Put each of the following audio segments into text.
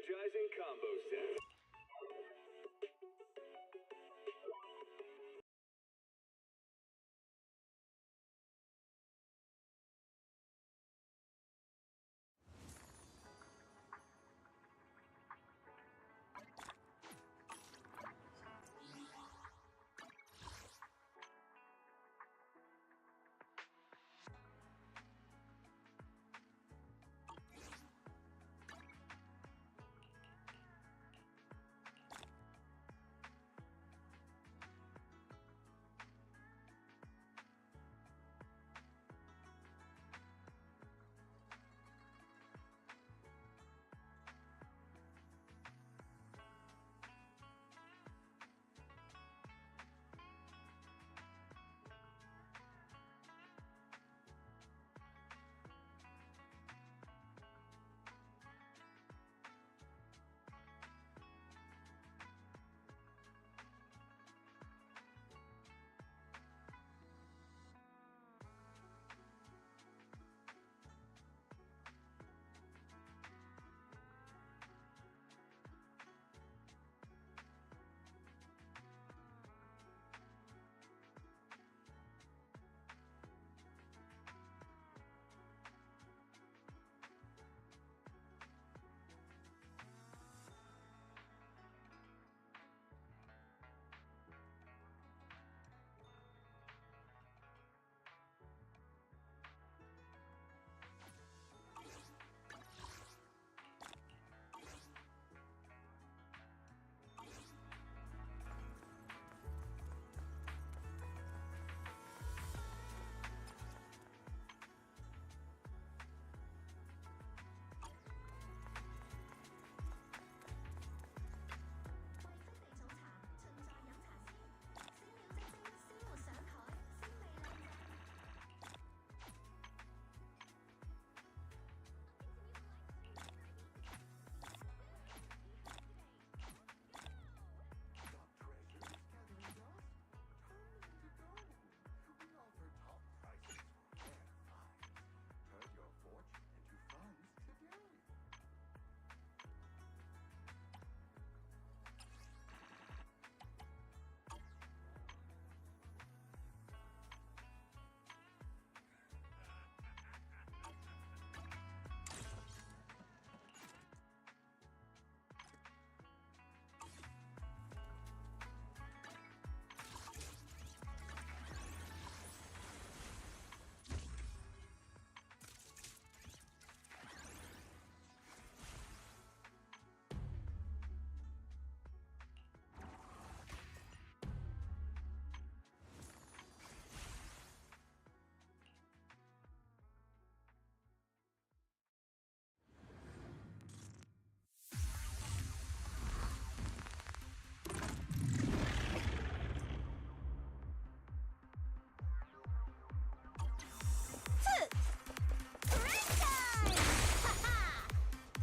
Energizing combo set.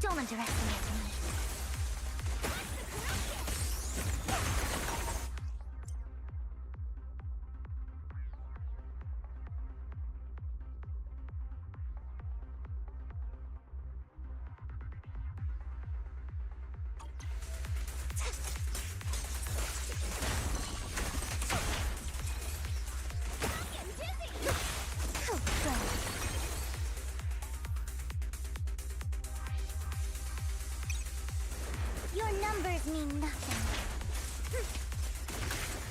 Don't underestimate me. Your numbers mean nothing.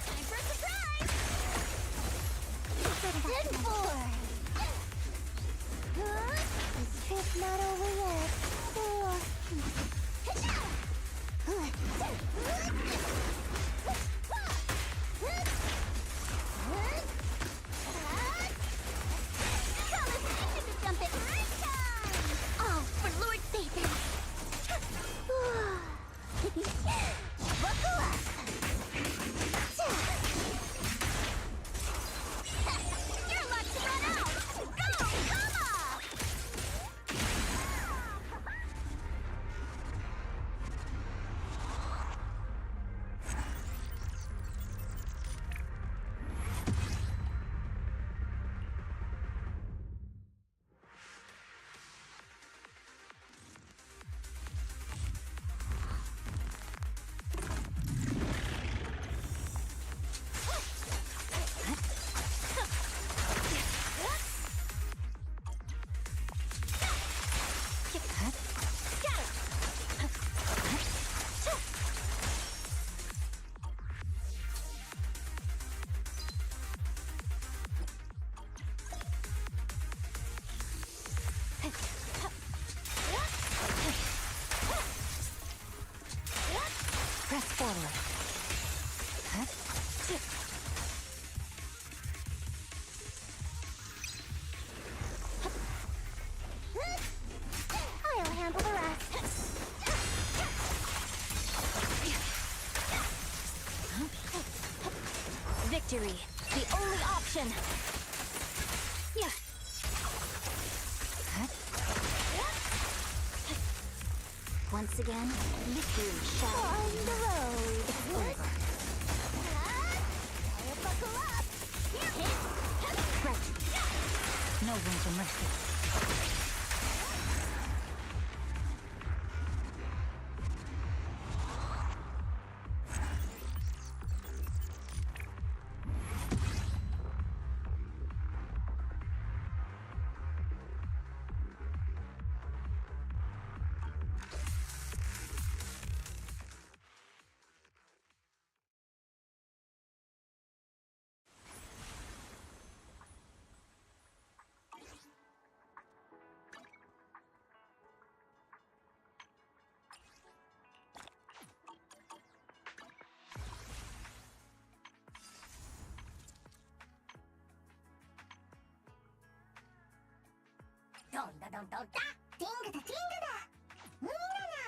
Time for a surprise! Good boy! This trip's not over yet. Jump it right time! Oh, for Lord Satan! Buckle up! Your luck's run out! Go, Kama! forward. Huh? I'll handle the rest. Victory, the only option. Yeah. Huh? Once again, Victory shall on the road. It's over. Buckle up. Right. No room for mercy. Donda. Tinga-da. Mira-na.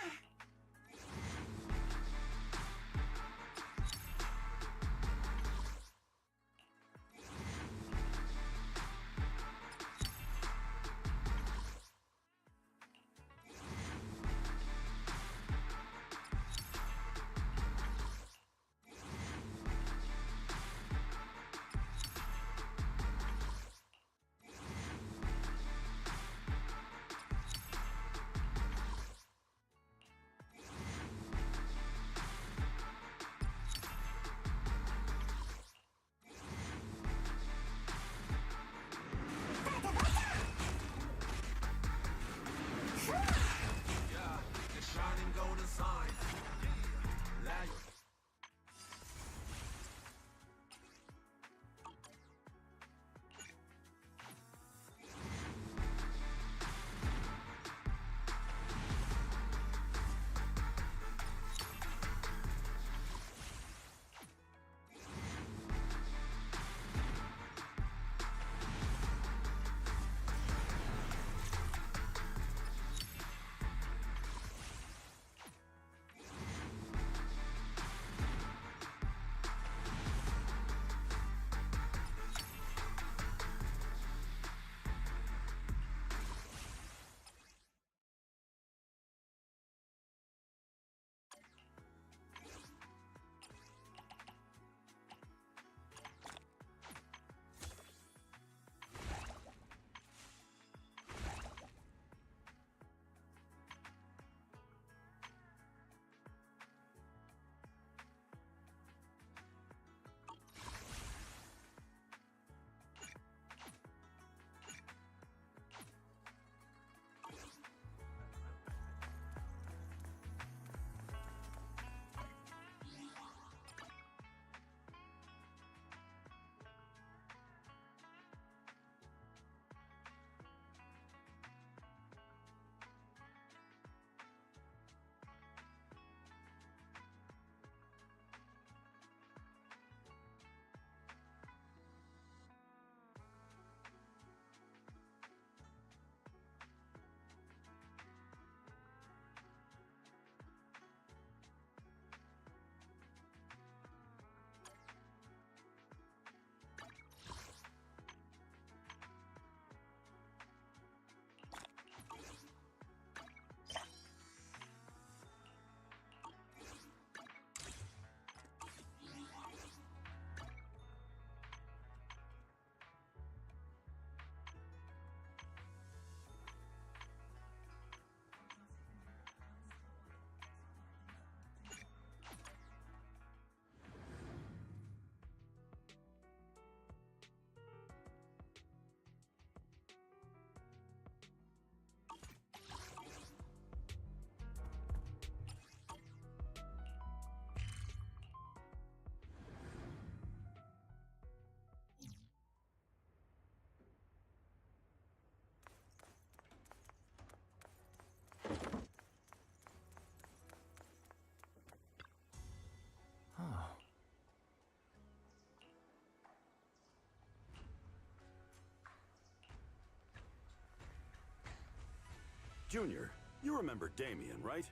Junior, you remember Damien, right?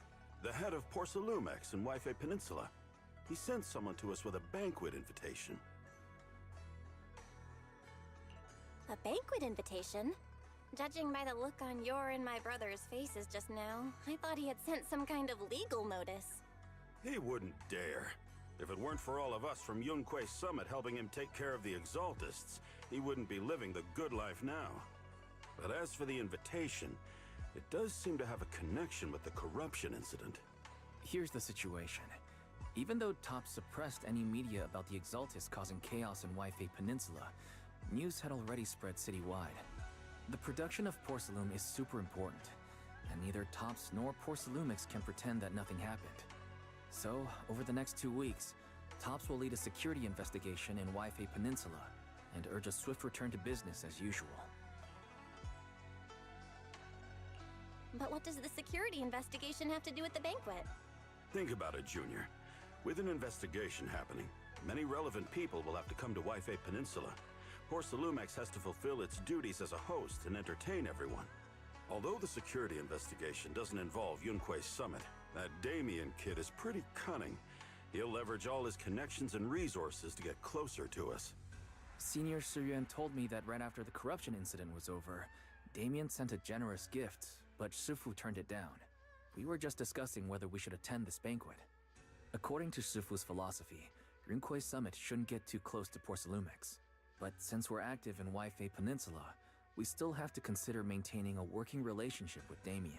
The head of Porcelumex in Wi-Fi Peninsula. He sent someone to us with a banquet invitation. A banquet invitation? Judging by the look on your and my brother's faces just now, I thought he had sent some kind of legal notice. He wouldn't dare. If it weren't for all of us from Yunque Summit helping him take care of the Exaltists, he wouldn't be living the good life now. But as for the invitation, it does seem to have a connection with the corruption incident. Here's the situation. Even though Top suppressed any media about the Exaltists causing chaos in Wi-Fi Peninsula, news had already spread citywide. The production of Porcelume is super important, and neither Tops nor Porcelumix can pretend that nothing happened. So, over the next 2 weeks, Tops will lead a security investigation in Wi-Fi Peninsula and urge a swift return to business as usual. But what does the security investigation have to do with the banquet? Think about it, Junior. With an investigation happening, many relevant people will have to come to Wi-Fi Peninsula. Porcelumex has to fulfill its duties as a host and entertain everyone. Although the security investigation doesn't involve Yunque Summit, that Damien kid is pretty cunning. He'll leverage all his connections and resources to get closer to us. Senior Suyuan told me that right after the corruption incident was over, Damien sent a generous gift, but Shifu turned it down. We were just discussing whether we should attend this banquet. According to Shifu's philosophy, Yunque Summit shouldn't get too close to Porcelumex. But since we're active in Wi-Fi Peninsula, we still have to consider maintaining a working relationship with Damien.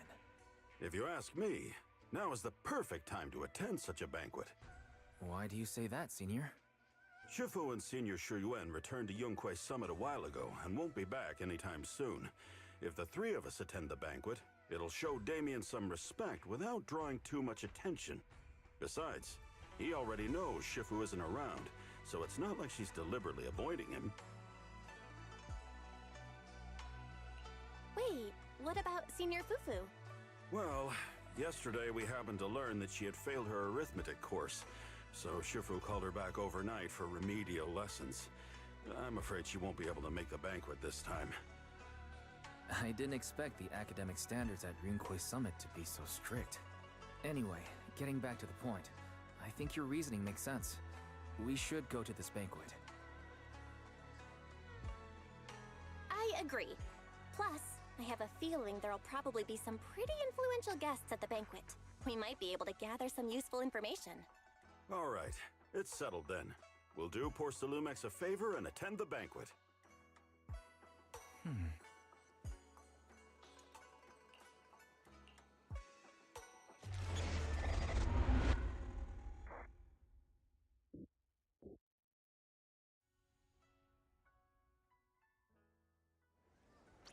If you ask me, now is the perfect time to attend such a banquet. Why do you say that, Senior? Shifu and Senior Shuyuan returned to Yunque Summit a while ago and won't be back anytime soon. If the three of us attend the banquet, it'll show Damien some respect without drawing too much attention. Besides, he already knows Shifu isn't around, so it's not like she's deliberately avoiding him. Wait, what about Senior Fufu? Well, yesterday we happened to learn that she had failed her arithmetic course, so Shifu called her back overnight for remedial lessons. I'm afraid she won't be able to make the banquet this time. I didn't expect the academic standards at Yunque Summit to be so strict. Anyway, getting back to the point, I think your reasoning makes sense. We should go to this banquet. I agree. Plus, I have a feeling there'll probably be some pretty influential guests at the banquet. We might be able to gather some useful information. All right, it's settled then. We'll do Porcelumex a favor and attend the banquet.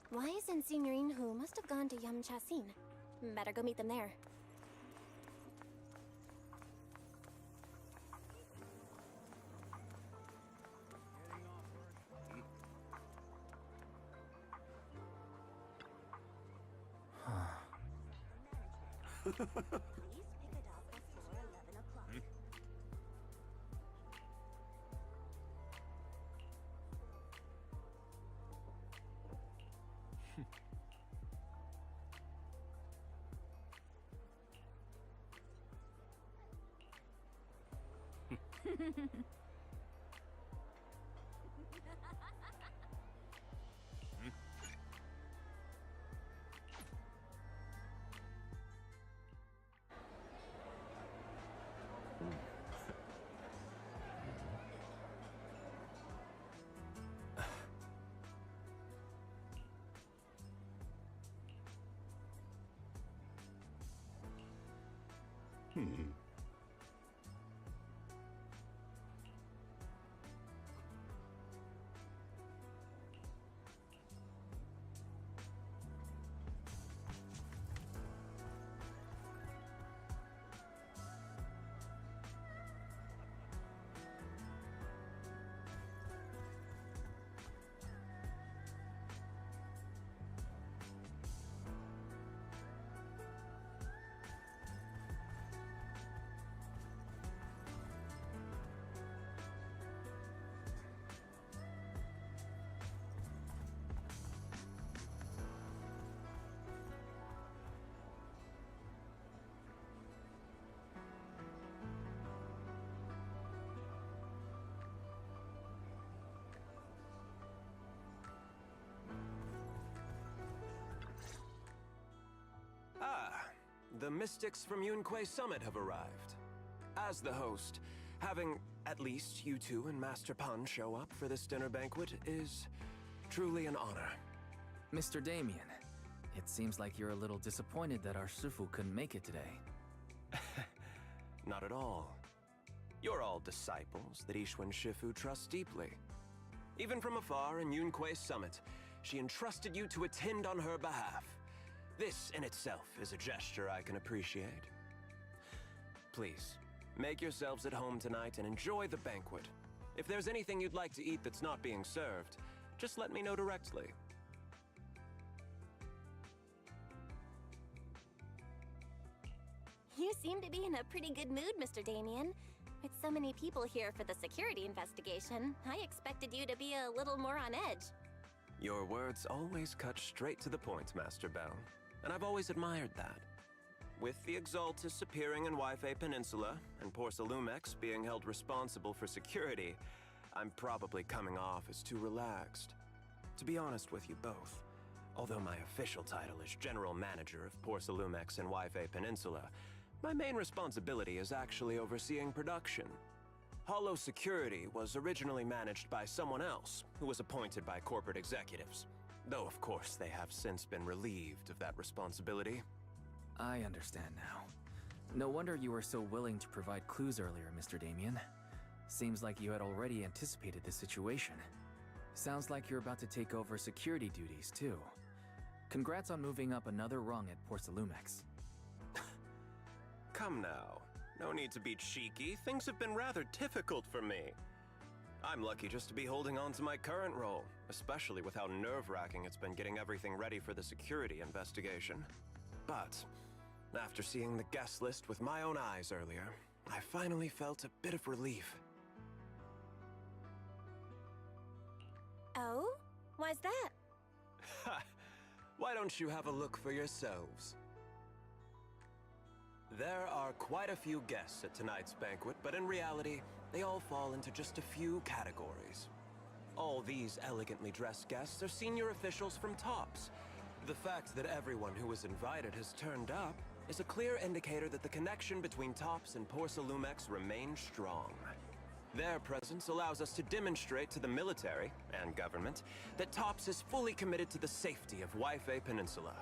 Why isn't Signorine Hu must have gone to Yamchasin? Better go meet them there. Please pick it up before 11 o'clock. the mystics from Yunque Summit have arrived. As the host, having at least you two and Master Pan show up for this dinner banquet is truly an honor. Mr. Damien, it seems like you're a little disappointed that our Shifu couldn't make it today. Not at all. You're all disciples that Ishwen Shifu trusts deeply. Even from afar in Yunque Summit, she entrusted you to attend on her behalf. This in itself is a gesture I can appreciate. Please, make yourselves at home tonight and enjoy the banquet. If there's anything you'd like to eat that's not being served, just let me know directly. You seem to be in a pretty good mood, Mr. Damien. With so many people here for the security investigation, I expected you to be a little more on edge. Your words always cut straight to the point, Master Bell, and I've always admired that. With the Exaltus appearing in Waifei Peninsula and Porcelumex being held responsible for security, I'm probably coming off as too relaxed. To be honest with you both, although my official title is General Manager of Porcelumex and Waifei Peninsula, my main responsibility is actually overseeing production. Hollow Security was originally managed by someone else, who was appointed by corporate executives. Though, of course, they have since been relieved of that responsibility. I understand now. No wonder you were so willing to provide clues earlier, Mr. Damien. Seems like you had already anticipated the situation. Sounds like you're about to take over security duties, too. Congrats on moving up another rung at Porcelumex. Come now. No need to be cheeky. Things have been rather difficult for me. I'm lucky just to be holding on to my current role, especially with how nerve-wracking it's been getting everything ready for the security investigation. But after seeing the guest list with my own eyes earlier, I finally felt a bit of relief. Oh? Why's that? Ha! Why don't you have a look for yourselves? There are quite a few guests at tonight's banquet, but in reality, they all fall into just a few categories. All these elegantly dressed guests are senior officials from TOPS. The fact that everyone who was invited has turned up is a clear indicator that the connection between TOPS and Porcelumex remains strong. Their presence allows us to demonstrate to the military and government that TOPS is fully committed to the safety of Waifei Peninsula.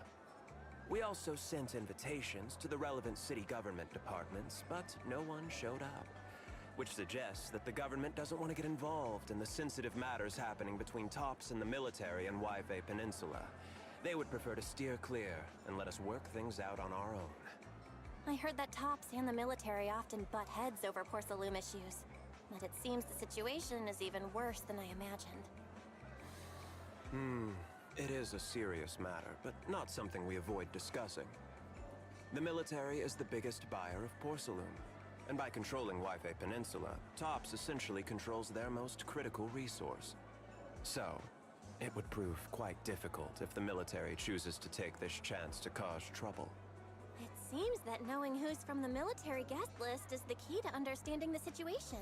We also sent invitations to the relevant city government departments, but no one showed up, which suggests that the government doesn't want to get involved in the sensitive matters happening between TOPS and the military in Waifei Peninsula. They would prefer to steer clear and let us work things out on our own. I heard that TOPS and the military often butt heads over Porcelume issues, but it seems the situation is even worse than I imagined. It is a serious matter, but not something we avoid discussing. The military is the biggest buyer of porcelain, and by controlling Waifei Peninsula, TOPS essentially controls their most critical resource. So, it would prove quite difficult if the military chooses to take this chance to cause trouble. It seems that knowing who's from the military guest list is the key to understanding the situation.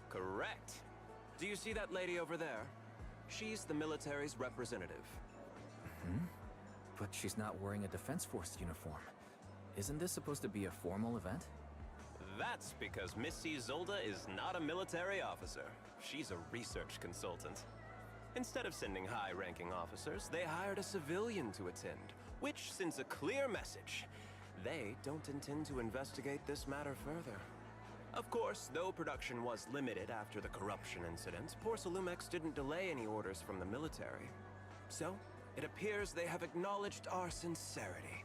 Correct. Do you see that lady over there? She's the military's representative. But she's not wearing a Defense Force uniform. Isn't this supposed to be a formal event? That's because Missy Zolda is not a military officer. She's a research consultant. Instead of sending high-ranking officers, they hired a civilian to attend, which sends a clear message. They don't intend to investigate this matter further. Of course, though production was limited after the corruption incident, Porcelumex didn't delay any orders from the military. So, it appears they have acknowledged our sincerity.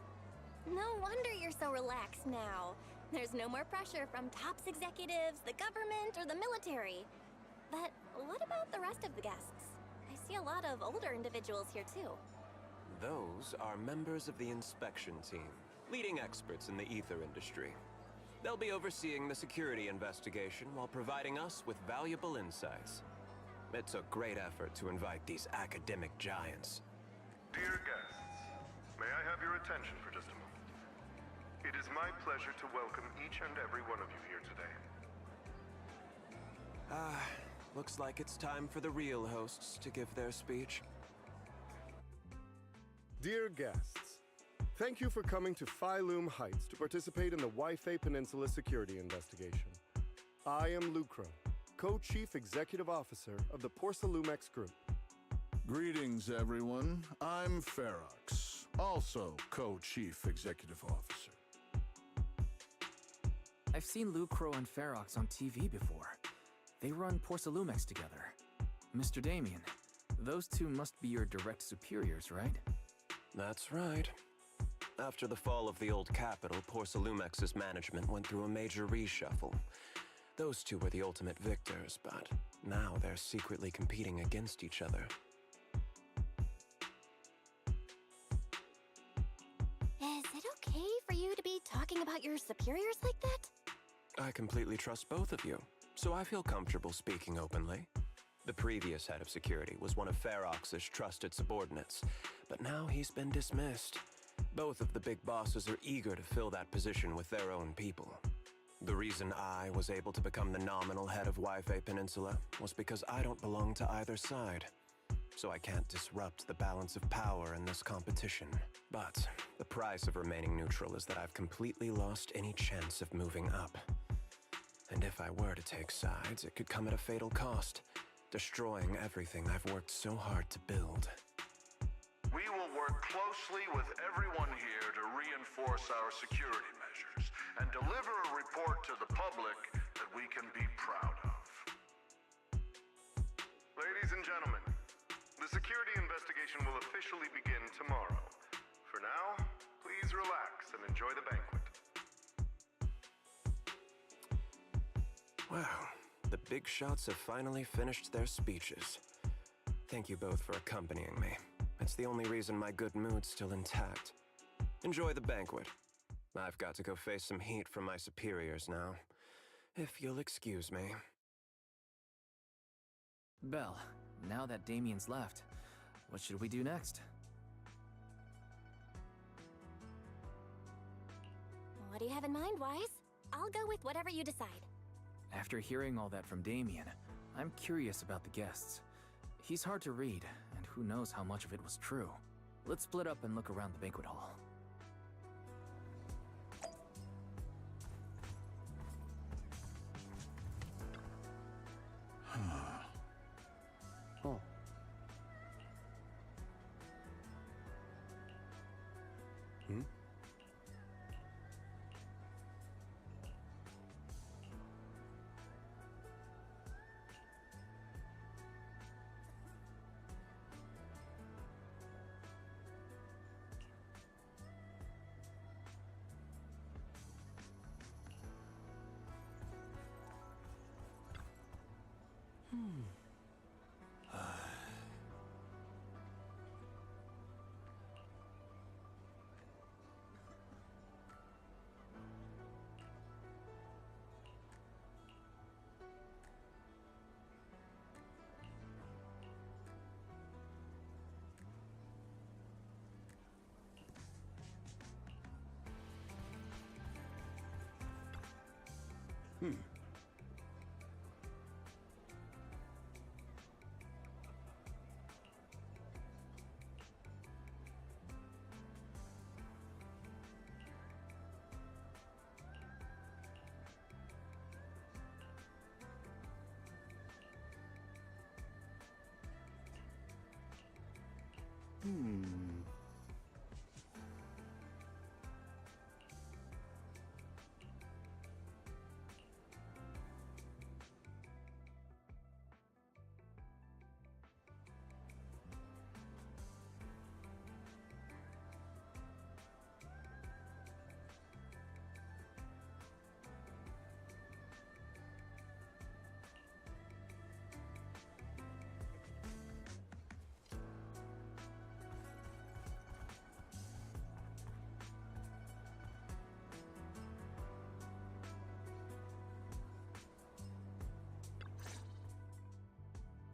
No wonder you're so relaxed now. There's no more pressure from TOPS executives, the government, or the military. But what about the rest of the guests? I see a lot of older individuals here too. Those are members of the inspection team, leading experts in the ether industry. They'll be overseeing the security investigation while providing us with valuable insights. It took great effort to invite these academic giants. Dear guests, may I have your attention for just a moment? It is my pleasure to welcome each and every one of you here today. Looks like it's time for the real hosts to give their speech. Dear guests, Thank you for coming to Phylum Heights to participate in the Wi-Fi Peninsula security investigation. I am Lucro, Co-Chief Executive Officer of the Porcelumex Group. Greetings, everyone. I'm Ferox, also Co-Chief Executive Officer. I've seen Lucro and Ferox on TV before. They run Porcelumex together. Mr. Damien, those two must be your direct superiors, right? That's right. After the fall of the old capital, Porcelumex's management went through a major reshuffle. Those two were the ultimate victors, but now they're secretly competing against each other. Is it okay for you to be talking about your superiors like that? I completely trust both of you, so I feel comfortable speaking openly. The previous head of security was one of Ferox's trusted subordinates, but now he's been dismissed. Both of the big bosses are eager to fill that position with their own people. The reason I was able to become the nominal head of Wi-Fi Peninsula was because I don't belong to either side. So I can't disrupt the balance of power in this competition. But the price of remaining neutral is that I've completely lost any chance of moving up. And if I were to take sides, it could come at a fatal cost, destroying everything I've worked so hard to build. We will work closely with everyone here to reinforce our security measures and deliver a report to the public that we can be proud of. Ladies and gentlemen, the security investigation will officially begin tomorrow. For now, please relax and enjoy the banquet. Wow, the big shots have finally finished their speeches. Thank you both for accompanying me. It's the only reason my good mood's still intact. Enjoy the banquet. I've got to go face some heat from my superiors now. If you'll excuse me. Belle, now that Damien's left, what should we do next? What do you have in mind, Wise? I'll go with whatever you decide. After hearing all that from Damien, I'm curious about the guests. He's hard to read, and who knows how much of it was true. Let's split up and look around the banquet hall. Oh.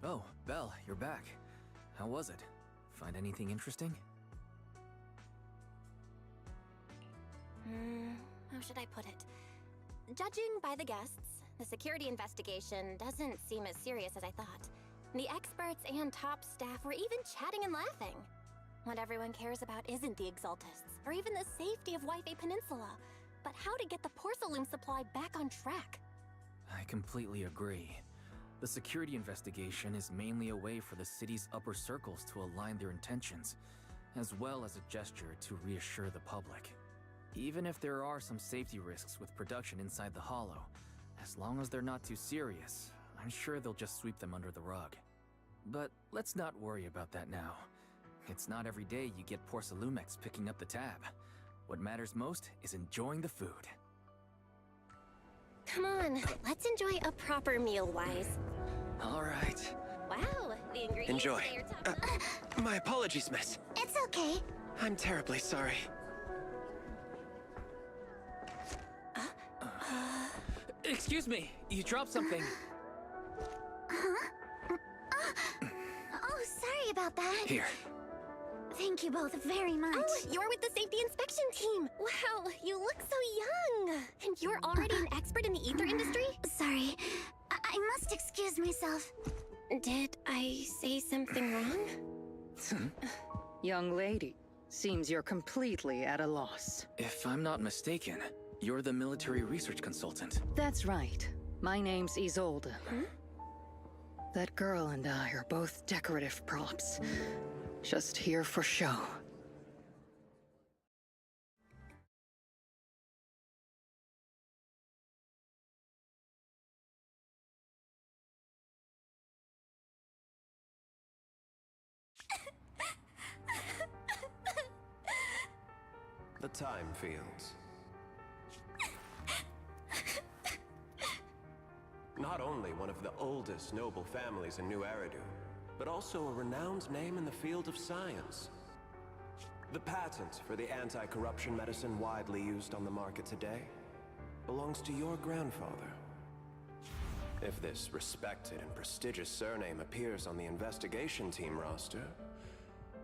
Oh, Belle, you're back. How was it? Find anything interesting? How should I put it? Judging by the guests, the security investigation doesn't seem as serious as I thought. The experts and top staff were even chatting and laughing. What everyone cares about isn't the Exaltists, or even the safety of Wi-Fi Peninsula, but how to get the Porcelain supply back on track. I completely agree. The security investigation is mainly a way for the city's upper circles to align their intentions, as well as a gesture to reassure the public. Even if there are some safety risks with production inside the Hollow, as long as they're not too serious, I'm sure they'll just sweep them under the rug. But let's not worry about that now. It's not every day you get Porcelumex picking up the tab. What matters most is enjoying the food. Come on, let's enjoy a proper meal, Wise. All right. Wow, the ingredients Enjoy. today are top notch. My apologies, miss. It's okay. I'm terribly sorry. Excuse me, you dropped something. Oh, sorry about that. Here. Thank you both very much. Oh, you're with the safety inspection team. Wow, you look so young. And you're already an expert in the ether industry? Sorry. I must excuse myself. Did I say something wrong? Young lady, seems you're completely at a loss. If I'm not mistaken, you're the military research consultant. That's right. My name's Isolde. That girl and I are both decorative props. Just here for show. The Time Fields. Not only one of the oldest noble families in New Eridu, but also a renowned name in the field of science. The patent for the anti-corruption medicine widely used on the market today belongs to your grandfather. If this respected and prestigious surname appears on the investigation team roster,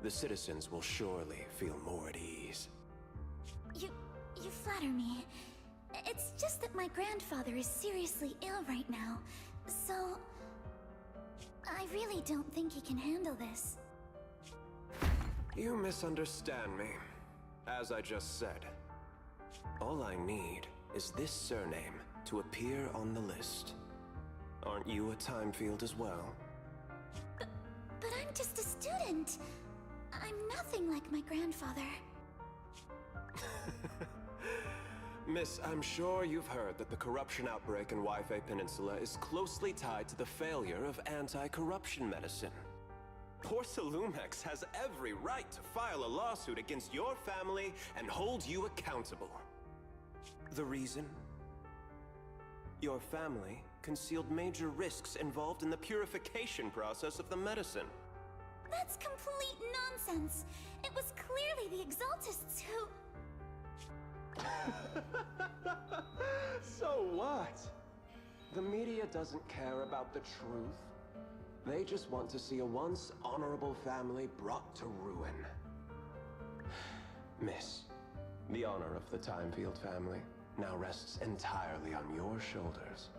the citizens will surely feel more at ease. You flatter me. It's just that my grandfather is seriously ill right now, so I really don't think he can handle this. You misunderstand me. As I just said, all I need is this surname to appear on the list. Aren't you a time field as well? But I'm just a student. I'm nothing like my grandfather. Miss, I'm sure you've heard that the corruption outbreak in Wi-Fi Peninsula is closely tied to the failure of anti-corruption medicine. Porcelumex has every right to file a lawsuit against your family and hold you accountable. The reason? Your family concealed major risks involved in the purification process of the medicine. That's complete nonsense. It was clearly the Exaltists who... So what? The media doesn't care about the truth. They just want to see a once honorable family brought to ruin. Miss, the honor of the Timefield family now rests entirely on your shoulders.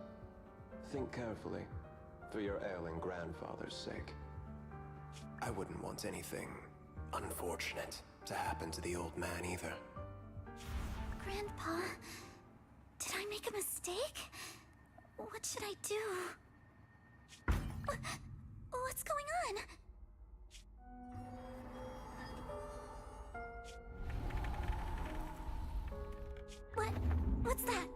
Think carefully, for your ailing grandfather's sake. I wouldn't want anything unfortunate to happen to the old man either. Grandpa, did I make a mistake? What should I do? What's going on? What's that?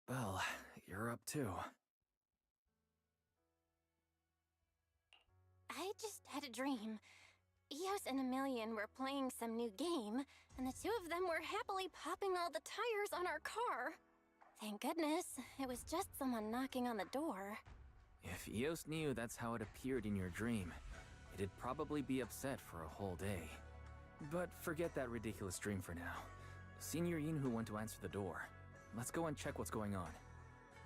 Well, you're up too. I just had a dream. Eos and Emilian were playing some new game, and the two of them were happily popping all the tires on our car. Thank goodness, it was just someone knocking on the door. If Eos knew that's how it appeared in your dream, it'd probably be upset for a whole day. But forget that ridiculous dream for now. Senior Yinhu went to answer the door. Let's go and check what's going on.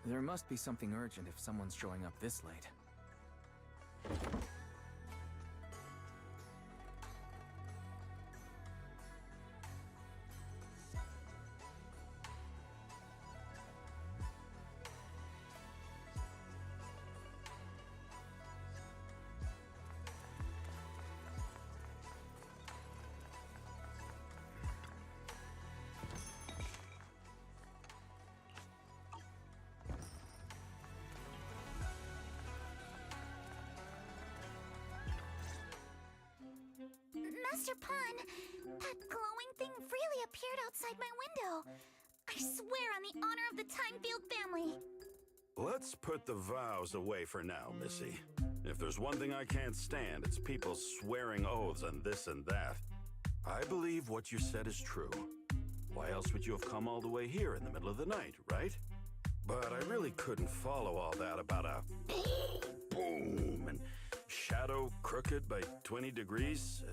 There must be something urgent if someone's showing up this late. Master Pun, that glowing thing really appeared outside my window. I swear on the honor of the Timefield family. Let's put the vows away for now, Missy. If there's one thing I can't stand, it's people swearing oaths on this and that. I believe what you said is true. Why else would you have come all the way here in the middle of the night, right? But I really couldn't follow all that about a boom and shadow crooked by 20 degrees.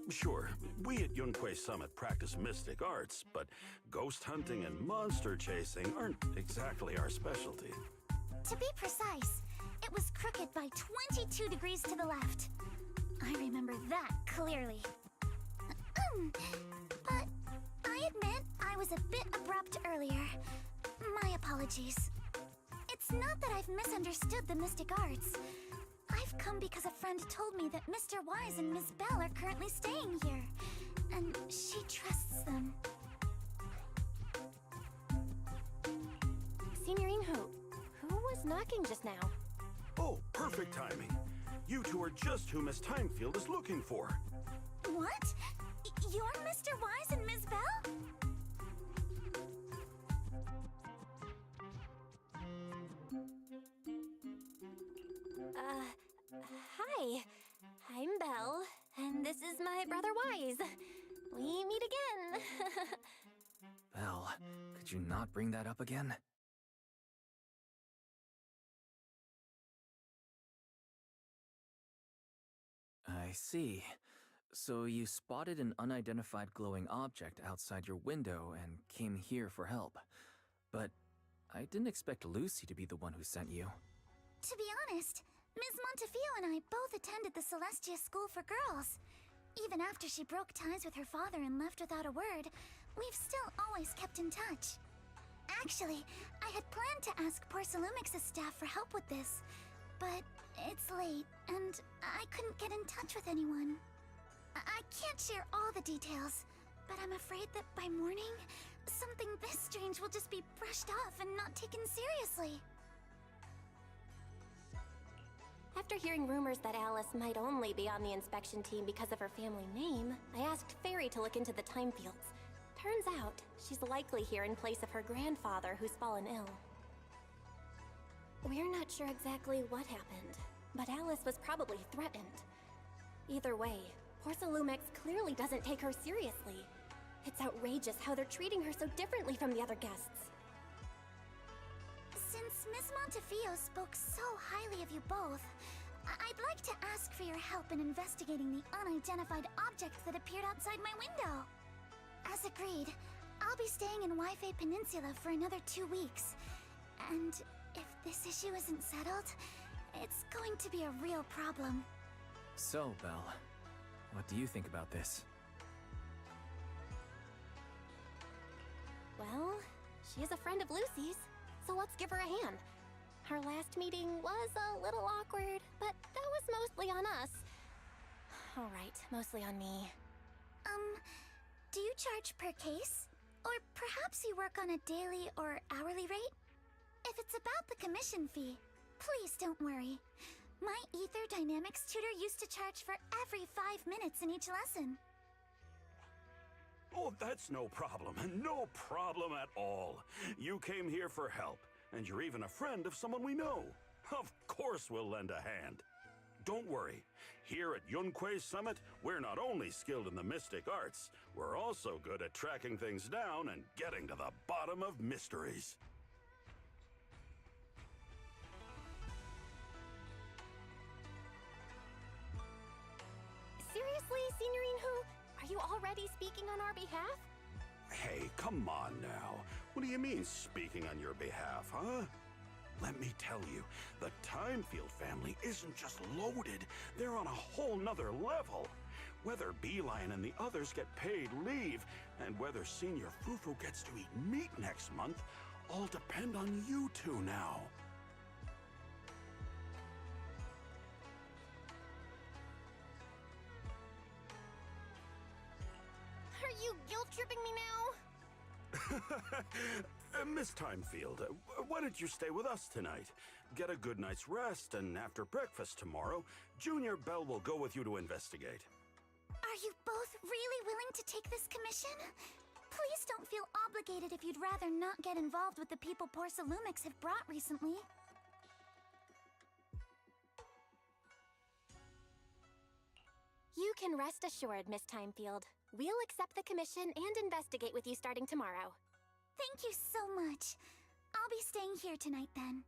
Sure, we at Yunquay Summit practice mystic arts, but ghost hunting and monster chasing aren't exactly our specialty. To be precise, it was crooked by 22 degrees to the left. I remember that clearly. But I admit I was a bit abrupt earlier. My apologies. It's not that I've misunderstood the mystic arts. I've come because a friend told me that Mr. Wise and Miss Bell are currently staying here, and she trusts them. Signorine who was knocking just now? Oh, perfect timing. You two are just who Miss Timefield is looking for. What? You're Mr. Wise and Miss Bell? Hi. I'm Belle, and this is my brother Wise. We meet again. Belle, could you not bring that up again? I see. So you spotted an unidentified glowing object outside your window and came here for help. But I didn't expect Lucy to be the one who sent you. To be honest, Ms. Montefio and I both attended the Celestia School for Girls. Even after she broke ties with her father and left without a word, we've still always kept in touch. Actually, I had planned to ask Porcelumix's staff for help with this, but it's late, and I couldn't get in touch with anyone. I can't share all the details, but I'm afraid that by morning, something this strange will just be brushed off and not taken seriously. After hearing rumors that Alice might only be on the inspection team because of her family name, I asked Fairy to look into the Timefields. Turns out, she's likely here in place of her grandfather who's fallen ill. We're not sure exactly what happened, but Alice was probably threatened. Either way, Porcelumix clearly doesn't take her seriously. It's outrageous how they're treating her so differently from the other guests. Since Miss Montefio spoke so highly of you both, I'd like to ask for your help in investigating the unidentified object that appeared outside my window. As agreed, I'll be staying in Wi-Fi Peninsula for another 2 weeks. And if this issue isn't settled, it's going to be a real problem. So, Belle, what do you think about this? Well, she is a friend of Lucy's, so let's give her a hand. Our last meeting was a little awkward, but that was mostly on us. All right, mostly on me. Do you charge per case? Or perhaps you work on a daily or hourly rate? If it's about the commission fee, please don't worry. My Ether Dynamics tutor used to charge for every 5 minutes in each lesson. Oh, that's no problem. No problem at all. You came here for help, and you're even a friend of someone we know. Of course we'll lend a hand. Don't worry. Here at Yunquay Summit, we're not only skilled in the mystic arts, we're also good at tracking things down and getting to the bottom of mysteries. Seriously, Signorine Who? Are you already speaking on our behalf? Hey, come on now. What do you mean, speaking on your behalf, huh? Let me tell you, the Timefield family isn't just loaded, they're on a whole nother level. Whether Beeline and the others get paid leave, and whether Senior Fufu gets to eat meat next month, all depend on you two now. Are you guilt-tripping me now? Miss Timefield, why don't you stay with us tonight? Get a good night's rest, and after breakfast tomorrow, Junior Bell will go with you to investigate. Are you both really willing to take this commission? Please don't feel obligated if you'd rather not get involved with the people Porsalumix have brought recently. You can rest assured, Miss Timefield. We'll accept the commission and investigate with you starting tomorrow. Thank you so much. I'll be staying here tonight then.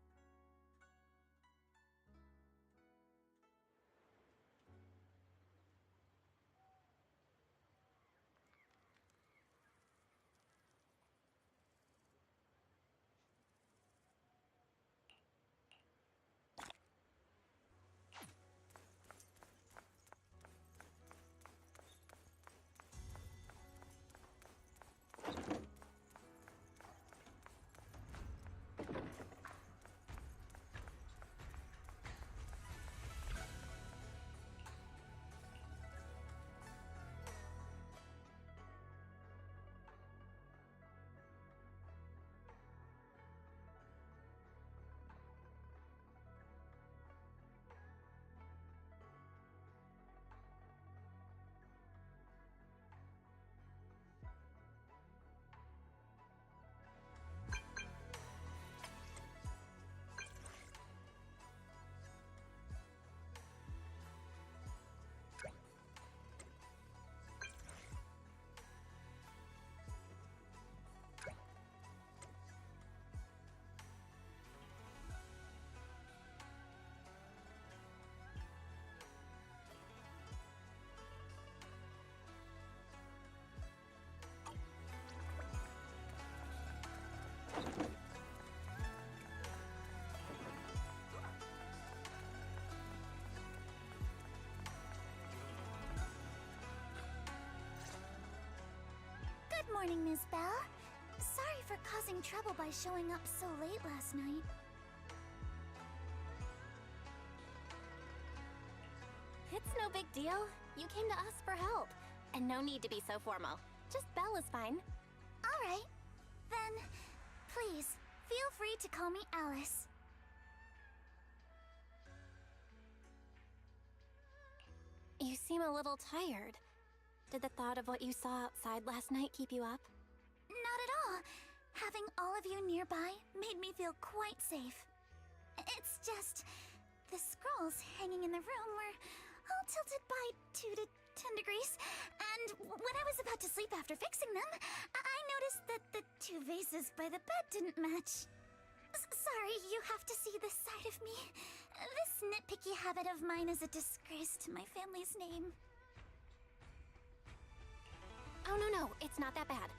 Good morning, Ms. Bell. Sorry for causing trouble by showing up so late last night. It's no big deal. You came to us for help. And no need to be so formal. Just Belle is fine. All right. Then, please, feel free to call me Alice. You seem a little tired. Did the thought of what you saw outside last night keep you up? Not at all. Having all of you nearby made me feel quite safe. It's just, the scrolls hanging in the room were all tilted by 2 to 10 degrees, and when I was about to sleep after fixing them, I noticed that the 2 vases by the bed didn't match. Sorry, you have to see this side of me. This nitpicky habit of mine is a disgrace to my family's name. Oh, no, it's not that bad.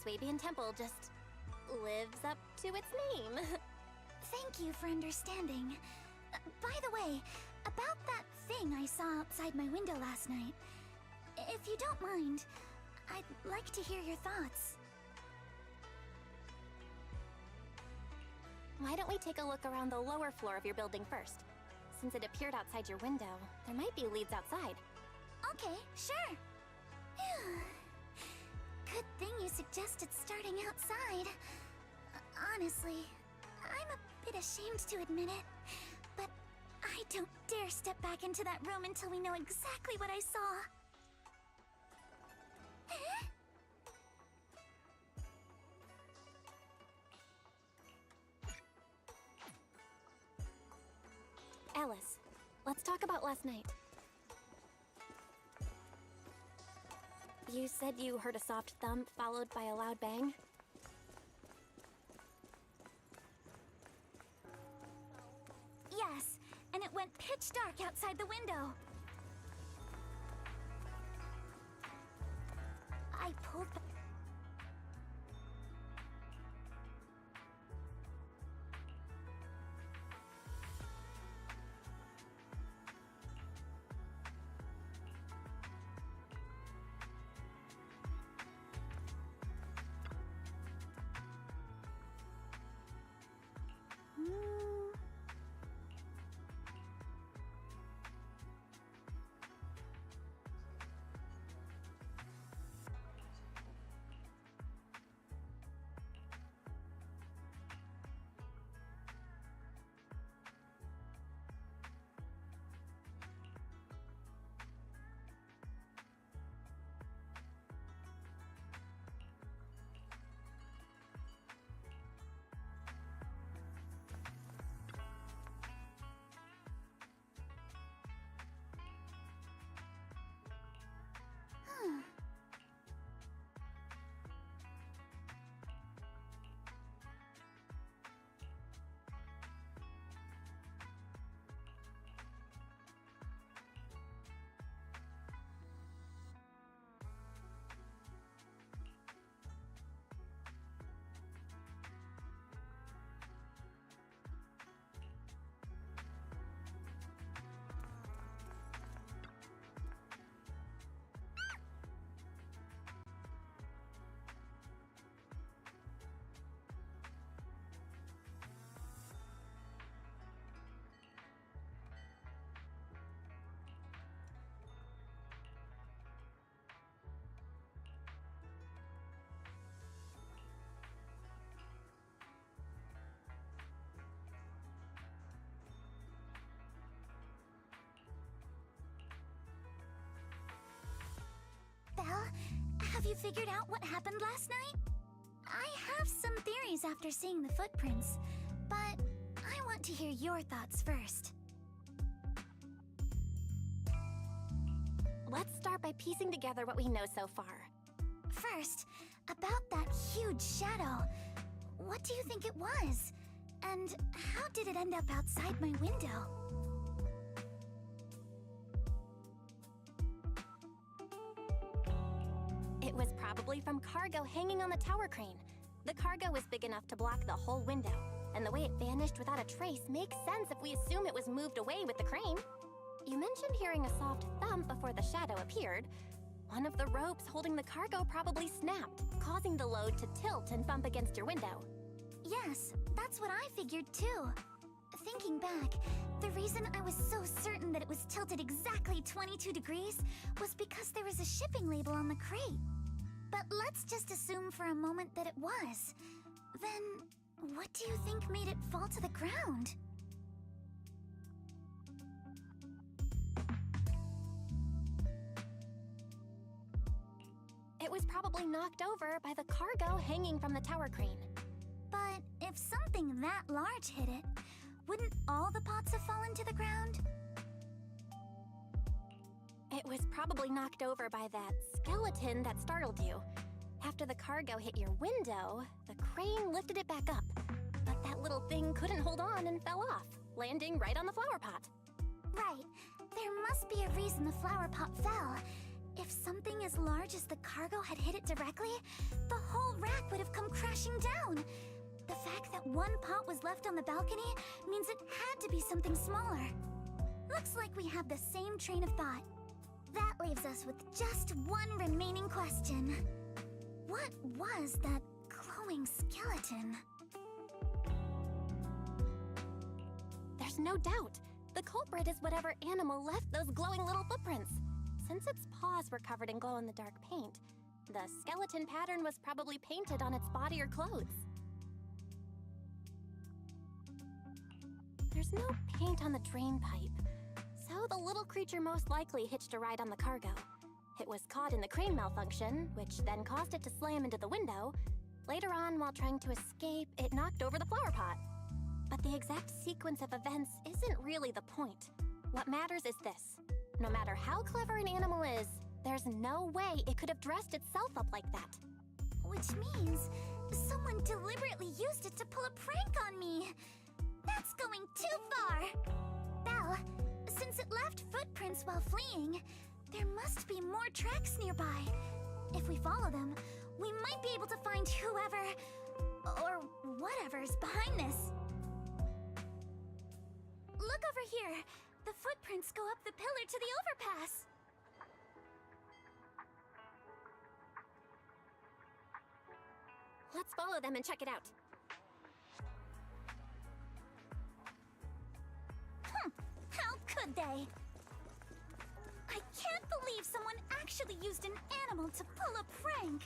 Swabian Temple just lives up to its name. Thank you for understanding. By the way, about that thing I saw outside my window last night, if you don't mind, I'd like to hear your thoughts. Why don't we take a look around the lower floor of your building first? Since it appeared outside your window, there might be leads outside. Okay, sure. Good thing you suggested starting outside. Honestly, I'm a bit ashamed to admit it, but I don't dare step back into that room until we know exactly what I saw. Alice, let's talk about last night. You said you heard a soft thump followed by a loud bang? Yes, and it went pitch dark outside the window. I pulled back. Have you figured out what happened last night? I have some theories after seeing the footprints, but I want to hear your thoughts first. Let's start by piecing together what we know so far. First, about that huge shadow. What do you think it was? And how did it end up outside my window? It was probably from cargo hanging on the tower crane. The cargo was big enough to block the whole window, and the way it vanished without a trace makes sense if we assume it was moved away with the crane. You mentioned hearing a soft thump before the shadow appeared. One of the ropes holding the cargo probably snapped, causing the load to tilt and bump against your window. Yes, that's what I figured too. Thinking back, the reason I was so certain that it was tilted exactly 22 degrees was because there was a shipping label on the crate. But let's just assume for a moment that it was. Then, what do you think made it fall to the ground? It was probably knocked over by the cargo hanging from the tower crane. But if something that large hit it, wouldn't all the pots have fallen to the ground? It was probably knocked over by that skeleton that startled you. After the cargo hit your window, the crane lifted it back up. But that little thing couldn't hold on and fell off, landing right on the flower pot. Right. There must be a reason the flower pot fell. If something as large as the cargo had hit it directly, the whole rack would have come crashing down. The fact that one pot was left on the balcony means it had to be something smaller. Looks like we have the same train of thought. That leaves us with just one remaining question. What was that glowing skeleton? There's no doubt. The culprit is whatever animal left those glowing little footprints. Since its paws were covered in glow-in-the-dark paint, the skeleton pattern was probably painted on its body or clothes. There's no paint on the drain pipe, so the little creature most likely hitched a ride on the cargo. It was caught in the crane malfunction, which then caused it to slam into the window. Later on, while trying to escape, it knocked over the flower pot. But the exact sequence of events isn't really the point. What matters is this. No matter how clever an animal is, there's no way it could have dressed itself up like that. Which means someone deliberately used it to pull a prank on me. That's going too far. Belle, since it left footprints while fleeing, there must be more tracks nearby. If we follow them, we might be able to find whoever or whatever's behind this. Look over here. The footprints go up the pillar to the overpass. Let's follow them and check it out. How could they? I can't believe someone actually used an animal to pull a prank.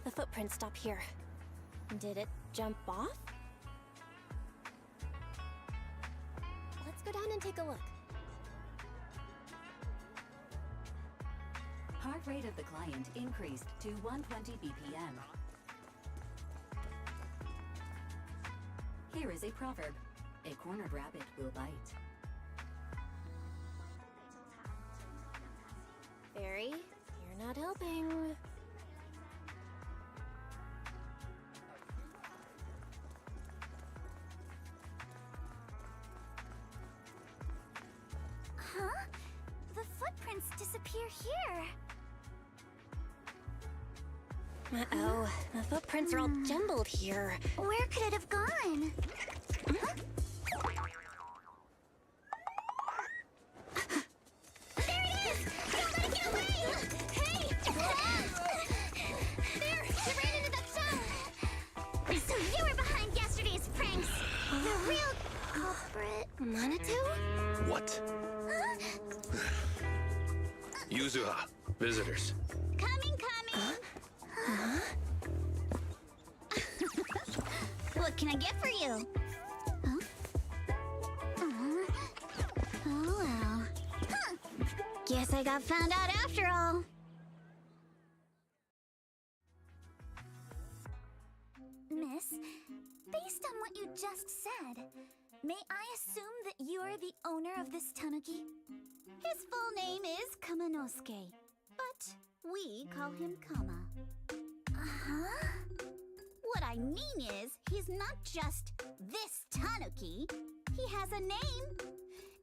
The footprints stop here. Did it jump off? Let's go down and take a look. Heart rate of the client increased to 120 BPM. Here is a proverb. A cornered rabbit will bite. Fairy, you're not helping. Huh? The footprints disappear here. Uh-oh, the footprints are all jumbled here. Where could it have gone? Huh? There it is! Don't let it get away! Hey! There! You ran into that shower! So you were behind yesterday's pranks! The real culprit... Manitou? What? Yuzuha, visitors. Coming! What can I get for you? Huh? Guess I got found out after all. Miss, based on what you just said, may I assume that you are the owner of this tanuki? His full name is Kamanosuke, but we call him Kama. Uh-huh? What I mean is, he's not just this tanuki. He has a name.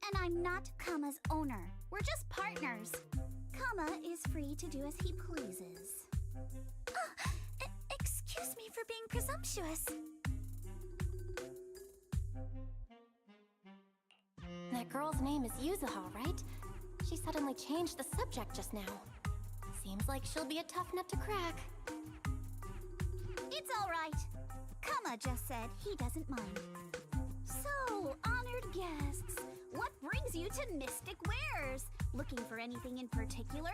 And I'm not Kama's owner. We're just partners. Kama is free to do as he pleases. Excuse me for being presumptuous. That girl's name is Yuzuha, right? She suddenly changed the subject just now. Seems like she'll be a tough nut to crack. It's all right. Kama just said he doesn't mind. So, honored guests, what brings you to Mystic Wares? Looking for anything in particular?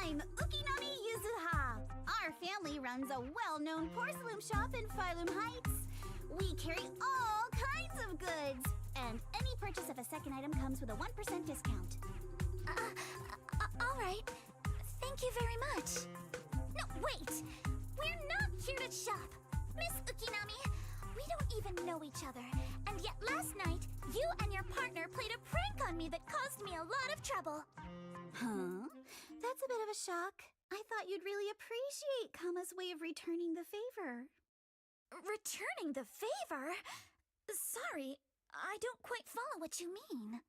I'm Ukinami Yuzuha. Our family runs a well-known porcelain shop in Phylum Heights. We carry all kinds of goods, and any purchase of a second item comes with a 1% discount. All right. Thank you very much. No, wait! We're not here to shop! Miss Ukinami, we don't even know each other, and yet last night, you and your partner played a prank on me that caused me a lot of trouble. Huh? That's a bit of a shock. I thought you'd really appreciate Kama's way of returning the favor. Returning the favor? Sorry, I don't quite follow what you mean.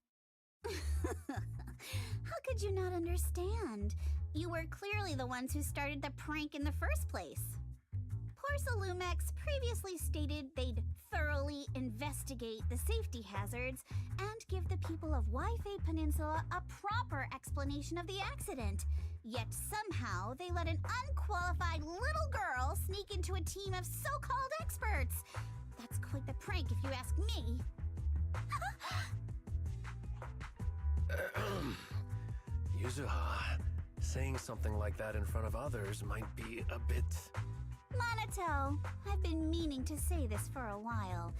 How could you not understand? You were clearly the ones who started the prank in the first place. Porcelumex previously stated they'd thoroughly investigate the safety hazards and give the people of Waifei Peninsula a proper explanation of the accident. Yet somehow they let an unqualified little girl sneak into a team of so-called experts. That's quite the prank if you ask me. Yuzuha, saying something like that in front of others might be a bit... Monato, I've been meaning to say this for a while.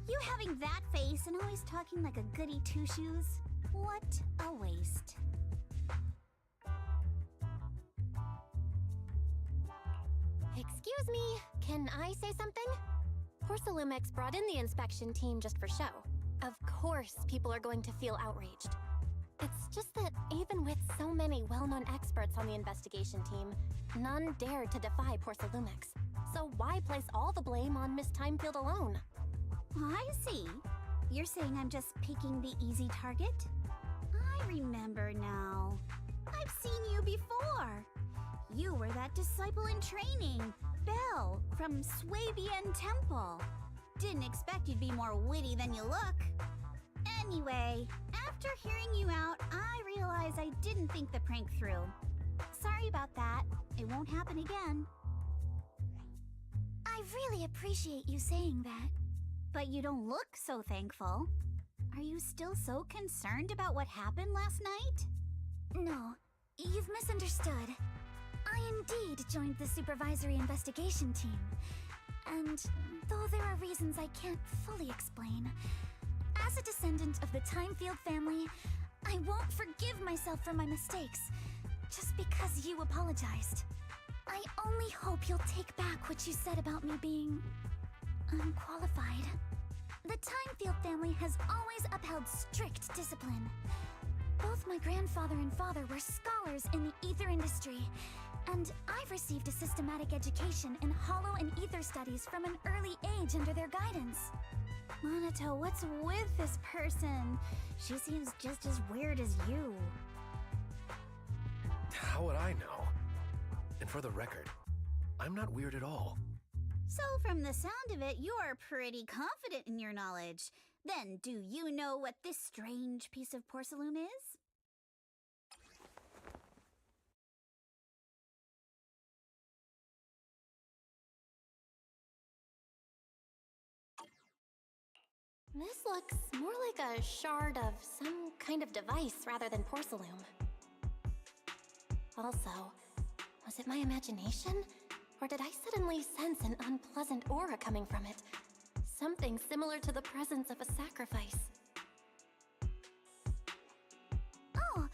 You having that face and always talking like a goody two-shoes? What a waste. Excuse me, can I say something? Porcelumex brought in the inspection team just for show. Of course, people are going to feel outraged. It's just that even with so many well-known experts on the investigation team, none dared to defy Porcelumex. So why place all the blame on Miss Timefield alone? I see. You're saying I'm just picking the easy target? I remember now. I've seen you before. You were that disciple in training, Belle, from Swabian Temple. Didn't expect you'd be more witty than you look. Anyway, after hearing you out, I realized I didn't think the prank through. Sorry about that. It won't happen again. I really appreciate you saying that. But you don't look so thankful. Are you still so concerned about what happened last night? No, you've misunderstood. I indeed joined the supervisory investigation team. And though there are reasons I can't fully explain, as a descendant of the Timefield family, I won't forgive myself for my mistakes, just because you apologized. I only hope you'll take back what you said about me being unqualified. The Timefield family has always upheld strict discipline. Both my grandfather and father were scholars in the ether industry, and I've received a systematic education in hollow and ether studies from an early age under their guidance. Monato, what's with this person? She seems just as weird as you. How would I know? And for the record, I'm not weird at all. So from the sound of it, you're pretty confident in your knowledge. Then do you know what this strange piece of porcelain is? This looks more like a shard of some kind of device rather than porcelain. Also, was it my imagination? Or did I suddenly sense an unpleasant aura coming from it? Something similar to the presence of a sacrifice. Oh,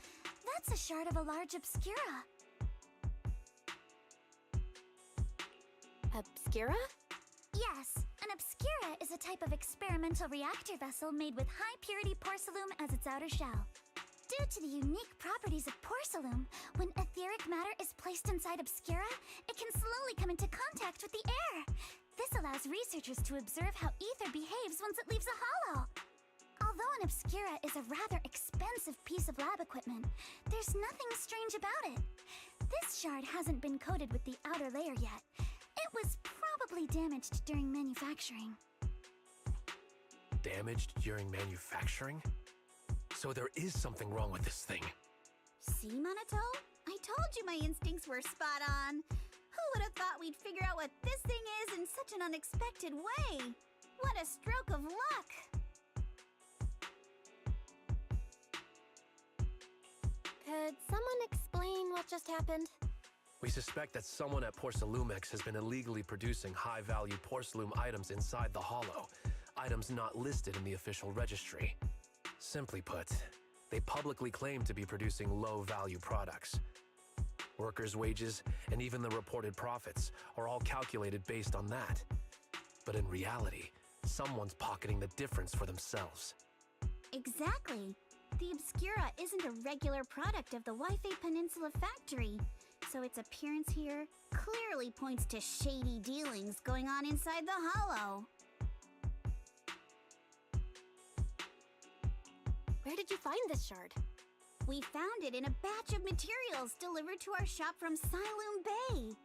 a shard of a large Obscura. Obscura? Yes, an Obscura is a type of experimental reactor vessel made with high-purity porcelain as its outer shell. Due to the unique properties of porcelain, when etheric matter is placed inside Obscura, it can slowly come into contact with the air. This allows researchers to observe how ether behaves once it leaves a hollow. Although an Obscura is a rather expensive piece of lab equipment, there's nothing strange about it. This shard hasn't been coated with the outer layer yet. It was probably damaged during manufacturing. Damaged during manufacturing? So there is something wrong with this thing. See, Minato? I told you my instincts were spot on. Who would have thought we'd figure out what this thing is in such an unexpected way? What a stroke of luck! Could someone explain what just happened? We suspect that someone at Porcelumex has been illegally producing high-value porcelain items inside the hollow, items not listed in the official registry. Simply put, they publicly claim to be producing low-value products. Workers' wages and even the reported profits are all calculated based on that. But in reality, someone's pocketing the difference for themselves. Exactly. The Obscura isn't a regular product of the Waifei Peninsula factory, so its appearance here clearly points to shady dealings going on inside the hollow. Where did you find this shard? We found it in a batch of materials delivered to our shop from Siloon Bay.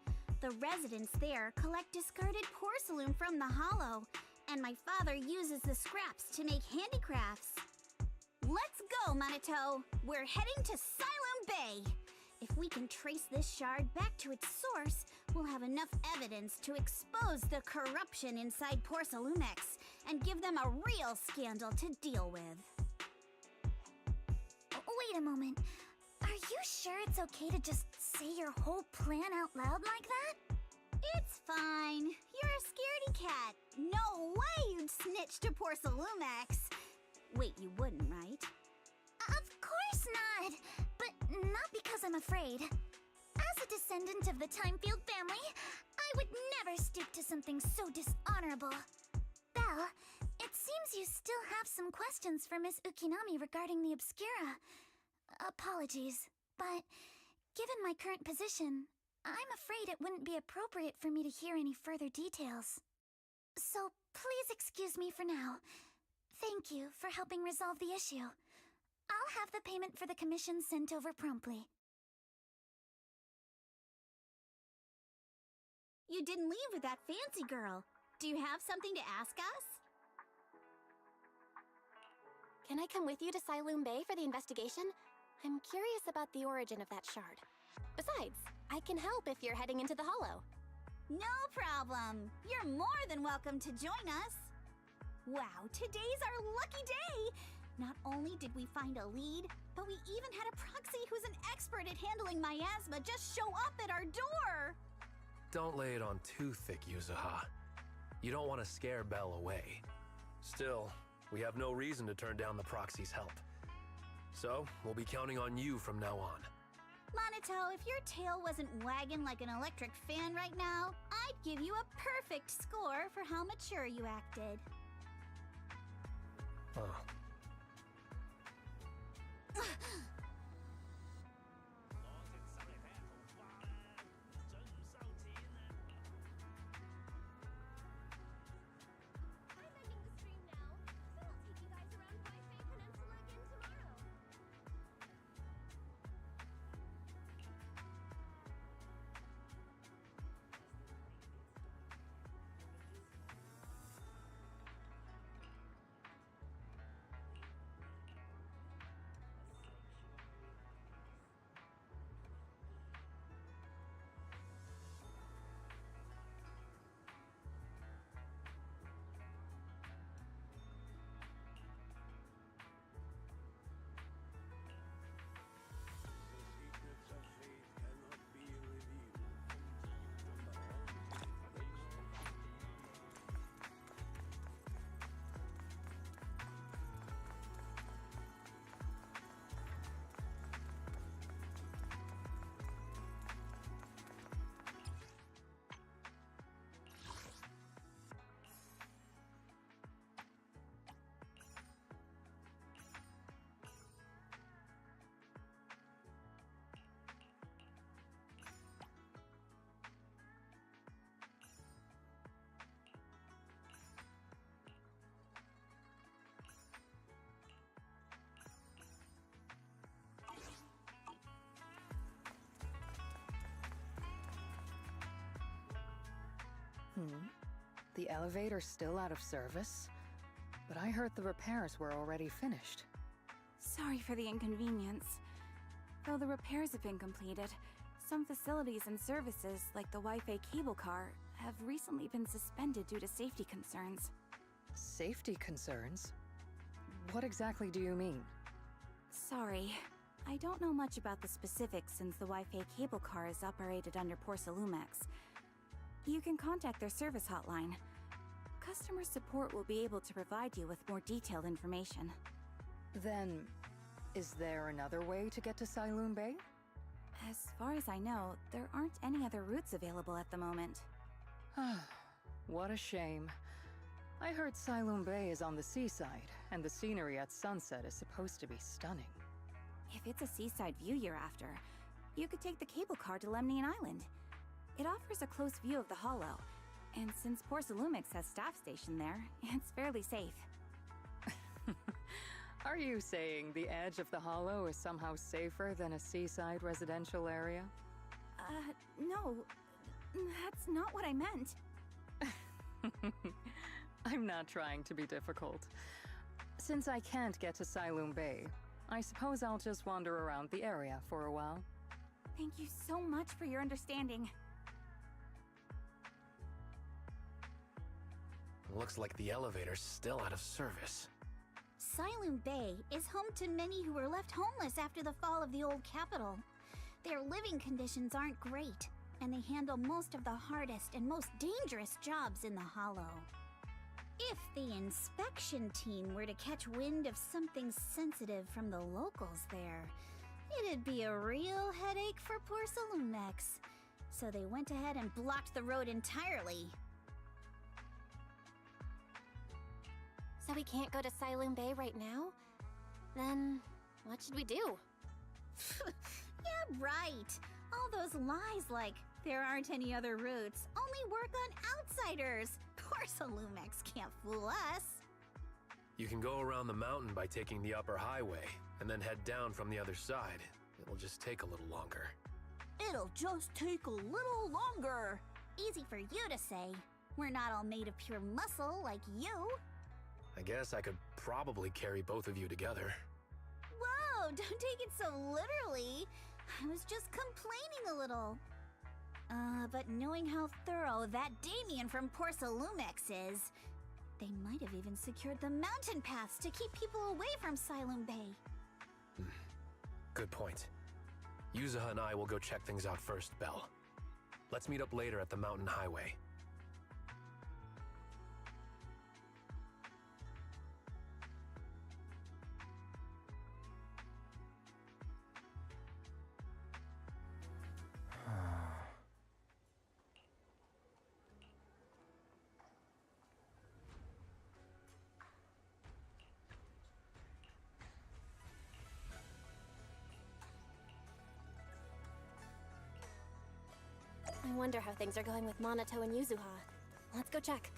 The residents there collect discarded porcelain from the hollow, and my father uses the scraps to make handicrafts. Let's go, Minato! We're heading to Siloon Bay! If we can trace this shard back to its source, we'll have enough evidence to expose the corruption inside Porcelumex and give them a real scandal to deal with. Wait a moment. Are you sure it's okay to just say your whole plan out loud like that? It's fine. You're a scaredy cat. No way you'd snitch to Porcelumex. Wait, you wouldn't, right? Of course not! But not because I'm afraid. As a descendant of the Timefield family, I would never stoop to something so dishonorable. Belle, it seems you still have some questions for Miss Ukinami regarding the Obscura. Apologies, but given my current position, I'm afraid it wouldn't be appropriate for me to hear any further details. So please excuse me for now. Thank you for helping resolve the issue. I'll have the payment for the commission sent over promptly. You didn't leave with that fancy girl. Do you have something to ask us? Can I come with you to Siloon Bay for the investigation? I'm curious about the origin of that shard. Besides, I can help if you're heading into the hollow. No problem. You're more than welcome to join us. Wow, today's our lucky day! Not only did we find a lead, but we even had a proxy who's an expert at handling miasma just show up at our door! Don't lay it on too thick, Yuzuha. You don't want to scare Belle away. Still, we have no reason to turn down the proxy's help. So, we'll be counting on you from now on. Minato, if your tail wasn't wagging like an electric fan right now, I'd give you a perfect score for how mature you acted. Oh. The elevator's still out of service? But I heard the repairs were already finished. Sorry for the inconvenience. Though the repairs have been completed, some facilities and services, like the Wi-Fi cable car, have recently been suspended due to safety concerns. Safety concerns? What exactly do you mean? Sorry. I don't know much about the specifics since the Wi-Fi cable car is operated under Porsalumex. You can contact their service hotline. Customer support will be able to provide you with more detailed information. Then, is there another way to get to Siloon Bay? As far as I know, there aren't any other routes available at the moment. What a shame. I heard Siloon Bay is on the seaside, and the scenery at sunset is supposed to be stunning. If it's a seaside view you're after, you could take the cable car to Lemnian Island. It offers a close view of the Hollow, and since Porsalumex has staff stationed there, it's fairly safe. Are you saying the edge of the Hollow is somehow safer than a seaside residential area? No. That's not what I meant. I'm not trying to be difficult. Since I can't get to Siloon Bay, I suppose I'll just wander around the area for a while. Thank you so much for your understanding. Looks like the elevator's still out of service. Siloon Bay is home to many who were left homeless after the fall of the old capital. Their living conditions aren't great, and they handle most of the hardest and most dangerous jobs in the Hollow. If the inspection team were to catch wind of something sensitive from the locals there, it'd be a real headache for Porsalumex. So they went ahead and blocked the road entirely. So we can't go to Siloon Bay right now? Then what should we do? Yeah, right. All those lies like there aren't any other routes only work on outsiders. Porsalumex can't fool us. You can go around the mountain by taking the upper highway, and then head down from the other side. It'll just take a little longer. It'll just take a little longer. Easy for you to say. We're not all made of pure muscle like you. I guess I could probably carry both of you together. Whoa, don't take it so literally. I was just complaining a little. But knowing how thorough that Damien from Porsalumex is, they might have even secured the mountain paths to keep people away from Siloon Bay. Good point. Yuzuha and I will go check things out first, Belle. Let's meet up later at the mountain highway. I wonder how things are going with Monato and Yuzuha. Let's go check.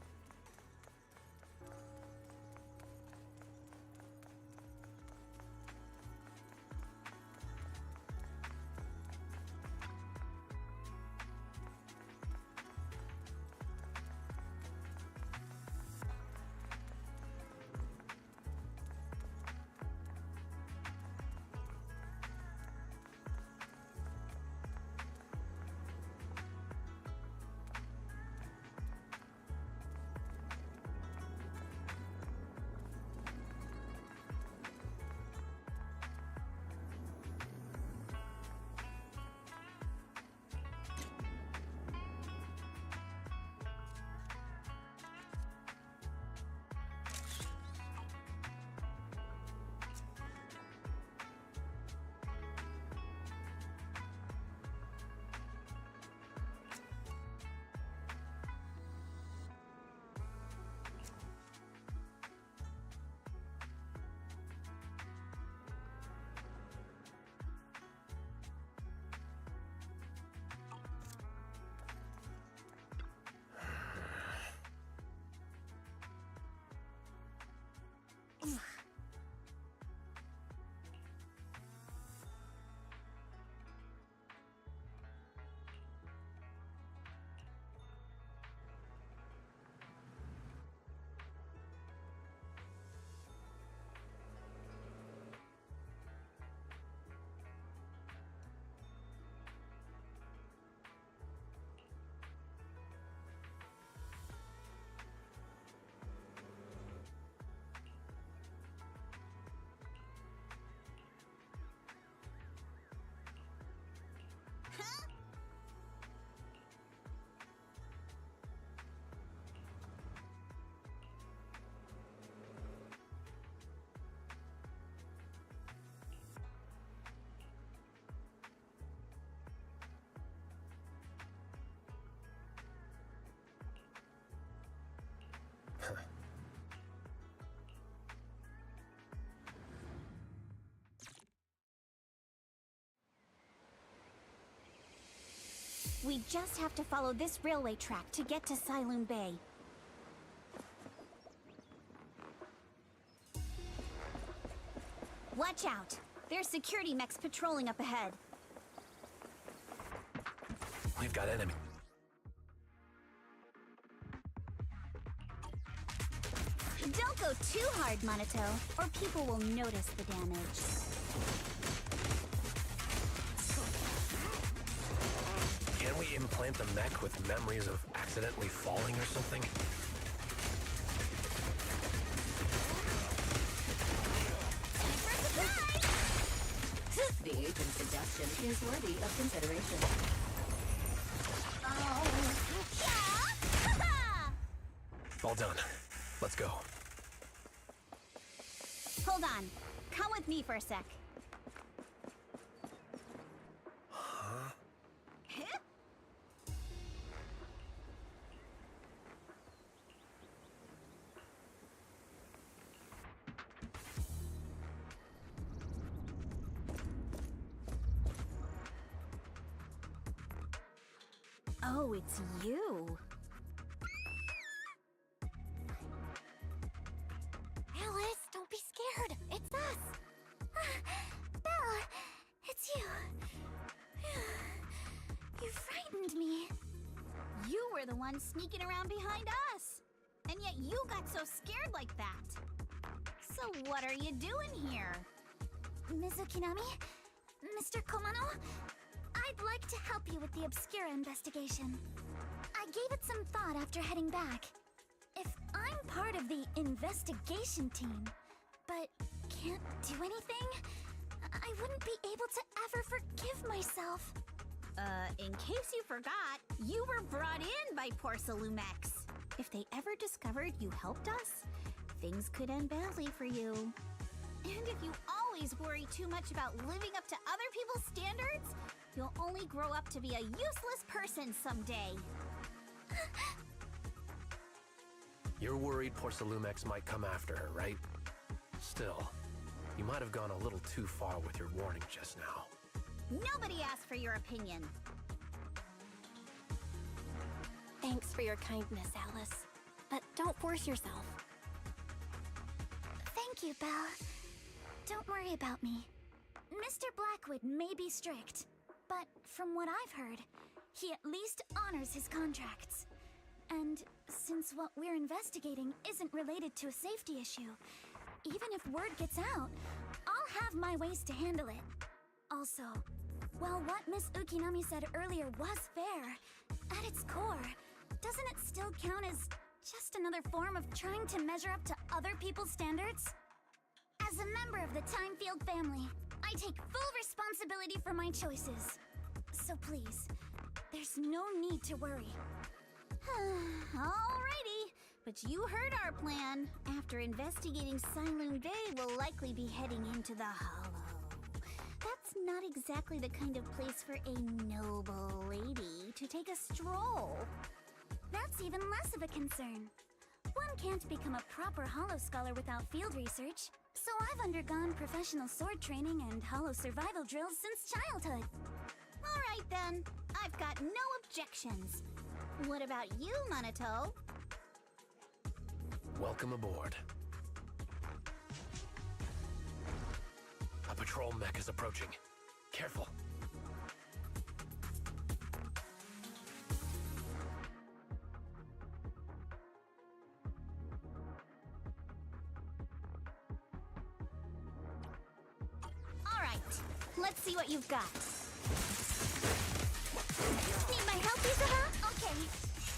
We just have to follow this railway track to get to Siloon Bay. Watch out! There's security mechs patrolling up ahead. We've got enemy. Don't go too hard, Monato, or people will notice the damage. Can we implant the mech with memories of accidentally falling or something? The agent's suggestion is worthy of consideration. All done. Let's go. Hold on. Come with me for a sec. Huh? Oh, it's you. Alice, don't be scared. It's us. Belle, it's you. You frightened me. You were the one sneaking around behind us. And yet you got so scared like that. So what are you doing here? Ms. Ukinami? Mr. Komano? I'd like to help you with the Obscura investigation. I gave it some thought after heading back. If I'm part of the investigation team, but can't do anything, I wouldn't be able to ever forgive myself. In case you forgot, you were brought in by Porcelumex. If they ever discovered you helped us, things could end badly for you. And if you always worry too much about living up to other people's standards, you'll only grow up to be a useless person someday. You're worried Porcelumex might come after her, right? Still, you might have gone a little too far with your warning just now. Nobody asked for your opinion. Thanks for your kindness, Alice. But don't force yourself. Thank you, Belle. Don't worry about me. Mr. Blackwood may be strict, but from what I've heard, he at least honors his contracts. And since what we're investigating isn't related to a safety issue, even if word gets out, I'll have my ways to handle it. Also, while what Miss Ukinami said earlier was fair, at its core, doesn't it still count as just another form of trying to measure up to other people's standards? As a member of the Timefield family, I take full responsibility for my choices. So please, there's no need to worry. Alrighty, but you heard our plan. After investigating Siloon Bay, we'll likely be heading into the Hollow. That's not exactly the kind of place for a noble lady to take a stroll. That's even less of a concern. One can't become a proper Hollow scholar without field research, so I've undergone professional sword training and Hollow survival drills since childhood. Alright then, I've got no objections. What about you, Monato? Welcome aboard. A patrol mech is approaching. Careful. Alright, let's see what you've got. Need my help, Izuha? Okay,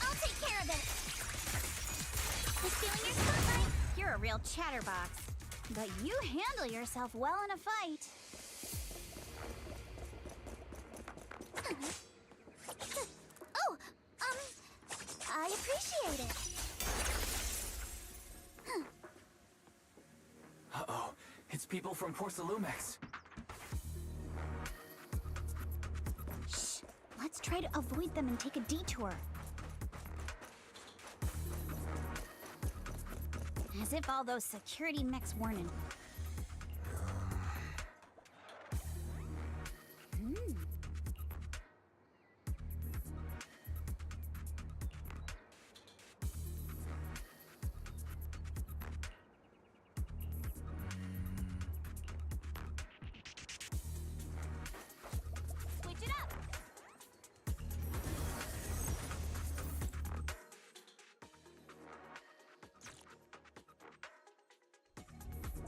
I'll take care of it. You feeling your spotlight? You're a real chatterbox, but you handle yourself well in a fight. Oh, I appreciate it. Uh-oh, it's people from Porcelumex. Shh, let's try to avoid them and take a detour. As if all those security mechs weren't in.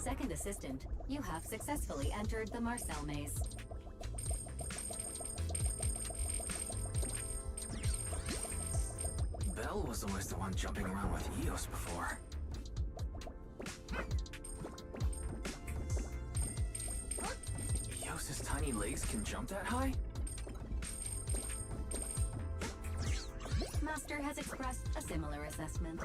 second assistant, you have successfully entered the Marcel maze. Belle was always the one jumping around with Eos before. Eos's tiny legs can jump that high? Master has expressed a similar assessment.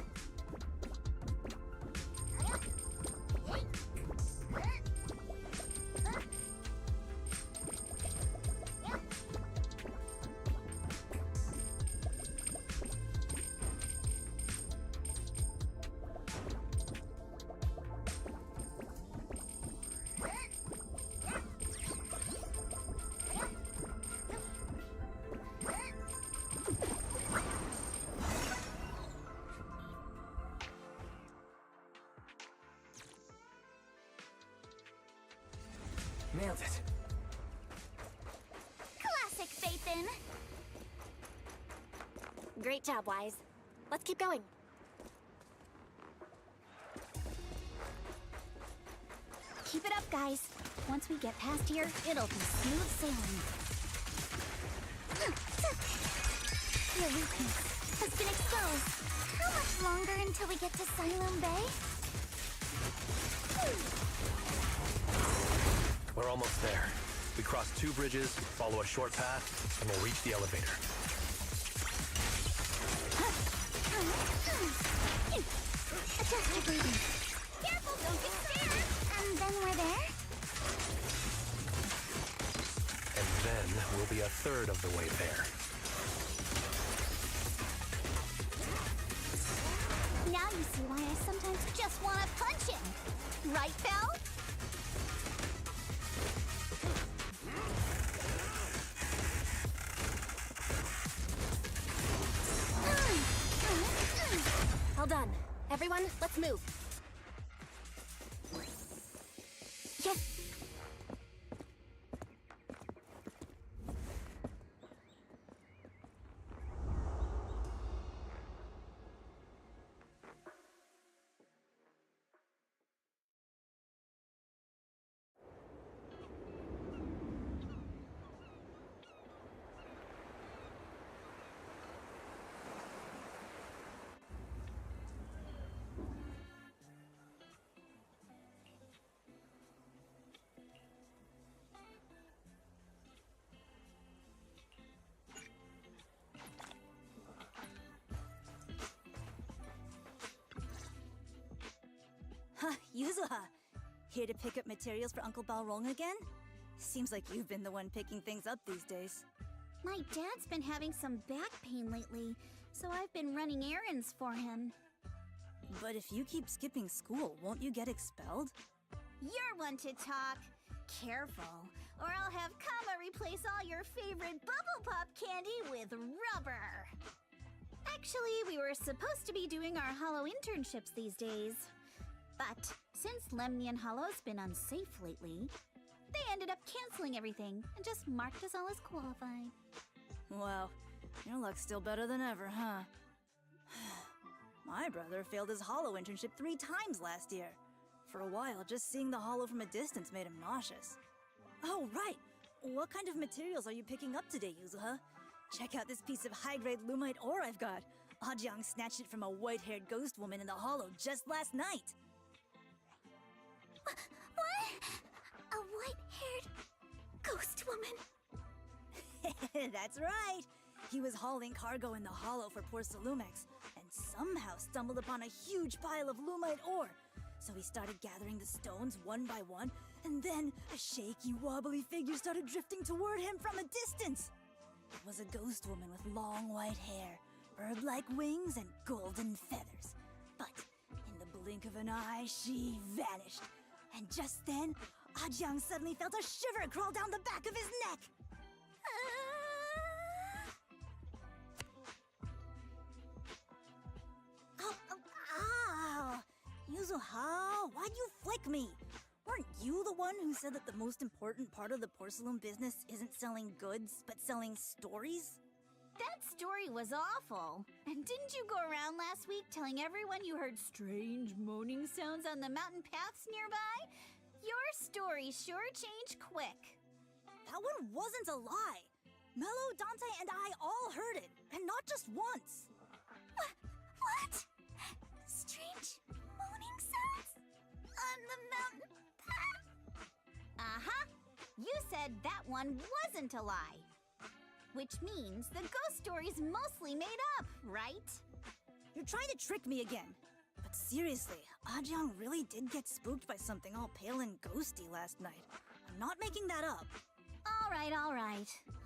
Nailed it. Classic, Phaethon! Great job, Wise. Let's keep going. Keep it up, guys. Once we get past here, it'll be smooth sailing. Your weakness has been exposed. How much longer until we get to Siloam Bay? We're almost there. We cross 2 bridges, follow a short path, and we'll reach the elevator. Adjust your breathing. Careful, don't get scared! And then we're there? And then we'll be a third of the way there. Now you see why I sometimes just want to punch him. Right, Belle? All done. Everyone, let's move. Yes. Huh, Yuzuha! Here to pick up materials for Uncle Balrog again? Seems like you've been the one picking things up these days. My dad's been having some back pain lately, so I've been running errands for him. But if you keep skipping school, won't you get expelled? You're one to talk. Careful, or I'll have Kama replace all your favorite Bubble Pop candy with rubber. Actually, we were supposed to be doing our Hollow internships these days. But since Lemnian Hollow's been unsafe lately, they ended up canceling everything and just marked us all as qualified. Wow, your luck's still better than ever, huh? My brother failed his Hollow internship 3 times last year. For a while, just seeing the Hollow from a distance made him nauseous. Oh, right! What kind of materials are you picking up today, Yuzuha? Check out this piece of high-grade Lumite ore I've got. Ajang snatched it from a white-haired ghost woman in the Hollow just last night. What? A white-haired ghost woman? That's right! He was hauling cargo in the Hollow for poor Salumex, and somehow stumbled upon a huge pile of Lumite ore. So he started gathering the stones one by one, and then a shaky, wobbly figure started drifting toward him from a distance. It was a ghost woman with long white hair, bird-like wings, and golden feathers. But in the blink of an eye, she vanished. And just then, Ajang suddenly felt a shiver crawl down the back of his neck. Ow! Yuzuha, why'd you flick me? Weren't you the one who said that the most important part of the porcelain business isn't selling goods, but selling stories? That story was awful. And didn't you go around last week telling everyone you heard strange moaning sounds on the mountain paths nearby? Your story sure changed quick. That one wasn't a lie. Mello, Dante, and I all heard it, and not just once. What? Strange moaning sounds? On the mountain path? Uh-huh. You said that one wasn't a lie. Which means the ghost story's mostly made up, right? You're trying to trick me again. But seriously, Ajang really did get spooked by something all pale and ghosty last night. I'm not making that up. All right.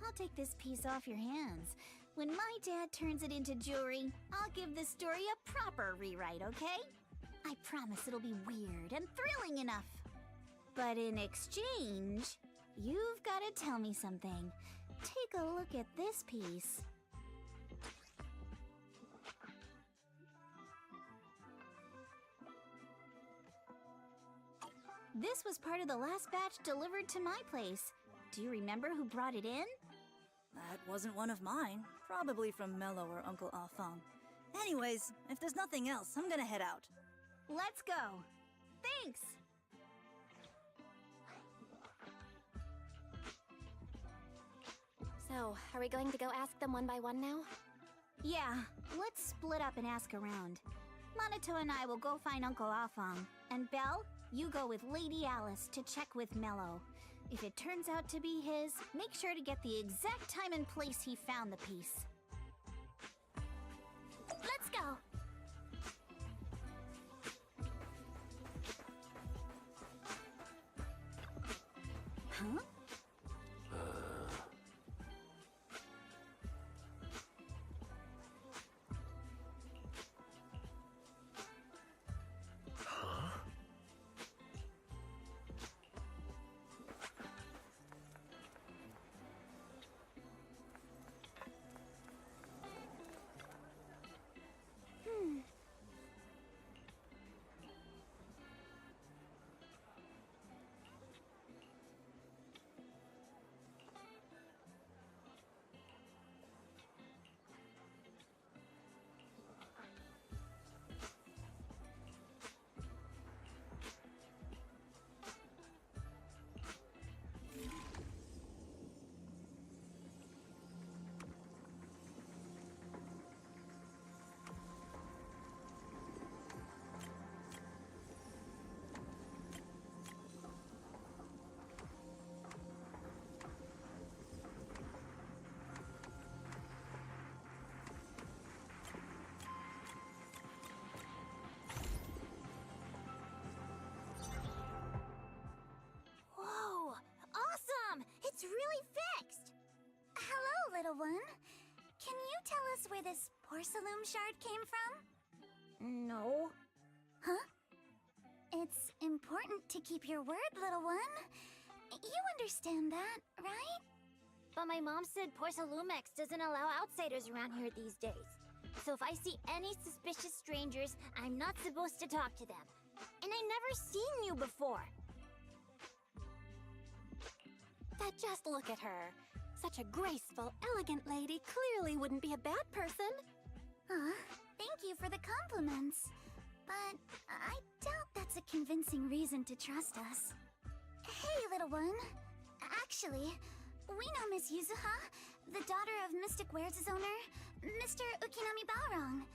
I'll take this piece off your hands. When my dad turns it into jewelry, I'll give this story a proper rewrite, okay? I promise it'll be weird and thrilling enough. But in exchange, you've got to tell me something. Take a look at this piece. This was part of the last batch delivered to my place. Do you remember who brought it in? That wasn't one of mine. Probably from Mello or Uncle Afang. Anyways, if there's nothing else, I'm gonna head out. Let's go. Thanks. So, are we going to go ask them one by one now? Yeah, let's split up and ask around. Monato and I will go find Uncle Afang. And Belle, you go with Lady Alice to check with Mello. If it turns out to be his, make sure to get the exact time and place he found the piece. Let's go. Huh? It's really fixed! Hello, little one. Can you tell us where this porcelain shard came from? No. Huh? It's important to keep your word, little one. You understand that, right? But my mom said Porcelumex doesn't allow outsiders around here these days. So if I see any suspicious strangers, I'm not supposed to talk to them. And I never seen you before. But just look at her. Such a graceful, elegant lady clearly wouldn't be a bad person. Thank you for the compliments. But I doubt that's a convincing reason to trust us. Hey, little one. Actually, we know Miss Yuzuha, the daughter of Mystic Wares' owner, Mr. Ukinami Balrong.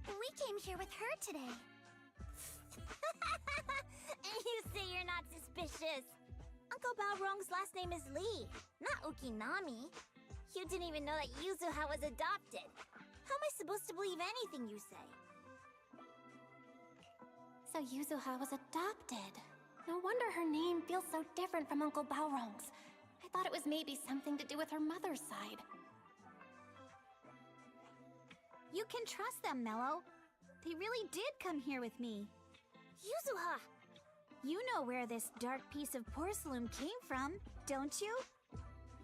We came here with her today. And you say you're not suspicious. Uncle Balrong's last name is Lee, not Ukinami. You didn't even know that Yuzuha was adopted. How am I supposed to believe anything you say? So Yuzuha was adopted. No wonder her name feels so different from Uncle Balrong's. I thought it was maybe something to do with her mother's side. You can trust them, Mello. They really did come here with me. Yuzuha! You know where this dark piece of porcelain came from, don't you?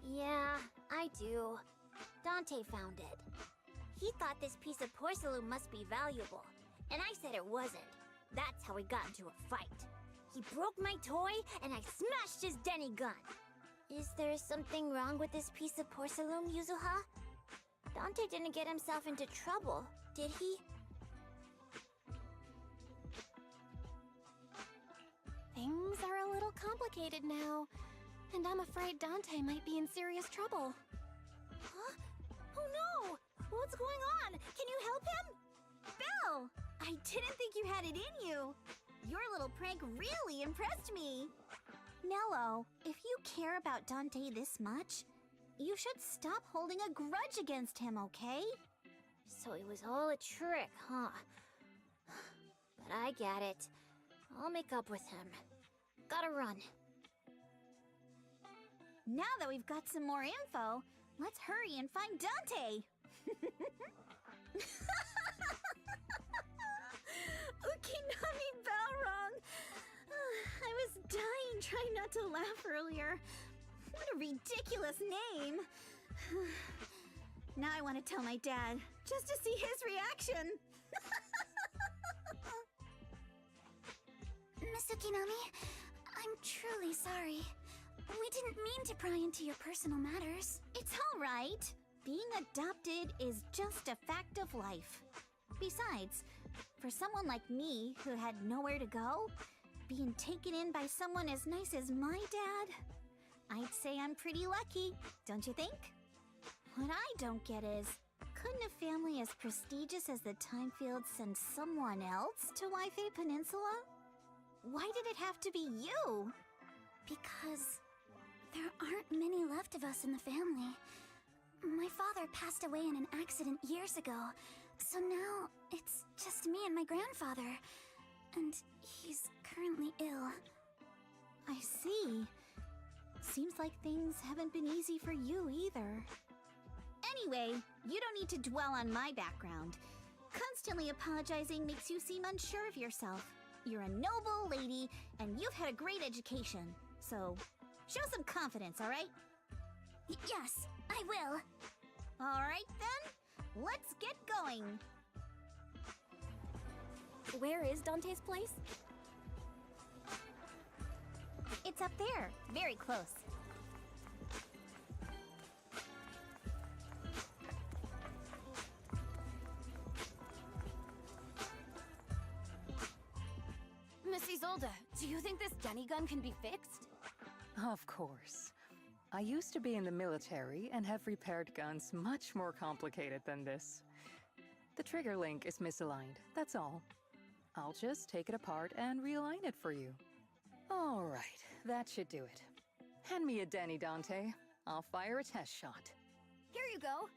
Yeah, I do. Dante found it. He thought this piece of porcelain must be valuable, and I said it wasn't. That's how we got into a fight. He broke my toy, and I smashed his Denny gun. Is there something wrong with this piece of porcelain, Yuzuha? Dante didn't get himself into trouble, did he? Things are a little complicated now, and I'm afraid Dante might be in serious trouble. Huh? Oh no! What's going on? Can you help him? Belle! I didn't think you had it in you. Your little prank really impressed me. Nello, if you care about Dante this much, you should stop holding a grudge against him, okay? So it was all a trick, huh? But I get it. I'll make up with him. Gotta run. Now that we've got some more info, let's hurry and find Dante! Ukinami Balrog! I was dying trying not to laugh earlier. What a ridiculous name! Now I want to tell my dad, just to see his reaction. Miss Ukinami, I'm truly sorry. We didn't mean to pry into your personal matters. It's all right. Being adopted is just a fact of life. Besides, for someone like me who had nowhere to go, being taken in by someone as nice as my dad, I'd say I'm pretty lucky, don't you think? What I don't get is, couldn't a family as prestigious as the Timefield send someone else to Waifei Peninsula? Why did it have to be you? Because there aren't many left of us in the family. My father passed away in an accident years ago, so now it's just me and my grandfather. And he's currently ill. I see. Seems like things haven't been easy for you either. Anyway, you don't need to dwell on my background. Constantly apologizing makes you seem unsure of yourself. You're a noble lady, and you've had a great education. So, show some confidence, alright? Yes, I will. Alright then, let's get going. Where is Dante's place? It's up there, very close. Miss Isolde, do you think this Denny gun can be fixed? Of course. I used to be in the military and have repaired guns much more complicated than this. The trigger link is misaligned, that's all. I'll just take it apart and realign it for you. All right, that should do it. Hand me a Denny, Dante. I'll fire a test shot. Here you go.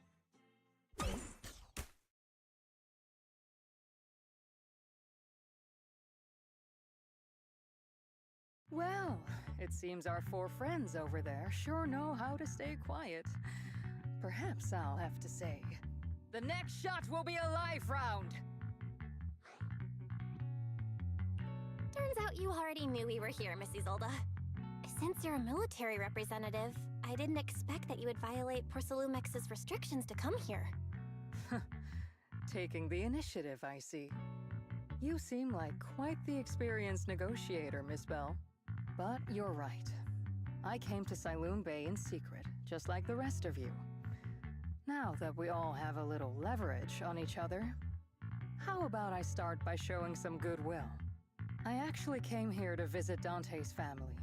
Well, it seems our four friends over there sure know how to stay quiet. Perhaps I'll have to say, the next shot will be a live round! Turns out you already knew we were here, Miss Isolde. Since you're a military representative, I didn't expect that you would violate Porcelumex's restrictions to come here. Taking the initiative, I see. You seem like quite the experienced negotiator, Miss Bell. But you're right. I came to Sailoon Bay in secret, just like the rest of you. Now that we all have a little leverage on each other, how about I start by showing some goodwill? I actually came here to visit Dante's family.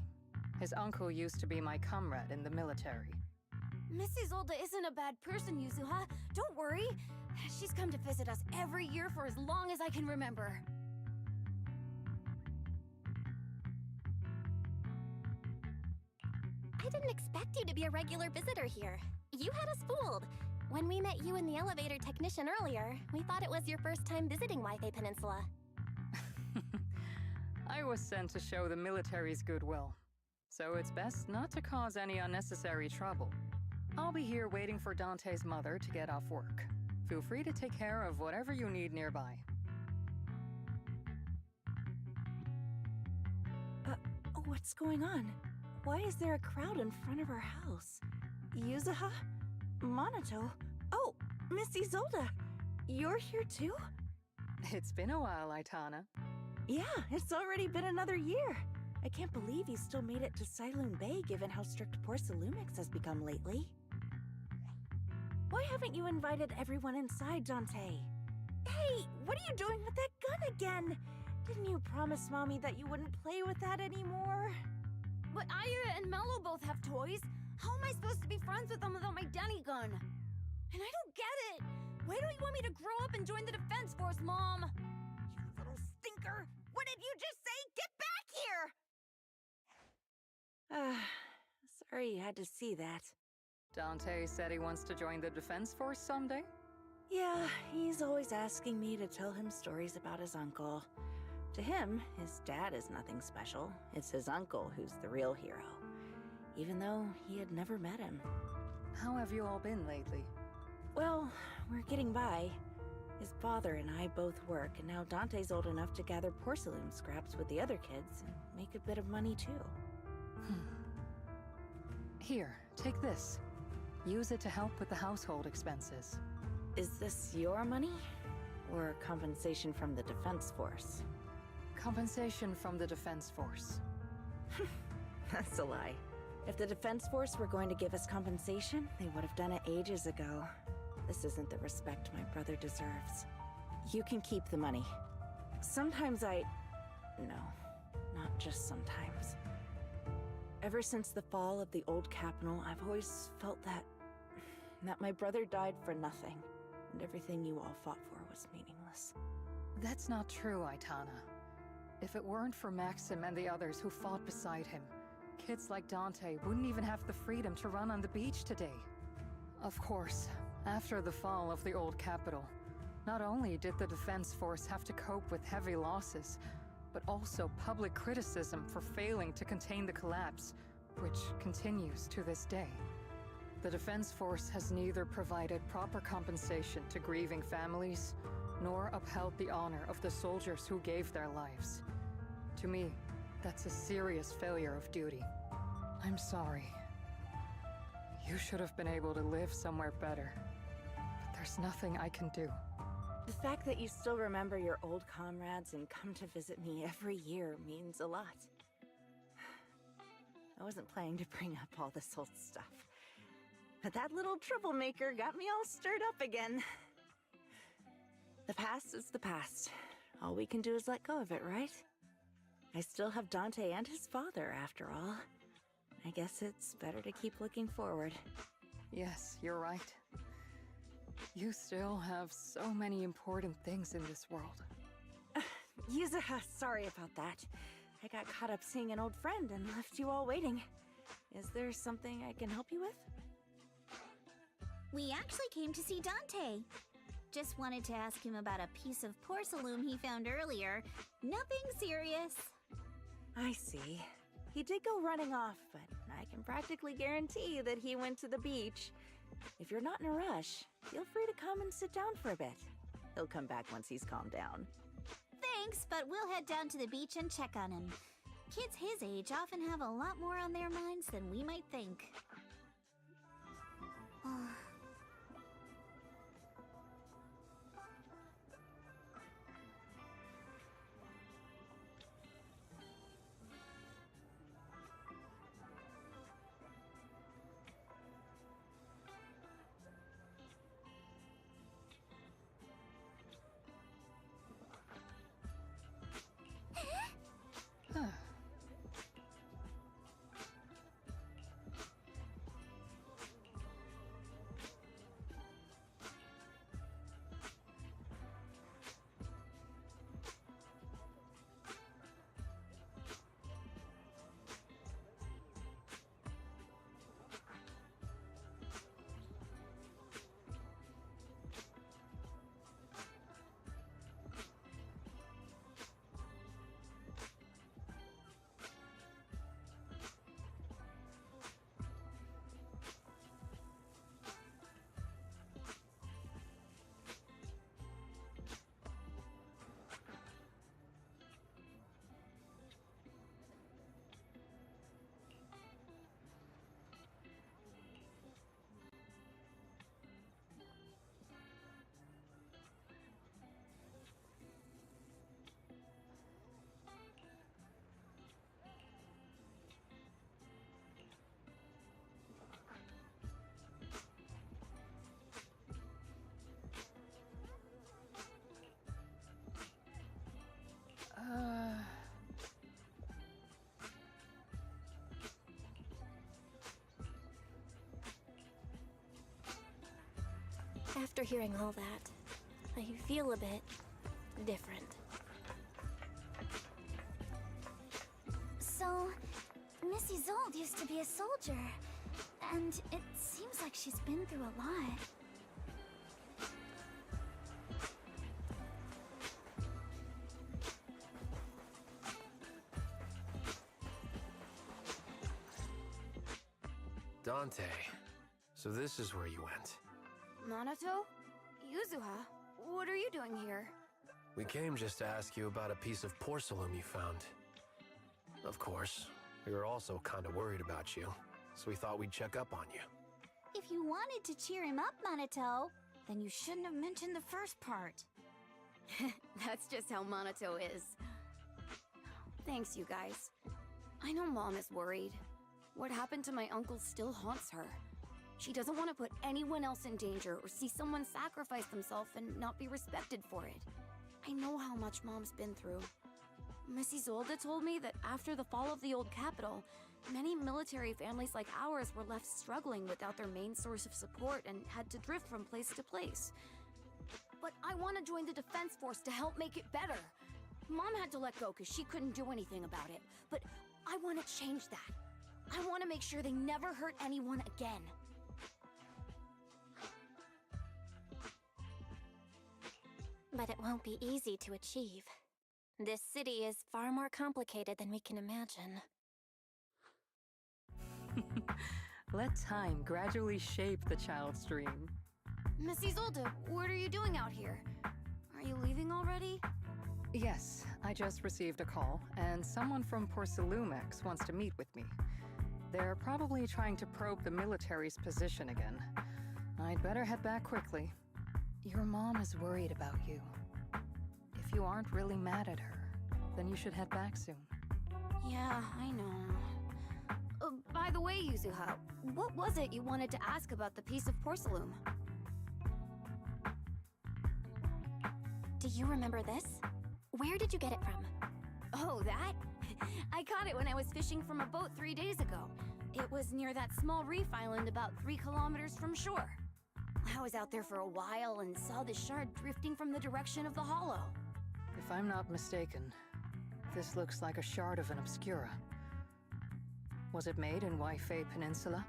His uncle used to be my comrade in the military. Miss Isolde isn't a bad person, Yuzuha. Don't worry. She's come to visit us every year for as long as I can remember. I didn't expect you to be a regular visitor here. You had us fooled. When we met you and the elevator technician earlier, we thought it was your first time visiting Waifei Peninsula. I was sent to show the military's goodwill, so it's best not to cause any unnecessary trouble. I'll be here waiting for Dante's mother to get off work. Feel free to take care of whatever you need nearby. What's going on? Why is there a crowd in front of her house? Yuzuha? Monato? Oh, Miss Isolde! You're here too? It's been a while, Aitana. Yeah, it's already been another year. I can't believe you still made it to Sailoon Bay given how strict Porcelumix has become lately. Why haven't you invited everyone inside, Dante? Hey, what are you doing with that gun again? Didn't you promise Mommy that you wouldn't play with that anymore? But Aya and Mello both have toys. How am I supposed to be friends with them without my Denny gun? And I don't get it. Why don't you want me to grow up and join the Defense Force, Mom? You little stinker! What did you just say? Get back here! Sorry you had to see that. Dante said he wants to join the Defense Force someday? Yeah, he's always asking me to tell him stories about his uncle. To him, his dad is nothing special. It's his uncle who's the real hero. Even though he had never met him. How have you all been lately? Well, we're getting by. His father and I both work, and now Dante's old enough to gather porcelain scraps with the other kids and make a bit of money too. Here, take this. Use it to help with the household expenses. Is this your money? Or compensation from the Defense Force? Compensation from the Defense Force. That's a lie. If the Defense Force were going to give us compensation, they would have done it ages ago. This isn't the respect my brother deserves. You can keep the money. Sometimes No, not just sometimes. Ever since the fall of the old capital, I've always felt that my brother died for nothing, and everything you all fought for was meaningless. That's not true, Aitana. If it weren't for Maxim and the others who fought beside him, kids like Dante wouldn't even have the freedom to run on the beach today. Of course, after the fall of the old capital, not only did the Defense Force have to cope with heavy losses, but also public criticism for failing to contain the collapse, which continues to this day. The Defense Force has neither provided proper compensation to grieving families, nor upheld the honor of the soldiers who gave their lives. To me, that's a serious failure of duty. I'm sorry. You should have been able to live somewhere better, but there's nothing I can do. The fact that you still remember your old comrades and come to visit me every year means a lot. I wasn't planning to bring up all this old stuff, but that little troublemaker got me all stirred up again. The past is the past. All we can do is let go of it, right? I still have Dante and his father, after all. I guess it's better to keep looking forward. Yes, you're right. You still have so many important things in this world. Yuzuha, sorry about that. I got caught up seeing an old friend and left you all waiting. Is there something I can help you with? We actually came to see Dante. Just wanted to ask him about a piece of porcelain he found earlier. Nothing serious. I see. He did go running off, but I can practically guarantee that he went to the beach. If you're not in a rush, feel free to come and sit down for a bit. He'll come back once he's calmed down. Thanks, but we'll head down to the beach and check on him. Kids his age often have a lot more on their minds than we might think. After hearing all that, I feel a bit different. So, Miss Isolde used to be a soldier, and it seems like she's been through a lot. Dante, so this is where you went. Minato? Yuzuha? What are you doing here? We came just to ask you about a piece of porcelain you found. Of course, we were also kind of worried about you, so we thought we'd check up on you. If you wanted to cheer him up, Minato, then you shouldn't have mentioned the first part. That's just how Minato is. Thanks, you guys. I know Mom is worried. What happened to my uncle still haunts her. She doesn't want to put anyone else in danger or see someone sacrifice themselves and not be respected for it. I know how much Mom's been through. Miss Isolde told me that after the fall of the old capital, many military families like ours were left struggling without their main source of support and had to drift from place to place. But I want to join the defense force to help make it better. Mom had to let go because she couldn't do anything about it, but I want to change that. I want to make sure they never hurt anyone again. But it won't be easy to achieve. This city is far more complicated than we can imagine. Let time gradually shape the child's dream. Miss Isolde, what are you doing out here? Are you leaving already? Yes, I just received a call, and someone from Porcelumex wants to meet with me. They're probably trying to probe the military's position again. I'd better head back quickly. Your mom is worried about you. If you aren't really mad at her, then you should head back soon. Yeah, I know. By the way, Yuzuha, what was it you wanted to ask about the piece of porcelain? Do you remember this? Where did you get it from? Oh, that? I caught it when I was fishing from a boat 3 days ago. It was near that small reef island about 3 kilometers from shore. I was out there for a while and saw the shard drifting from the direction of the hollow. If I'm not mistaken, this looks like a shard of an Obscura. Was it made in Waifei Peninsula?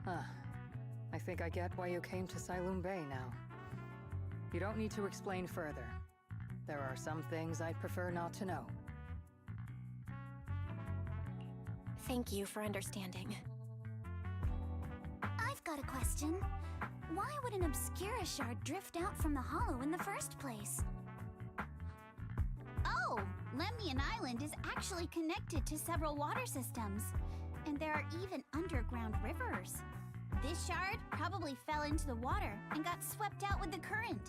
Ah, I think I get why you came to Sailoon Bay now. You don't need to explain further. There are some things I'd prefer not to know. Thank you for understanding. I've got a question. Why would an Obscura shard drift out from the hollow in the first place? Oh, Lemnian Island is actually connected to several water systems. And there are even underground rivers. This shard probably fell into the water and got swept out with the current.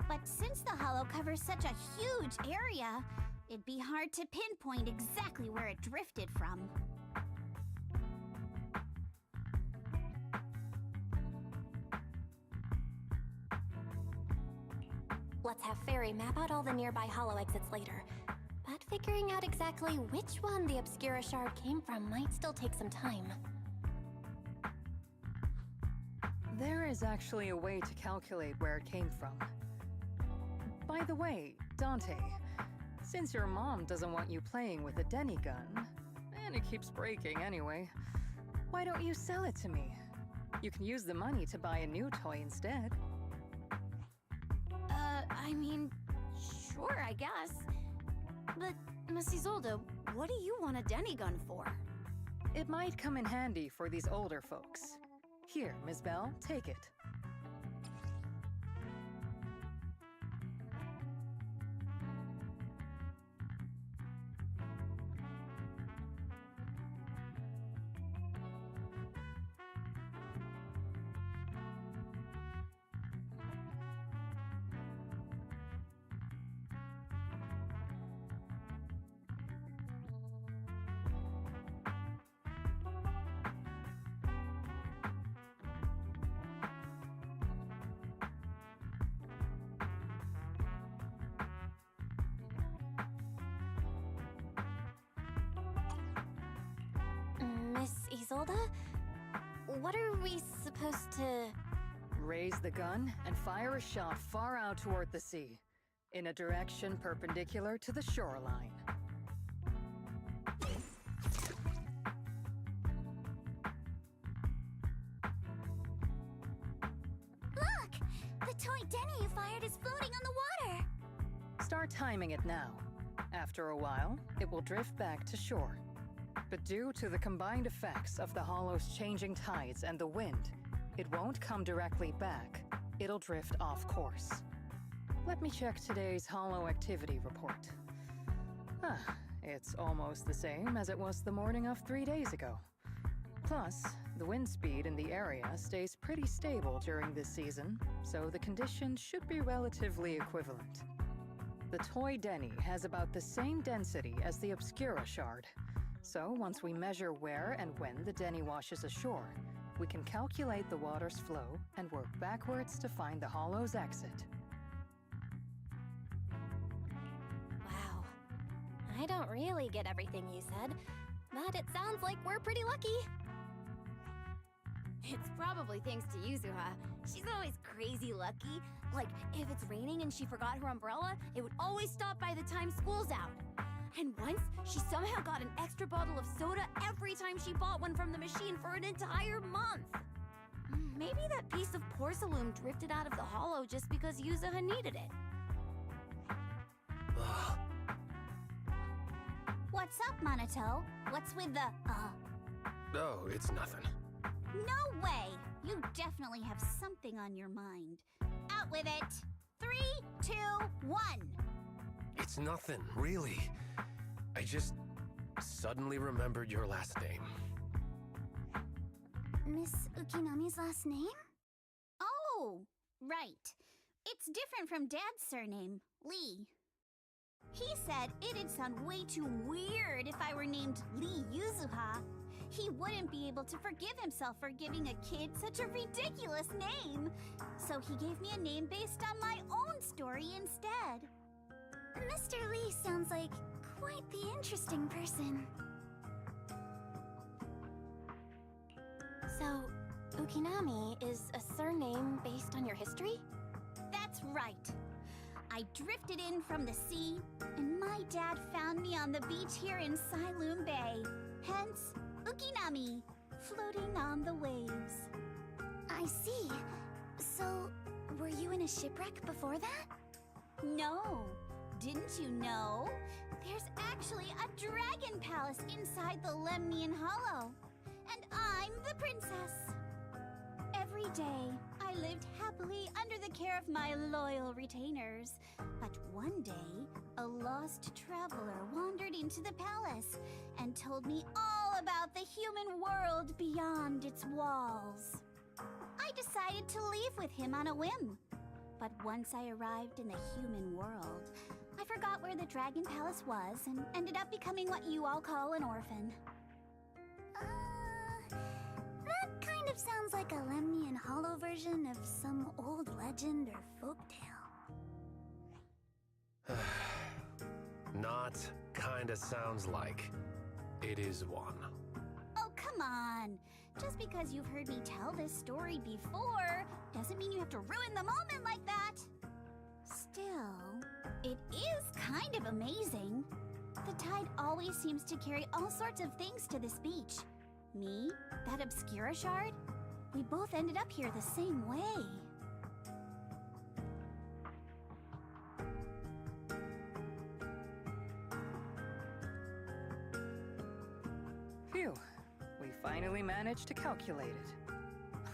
But since the hollow covers such a huge area, it'd be hard to pinpoint exactly where it drifted from. Let's have Fairy map out all the nearby hollow exits later. But figuring out exactly which one the Obscura shard came from might still take some time. There is actually a way to calculate where it came from. By the way, Dante, since your mom doesn't want you playing with a Denny gun, and it keeps breaking anyway, why don't you sell it to me? You can use the money to buy a new toy instead. I mean, sure, I guess. But, Miss Isolde, what do you want a Denny gun for? It might come in handy for these older folks. Here, Ms. Bell, take it. Miss Isolde? What are we supposed to Raise the gun and fire a shot far out toward the sea, in a direction perpendicular to the shoreline. Look! The toy Denny you fired is floating on the water! Start timing it now. After a while, it will drift back to shore. But due to the combined effects of the hollow's changing tides and the wind, it won't come directly back. It'll drift off course. Let me check today's hollow activity report. It's almost the same as it was the morning of 3 days ago. Plus, the wind speed in the area stays pretty stable during this season, so the conditions should be relatively equivalent. The toy Denny has about the same density as the Obscura shard. So once we measure where and when the Denny washes ashore, we can calculate the water's flow and work backwards to find the hollow's exit. Wow. I don't really get everything you said, but it sounds like we're pretty lucky. It's probably thanks to Yuzuha. She's always crazy lucky. Like, if it's raining and she forgot her umbrella, it would always stop by the time school's out. And once, she somehow got an extra bottle of soda every time she bought one from the machine for an entire month. Maybe that piece of porcelain drifted out of the hollow just because Yuzuha needed it. What's up, Monato? What's with the, Oh, it's nothing. No way! You definitely have something on your mind. Out with it! 3, 2, 1! It's nothing, really. I just suddenly remembered your last name. Miss Ukinami's last name? Oh, right. It's different from Dad's surname, Lee. He said it'd sound way too weird if I were named Lee Yuzuha. He wouldn't be able to forgive himself for giving a kid such a ridiculous name. So he gave me a name based on my own story instead. Mr. Lee sounds like quite the interesting person. So, Ukinami is a surname based on your history? That's right. I drifted in from the sea, and my dad found me on the beach here in Sailoon Bay. Hence, Ukinami, floating on the waves. I see. So, were you in a shipwreck before that? No. Didn't you know? There's actually a dragon palace inside the Lemnian Hollow. And I'm the princess. Every day, I lived happily under the care of my loyal retainers. But one day, a lost traveler wandered into the palace and told me all about the human world beyond its walls. I decided to leave with him on a whim. But once I arrived in the human world, I forgot where the Dragon Palace was and ended up becoming what you all call an orphan. That kind of sounds like a Lemnian Hollow version of some old legend or folktale. Not kinda sounds like. It is one. Oh, come on. Just because you've heard me tell this story before doesn't mean you have to ruin the moment like that. Still, it is kind of amazing. The tide always seems to carry all sorts of things to this beach. Me, that Obscura shard, we both ended up here the same way. Phew. We finally managed to calculate it.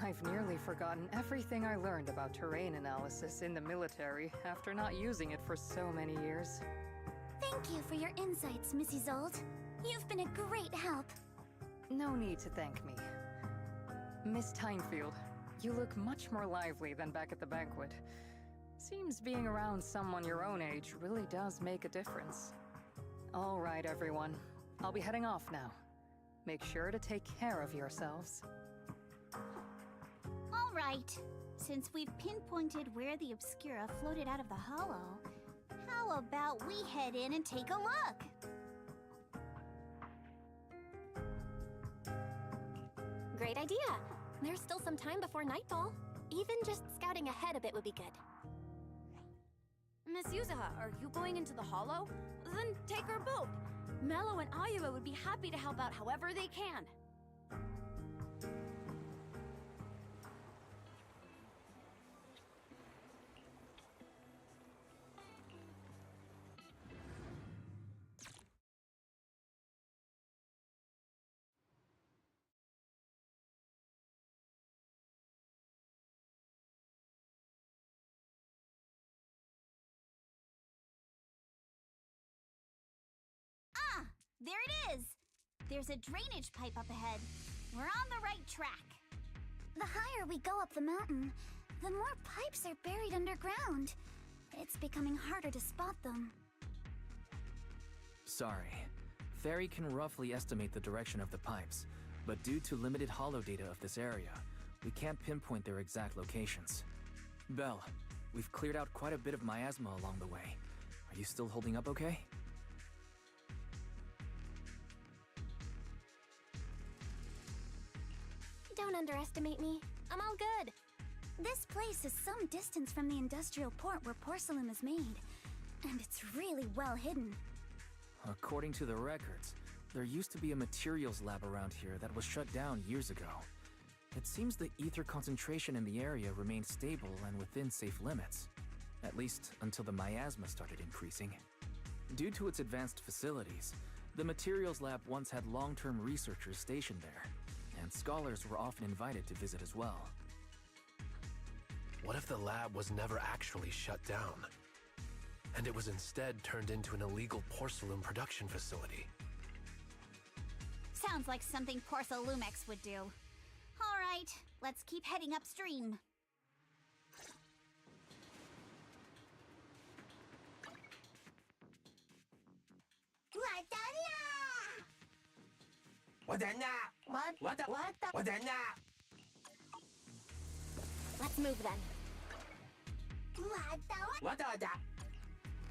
I've nearly forgotten everything I learned about terrain analysis in the military after not using it for so many years. Thank you for your insights, Mrs. Zold. You've been a great help. No need to thank me. Miss Tynefield, you look much more lively than back at the banquet. Seems being around someone your own age really does make a difference. All right, everyone. I'll be heading off now. Make sure to take care of yourselves. All right. Since we've pinpointed where the Obscura floated out of the hollow, how about we head in and take a look? Great idea. There's still some time before nightfall. Even just scouting ahead a bit would be good. Miss Yuzuha, are you going into the Hollow? Then take our boat. Mello and Ayuba would be happy to help out however they can. There it is! There's a drainage pipe up ahead. We're on the right track. The higher we go up the mountain, the more pipes are buried underground. It's becoming harder to spot them. Sorry. Fairy can roughly estimate the direction of the pipes, but due to limited holo data of this area, we can't pinpoint their exact locations. Belle, we've cleared out quite a bit of miasma along the way. Are you still holding up okay? Don't underestimate me. I'm all good. This place is some distance from the industrial port where porcelain is made, and it's really well hidden. According to the records, there used to be a materials lab around here that was shut down years ago. It seems the ether concentration in the area remained stable and within safe limits, at least until the miasma started increasing. Due to its advanced facilities, the materials lab once had long-term researchers stationed there, and scholars were often invited to visit as well. What if the lab was never actually shut down, and it was instead turned into an illegal porcelain production facility? Sounds like something Porcelumex would do. All right, let's keep heading upstream. Let's move then.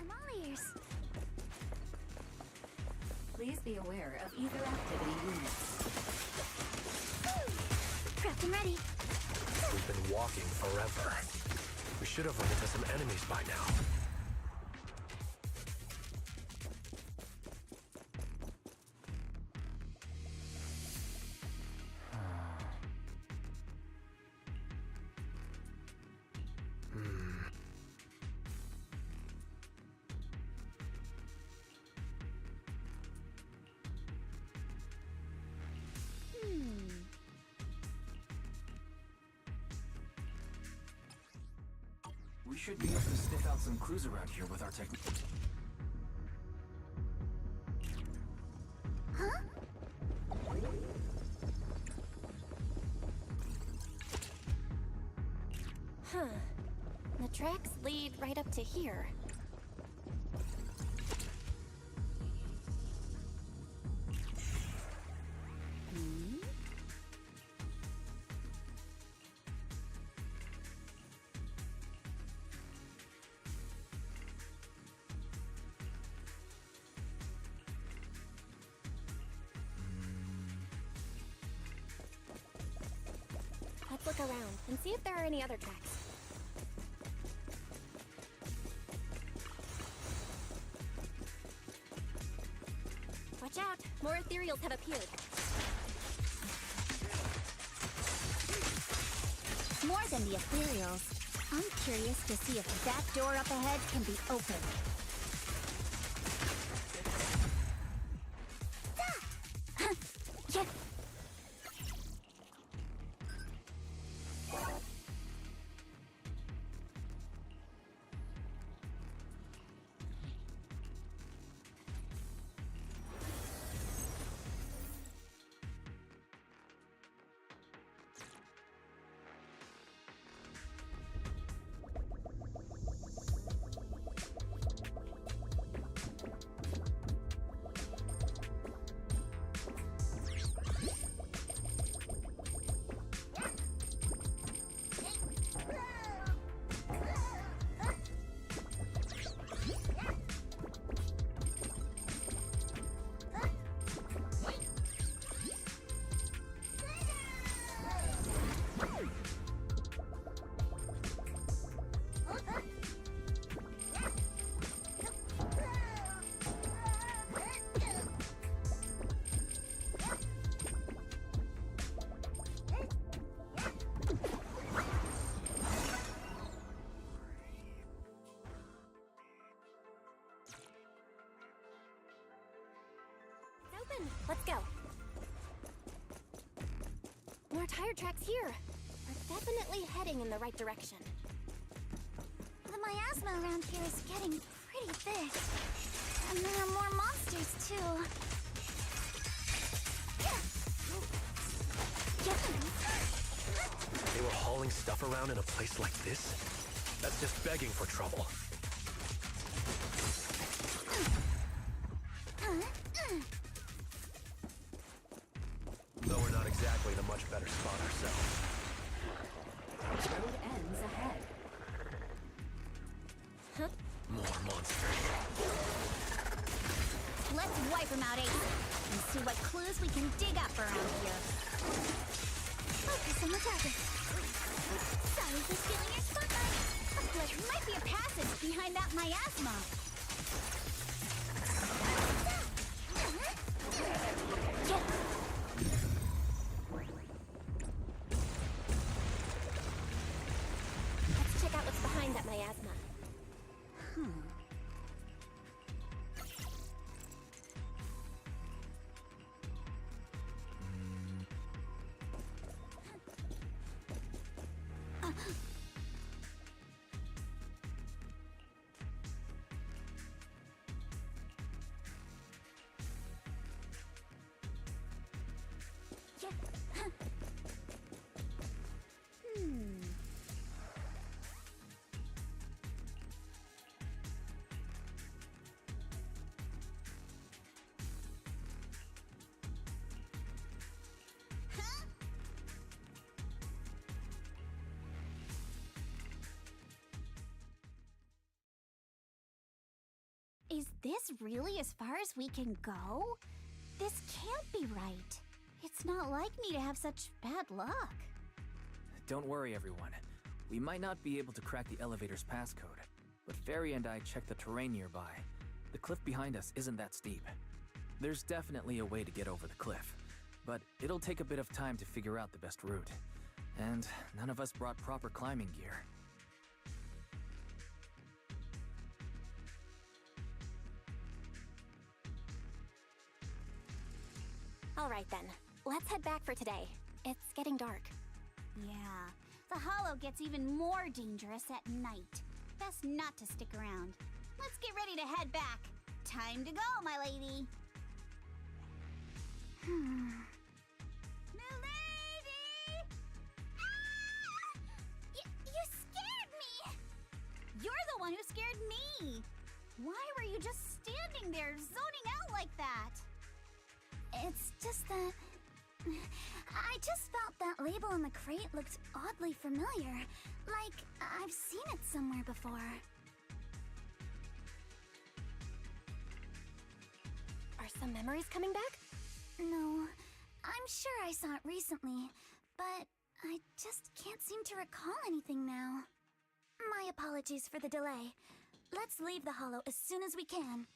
I'm all ears. Please be aware of ether activity units. Prepped and ready. We've been walking forever. We should have run into some enemies by now. We should be able to sniff out some clues around here with our technique. Huh? Huh. The tracks lead right up to here. Let's look around and see if there are any other tracks. Watch out! More ethereals have appeared. More than the ethereals, I'm curious to see if that door up ahead can be opened. Yeah. in! Let's go. More tire tracks here. We're definitely heading in the right direction. The miasma around here is getting pretty thick. And there are more monsters, too. They were hauling stuff around in a place like this? That's just begging for trouble. Though we're not exactly in a much better spot ourselves. Road ends ahead. More monsters. Let's wipe them out, Ace, and see what clues we can dig up around here. Focus on the target. Sorry for stealing your spotlight. But there might be a passage behind that miasma. Let's check out what's behind that miasma. Is this really as far as we can go? This can't be right. It's not like me to have such bad luck. Don't worry, everyone. We might not be able to crack the elevator's passcode, but Fairy and I checked the terrain nearby. The cliff behind us isn't that steep. There's definitely a way to get over the cliff, but it'll take a bit of time to figure out the best route. And none of us brought proper climbing gear. All right then, let's head back for today. It's getting dark. Yeah, the Hollow gets even more dangerous at night. Best not to stick around. Let's get ready to head back. Time to go, my lady. Milady! Ah! You scared me! You're the one who scared me! Why were you just standing there, zoning out like that? It's just that... I just felt that label on the crate looked oddly familiar. Like, I've seen it somewhere before. Are some memories coming back? No, I'm sure I saw it recently, but I just can't seem to recall anything now. My apologies for the delay. Let's leave the Hollow as soon as we can.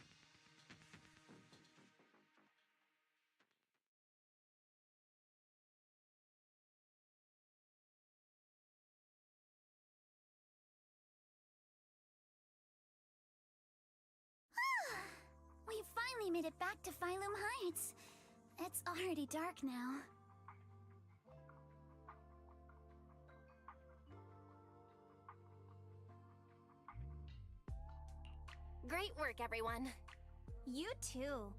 We finally made it back to Phylum Heights. It's already dark now. Great work, everyone. You too.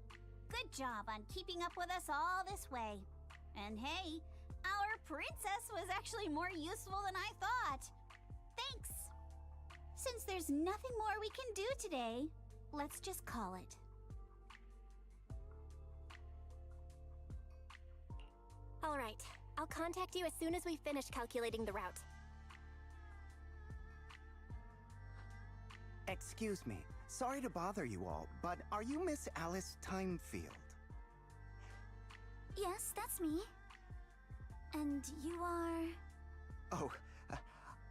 Good job on keeping up with us all this way. And hey, our princess was actually more useful than I thought. Thanks. Since there's nothing more we can do today, let's just call it. All right, I'll contact you as soon as we finish calculating the route. Excuse me. Sorry to bother you all, but are you Miss Alice Timefield? Yes, that's me. And you are... Oh,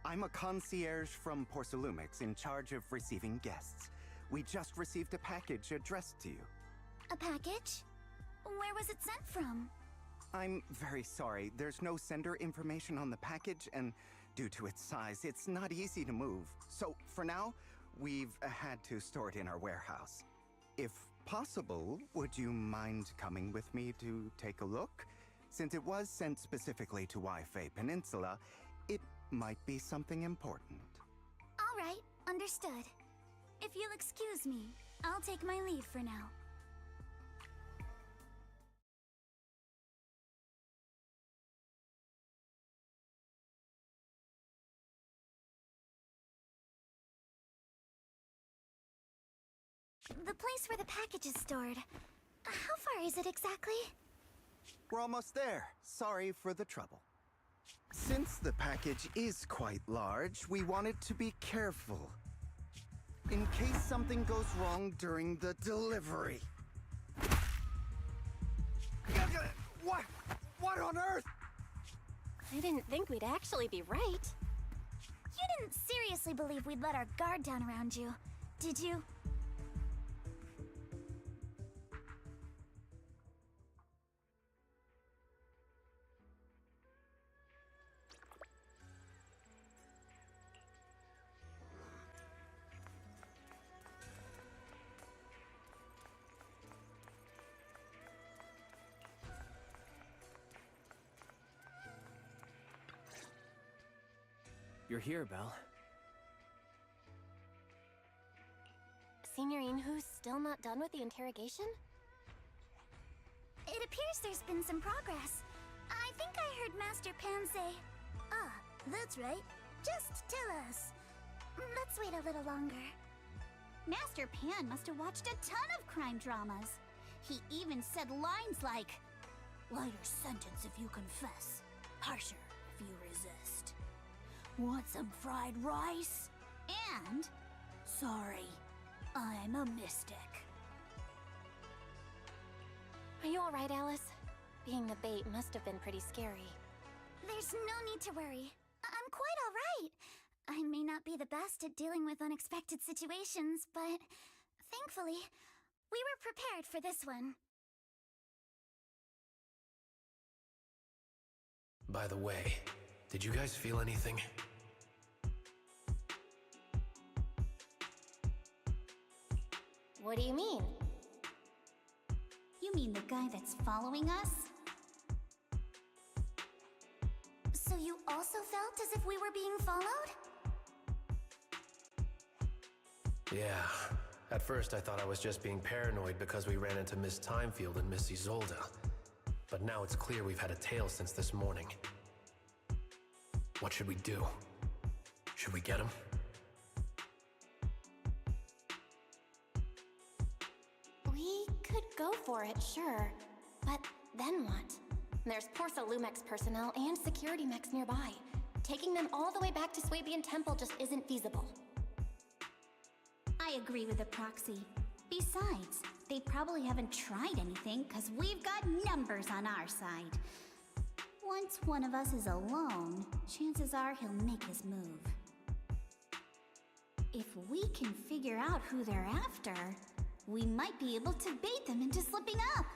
I'm a concierge from Porcelumix in charge of receiving guests. We just received a package addressed to you. A package? Where was it sent from? I'm very sorry. There's no sender information on the package, and due to its size, it's not easy to move. So, for now, we've had to store it in our warehouse. If possible, would you mind coming with me to take a look? Since it was sent specifically to Wi-Fi Peninsula, it might be something important. All right, understood. If you'll excuse me, I'll take my leave for now. The place where the package is stored. How far is it exactly? We're almost there. Sorry for the trouble. Since the package is quite large, we wanted to be careful. In case something goes wrong during the delivery. What? What on earth? I didn't think we'd actually be right. You didn't seriously believe we'd let our guard down around you, did you? You're here, Belle. Signorine who's still not done with the interrogation? It appears there's been some progress. I think I heard Master Pan say, "Ah, that's right. Just tell us." Let's wait a little longer. Master Pan must have watched a ton of crime dramas. He even said lines like, "Lighter sentence if you confess, harsher if you resist. Want some fried rice?" And, "Sorry, I'm a mystic." Are you alright, Alice? Being the bait must have been pretty scary. There's no need to worry. I'm quite all right. I may not be the best at dealing with unexpected situations, but thankfully, we were prepared for this one. By the way, did you guys feel anything? What do you mean? You mean the guy that's following us? So you also felt as if we were being followed? Yeah. At first I thought I was just being paranoid because we ran into Miss Timefield and Miss Isolde. But now it's clear we've had a tail since this morning. What should we do? Should we get him? We could go for it, sure. But then what? There's Porsalumex personnel and security mechs nearby. Taking them all the way back to Swabian Temple just isn't feasible. I agree with the proxy. Besides, they probably haven't tried anything because we've got numbers on our side. Once one of us is alone, chances are he'll make his move. If we can figure out who they're after, we might be able to bait them into slipping up.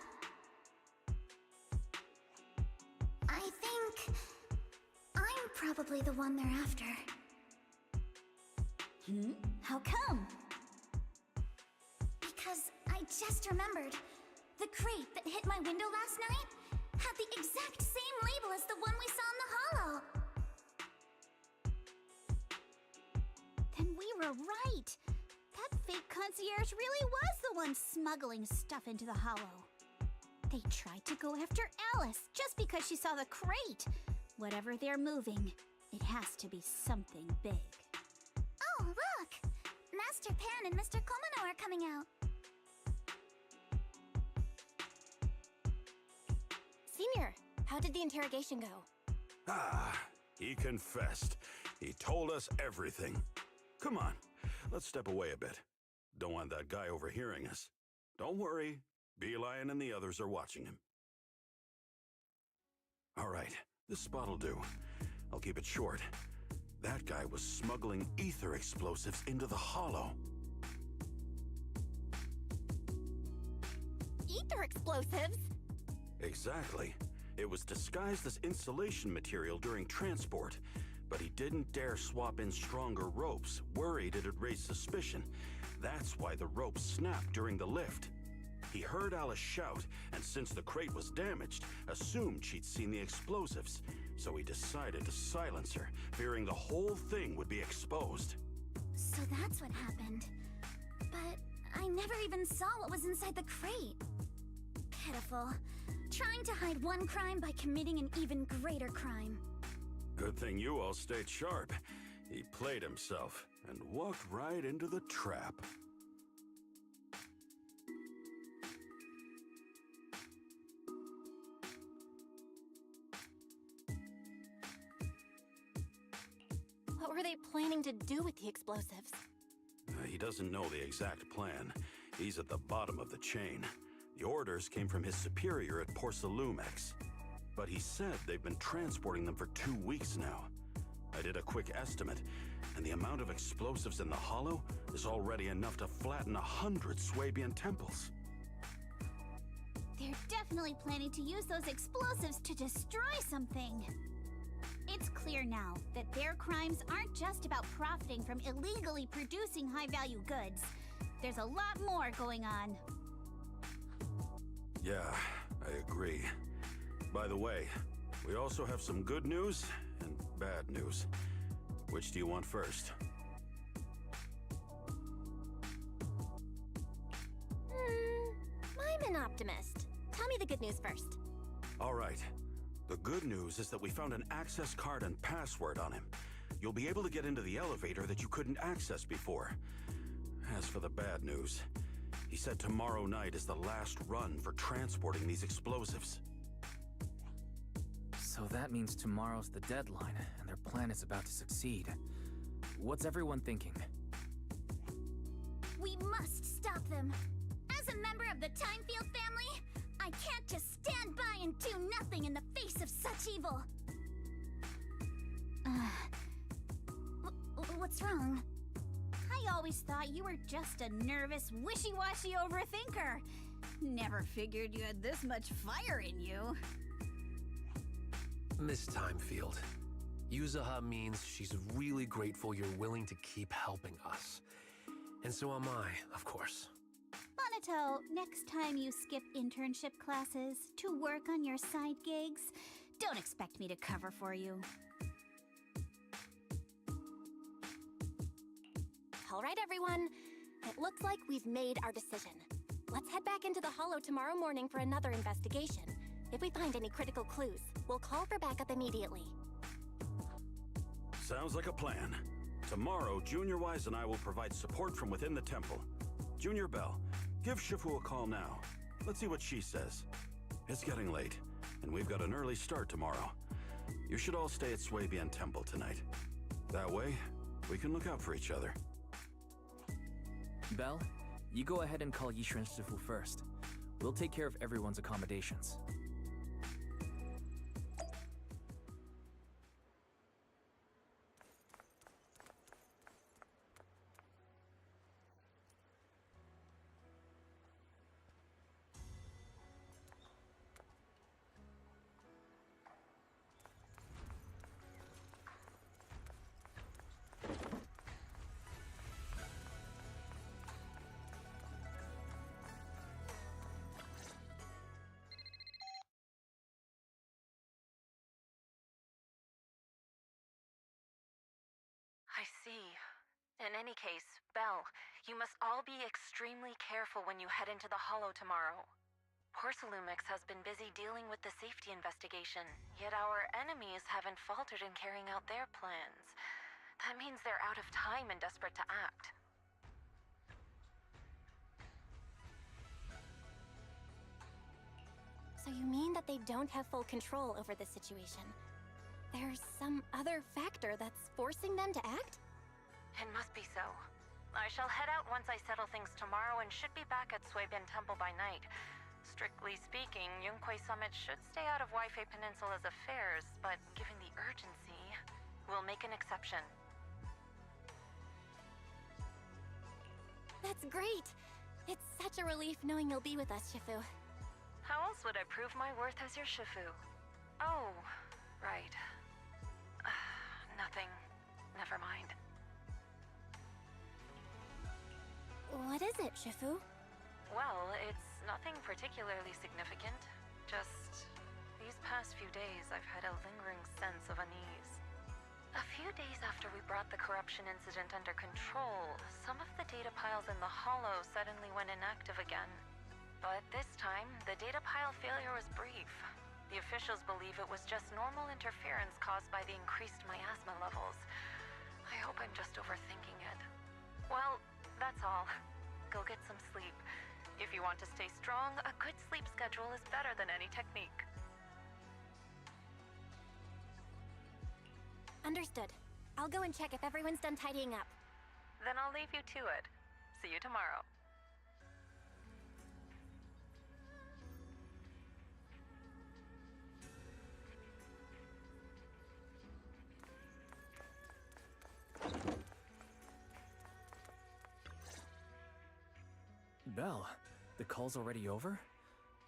I think I'm probably the one they're after. How come? Because I just remembered. The crate that hit my window last night had the exact same label as the one we saw in the hollow. Then we were right. That fake concierge really was the one smuggling stuff into the hollow. They tried to go after Alice just because she saw the crate. Whatever they're moving, it has to be something big. Oh, look! Master Pan and Mr. Komino are coming out. Senior, how did the interrogation go? Ah, he confessed. He told us everything. Come on, let's step away a bit. Don't want that guy overhearing us. Don't worry, Beelion and the others are watching him. All right, this spot'll do. I'll keep it short. That guy was smuggling ether explosives into the hollow. Ether explosives? Exactly. It was disguised as insulation material during transport, but he didn't dare swap in stronger ropes, worried it'd raise suspicion. That's why the ropes snapped during the lift. He heard Alice shout, and since the crate was damaged, assumed she'd seen the explosives. So he decided to silence her, fearing the whole thing would be exposed. So that's what happened. But I never even saw what was inside the crate. Pitiful. Trying to hide one crime by committing an even greater crime. Good thing you all stayed sharp. He played himself and walked right into the trap. What were they planning to do with the explosives? He doesn't know the exact plan. He's at the bottom of the chain. The orders came from his superior at Porcelumex. But he said they've been transporting them for 2 weeks now. I did a quick estimate, and the amount of explosives in the hollow is already enough to flatten 100 Swabian temples. They're definitely planning to use those explosives to destroy something. It's clear now that their crimes aren't just about profiting from illegally producing high-value goods. There's a lot more going on. Yeah, I agree. By the way, we also have some good news and bad news. Which do you want first? I'm an optimist. Tell me the good news first. All right. The good news is that we found an access card and password on him. You'll be able to get into the elevator that you couldn't access before. As for the bad news, he said tomorrow night is the last run for transporting these explosives. So that means tomorrow's the deadline, and their plan is about to succeed. What's everyone thinking? We must stop them. As a member of the Timefield family, I can't just stand by and do nothing in the face of such evil. What's wrong? I always thought you were just a nervous, wishy-washy overthinker. Never figured you had this much fire in you. Miss Timefield, Yuzuha means she's really grateful you're willing to keep helping us. And so am I, of course. Monato, next time you skip internship classes to work on your side gigs, don't expect me to cover for you. All right, everyone. It looks like we've made our decision. Let's head back into the Hollow tomorrow morning for another investigation. If we find any critical clues, we'll call for backup immediately. Sounds like a plan. Tomorrow, Junior Wise and I will provide support from within the temple. Junior Bell, give Shifu a call now. Let's see what she says. It's getting late, and we've got an early start tomorrow. You should all stay at Swabian Temple tonight. That way, we can look out for each other. Belle, you go ahead and call Yishu and Shifu first. We'll take care of everyone's accommodations. I see. In any case, Belle, you must all be extremely careful when you head into the Hollow tomorrow. Porcelumex has been busy dealing with the safety investigation, yet our enemies haven't faltered in carrying out their plans. That means they're out of time and desperate to act. So you mean that they don't have full control over the situation? There's some other factor that's forcing them to act? It must be so. I shall head out once I settle things tomorrow and should be back at Swabian Temple by night. Strictly speaking, Yunquay Summit should stay out of Waifei Peninsula's affairs, but given the urgency, we'll make an exception. That's great! It's such a relief knowing you'll be with us, Shifu. How else would I prove my worth as your Shifu? Oh, right. Nothing. Never mind. What is it, Shifu? Well, it's nothing particularly significant. Just these past few days, I've had a lingering sense of unease. A few days after we brought the corruption incident under control, some of the data piles in the Hollow suddenly went inactive again. But this time, the data pile failure was brief. The officials believe it was just normal interference caused by the increased miasma levels. I hope I'm just overthinking it. Well, that's all. Go get some sleep. If you want to stay strong, a good sleep schedule is better than any technique. Understood. I'll go and check if everyone's done tidying up. Then I'll leave you to it. See you tomorrow. Belle, the call's already over?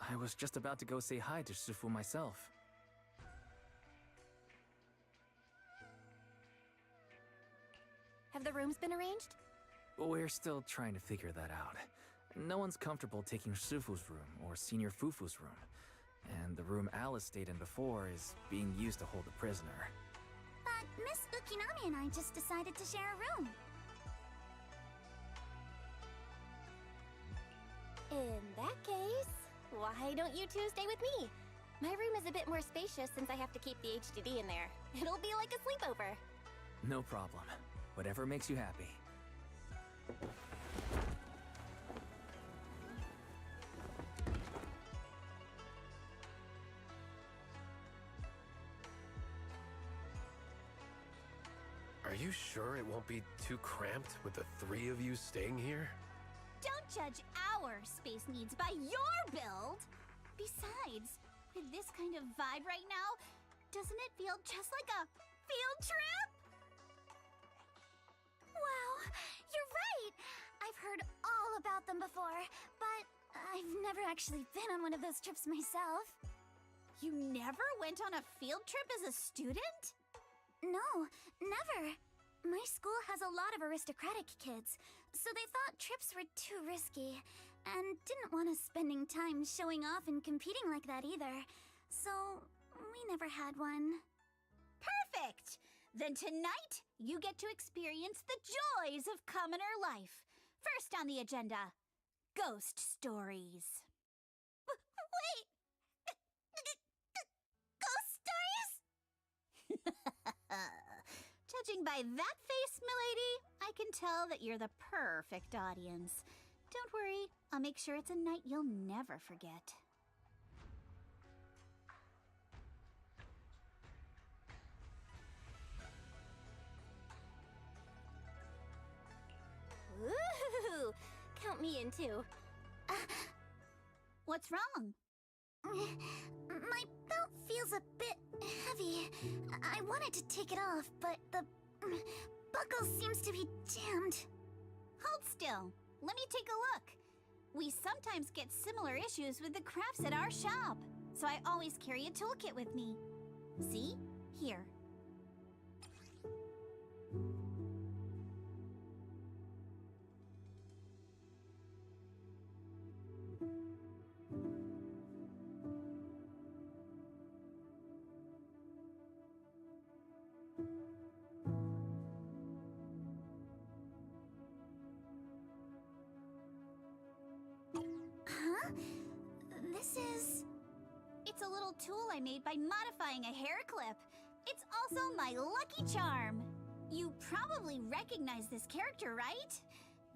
I was just about to go say hi to Shifu myself. Have the rooms been arranged? We're still trying to figure that out. No one's comfortable taking Shifu's room or Senior Fufu's room. And the room Alice stayed in before is being used to hold a prisoner. But Miss Ukinami and I just decided to share a room. In that case, why don't you two stay with me? My room is a bit more spacious since I have to keep the HDD in there. It'll be like a sleepover. No problem. Whatever makes you happy. Are you sure it won't be too cramped with the three of you staying here? Don't judge our space needs by your build! Besides, with this kind of vibe right now, doesn't it feel just like a field trip? Wow, you're right! I've heard all about them before, but I've never actually been on one of those trips myself. You never went on a field trip as a student? No, never. My school has a lot of aristocratic kids, so they thought trips were too risky, and didn't want us spending time showing off and competing like that either. So, we never had one. Perfect! Then tonight, you get to experience the joys of commoner life. First on the agenda, ghost stories. Wait! Ghost stories? Judging by that face, milady, I can tell that you're the perfect audience. Don't worry, I'll make sure it's a night you'll never forget. Woohoo! Count me in too. What's wrong? My belt feels a bit heavy. I wanted to take it off, but the buckle seems to be jammed. Hold still. Let me take a look. We sometimes get similar issues with the crafts at our shop, so I always carry a toolkit with me. See? Here. Huh? This is... It's a little tool I made by modifying a hair clip. It's also my lucky charm. You probably recognize this character, right?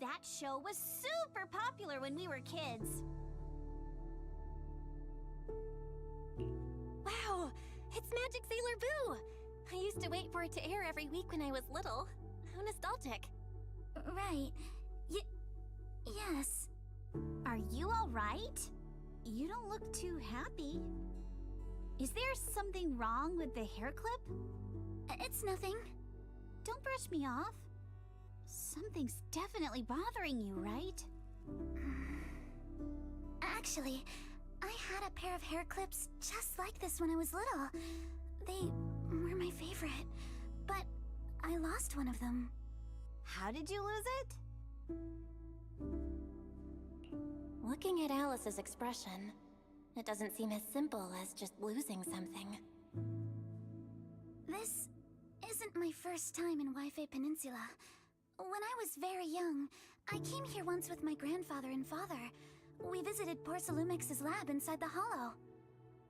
That show was super popular when we were kids. Wow! It's Magic Sailor Boo! I used to wait for it to air every week when I was little. How nostalgic. Right. Yes. Are you all right? You don't look too happy. Is there something wrong with the hair clip? It's nothing. Don't brush me off. Something's definitely bothering you, right? Actually, I had a pair of hair clips just like this when I was little. They were my favorite, but I lost one of them. How did you lose it? Looking at Alice's expression, it doesn't seem as simple as just losing something. This isn't my first time in Wi-Fi Peninsula. When I was very young, I came here once with my grandfather and father. We visited Porsalumex's lab inside the Hollow.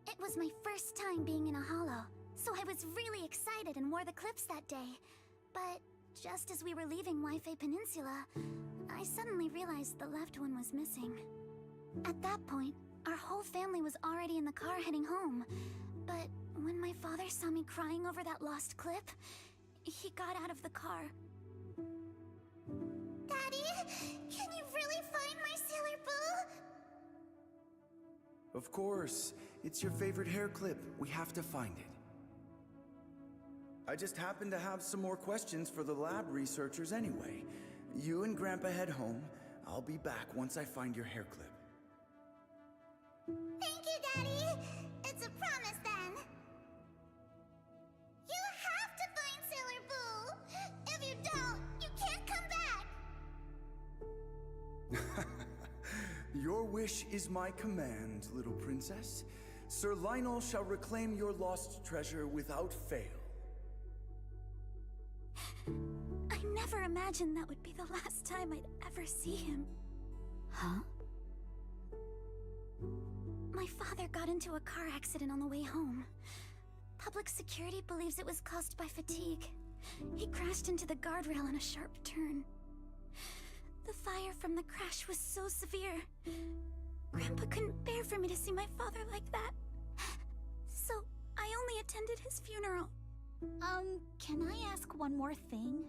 It was my first time being in a Hollow, so I was really excited and wore the clips that day. But just as we were leaving Wi-Fi Peninsula, I suddenly realized the left one was missing. At that point, our whole family was already in the car heading home. But when my father saw me crying over that lost clip, he got out of the car. Daddy, can you really find my Sailor Boo? Of course. It's your favorite hair clip. We have to find it. I just happen to have some more questions for the lab researchers anyway. You and Grandpa head home. I'll be back once I find your hair clip. Thank you, Daddy. It's a promise then. You have to find Sailor Boo. If you don't, you can't come back. Your wish is my command, little princess. Sir Lionel shall reclaim your lost treasure without fail. I never imagined that would be the last time I'd ever see him. Huh? My father got into a car accident on the way home. Public security believes it was caused by fatigue. He crashed into the guardrail on a sharp turn. The fire from the crash was so severe. Grandpa couldn't bear for me to see my father like that. So I only attended his funeral. Can I ask one more thing?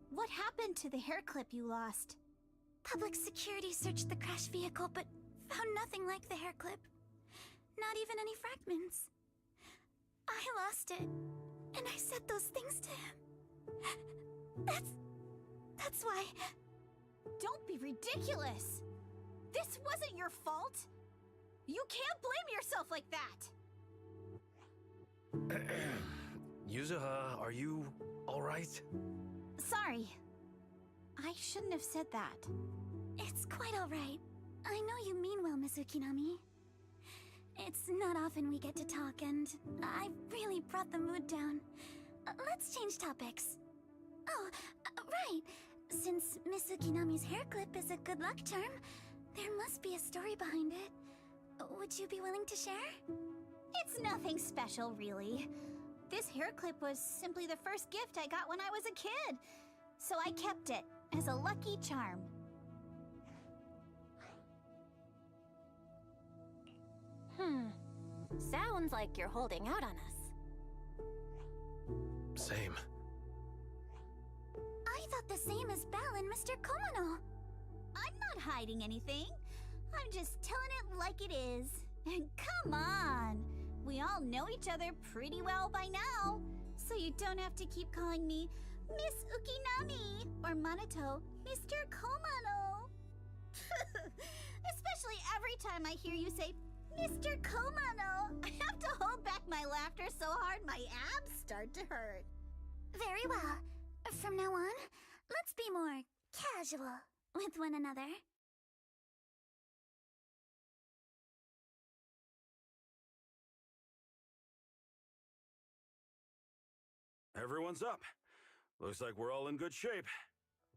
What happened to the hair clip you lost? Public security searched the crashed vehicle, but found nothing like the hair clip. Not even any fragments. I lost it, and I said those things to him. That's why... Don't be ridiculous! This wasn't your fault! You can't blame yourself like that! Yuzuha, are you alright? Sorry. I shouldn't have said that. It's quite alright. I know you mean well, Miss Ukinami. It's not often we get to talk, and I really brought the mood down. Let's change topics. Oh, right. Since Miss Ukinami's hair clip is a good luck charm, there must be a story behind it. Would you be willing to share? It's nothing special, really. This hair clip was simply the first gift I got when I was a kid. So I kept it as a lucky charm. Sounds like you're holding out on us. Same. I thought the same as Belle and Mr. Komano. I'm not hiding anything. I'm just telling it like it is. And come on! We all know each other pretty well by now. So you don't have to keep calling me Miss Ukinami or Manato Mr. Komano. Especially every time I hear you say Mr. Komano, I have to hold back my laughter so hard my abs start to hurt. Very well. From now on, let's be more casual with one another. Everyone's up. Looks like we're all in good shape.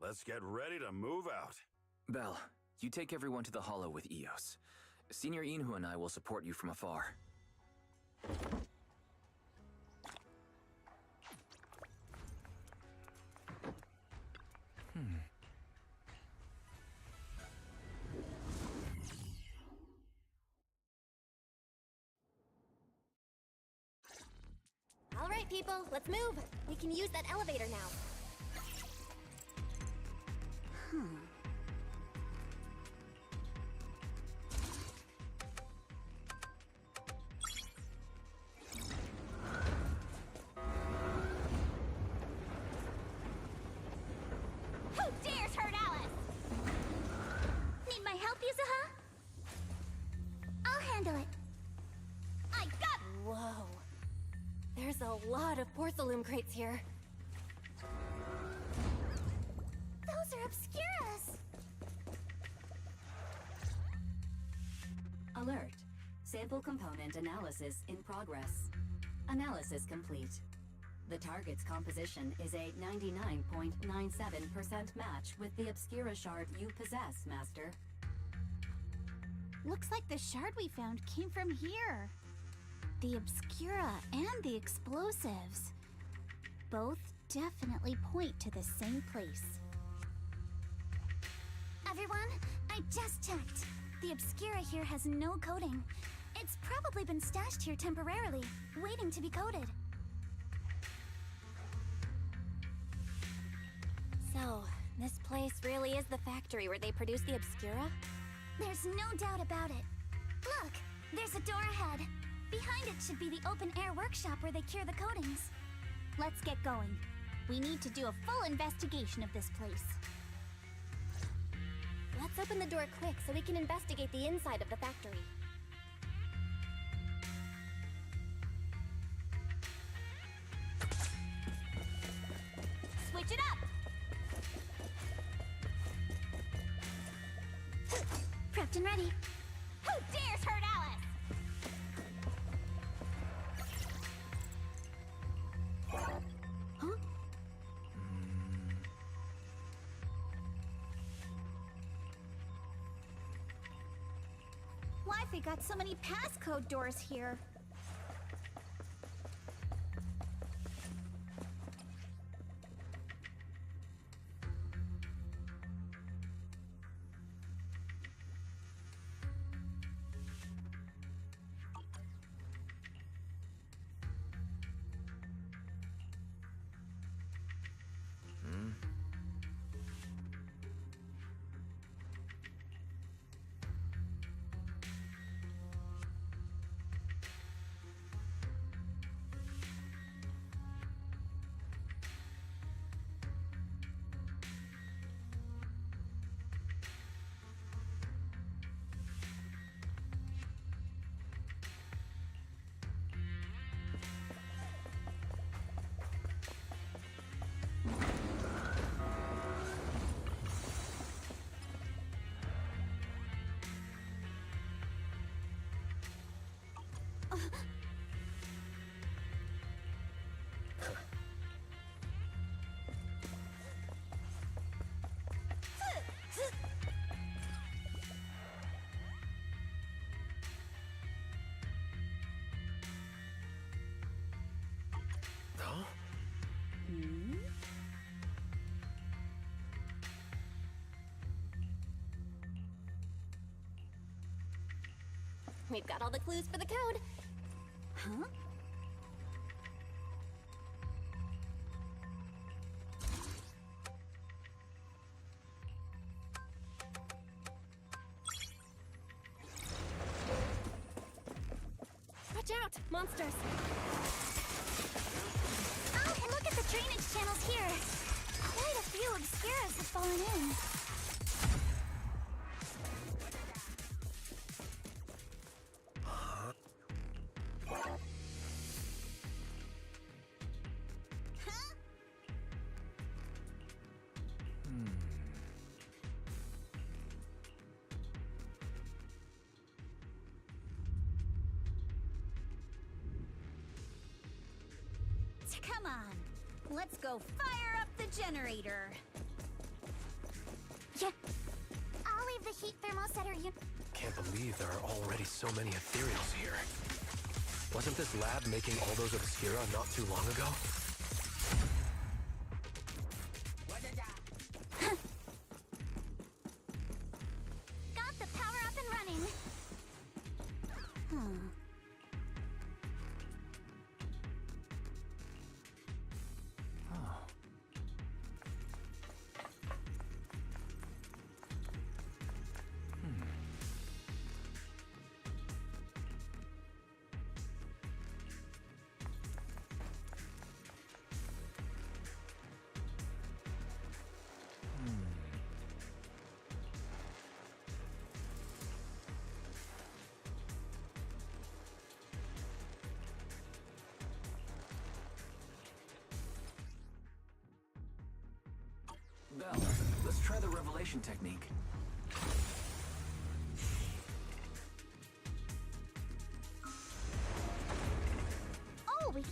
Let's get ready to move out. Belle, you take everyone to the Hollow with Eos. Senior Inhu and I will support you from afar. All right, people, let's move. We can use that elevator now. Who dares hurt Alice? Need my help, Yuzuha? I'll handle it. I got... Whoa. There's a lot of porcelain crates here. Those are Obscuras. Alert. Sample component analysis in progress. Analysis complete. The target's composition is a 99.97% match with the Obscura shard you possess, Master. Looks like the shard we found came from here. The Obscura and the explosives. Both definitely point to the same place. Everyone, I just checked. The Obscura here has no coding. It's probably been stashed here temporarily, waiting to be coded. So, this place really is the factory where they produce the Obscura? There's no doubt about it. Look, there's a door ahead. Behind it should be the open-air workshop where they cure the coatings. Let's get going. We need to do a full investigation of this place. Let's open the door quick so we can investigate the inside of the factory. Switch it up! Prepped and ready. Who dares hurt Alice? Huh? Why've they got so many passcode doors here? We've got all the clues for the code. Huh? Watch out! Monsters! Oh, and look at the drainage channels here. Quite a few Obscuras have fallen in. Come on, let's go fire up the generator. Yeah, I'll leave the heat thermosetter unit. Can't believe there are already so many ethereals here. Wasn't this lab making all those Obscura not too long ago? Got the power up and running. Belle, let's try the revelation technique.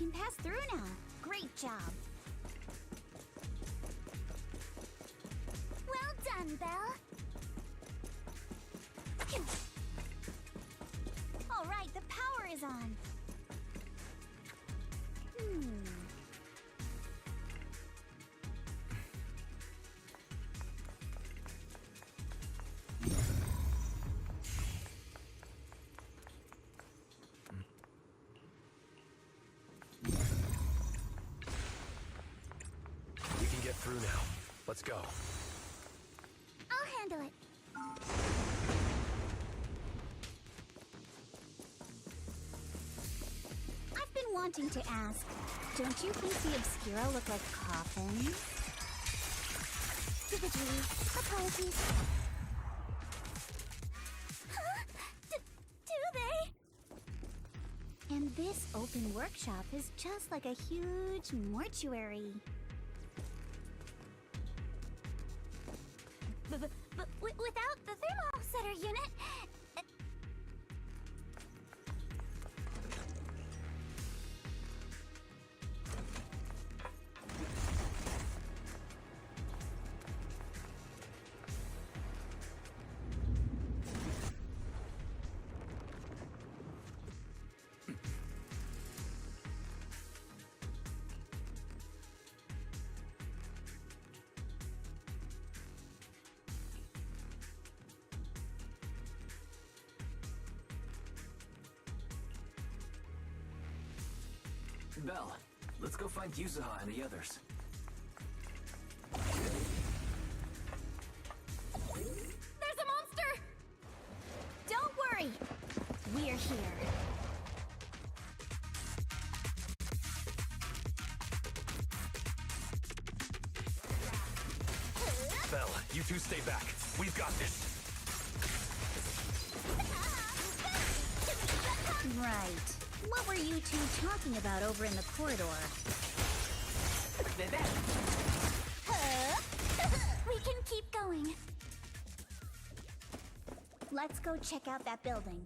can pass through now. Great job. Well done, Belle. All right, the power is on. We can get through now. Let's go. I'll handle it. I've been wanting to ask, don't you think the Obscura look like coffins? Individually. Apologies. Huh? Do they? And this open workshop is just like a huge mortuary. But without the thermosetter unit... Belle, let's go find Yuzuha and the others. There's a monster! Don't worry, we're here. Belle, you two stay back. We've got this. Right. What were you two talking about over in the corridor? We can keep going. Let's go check out that building.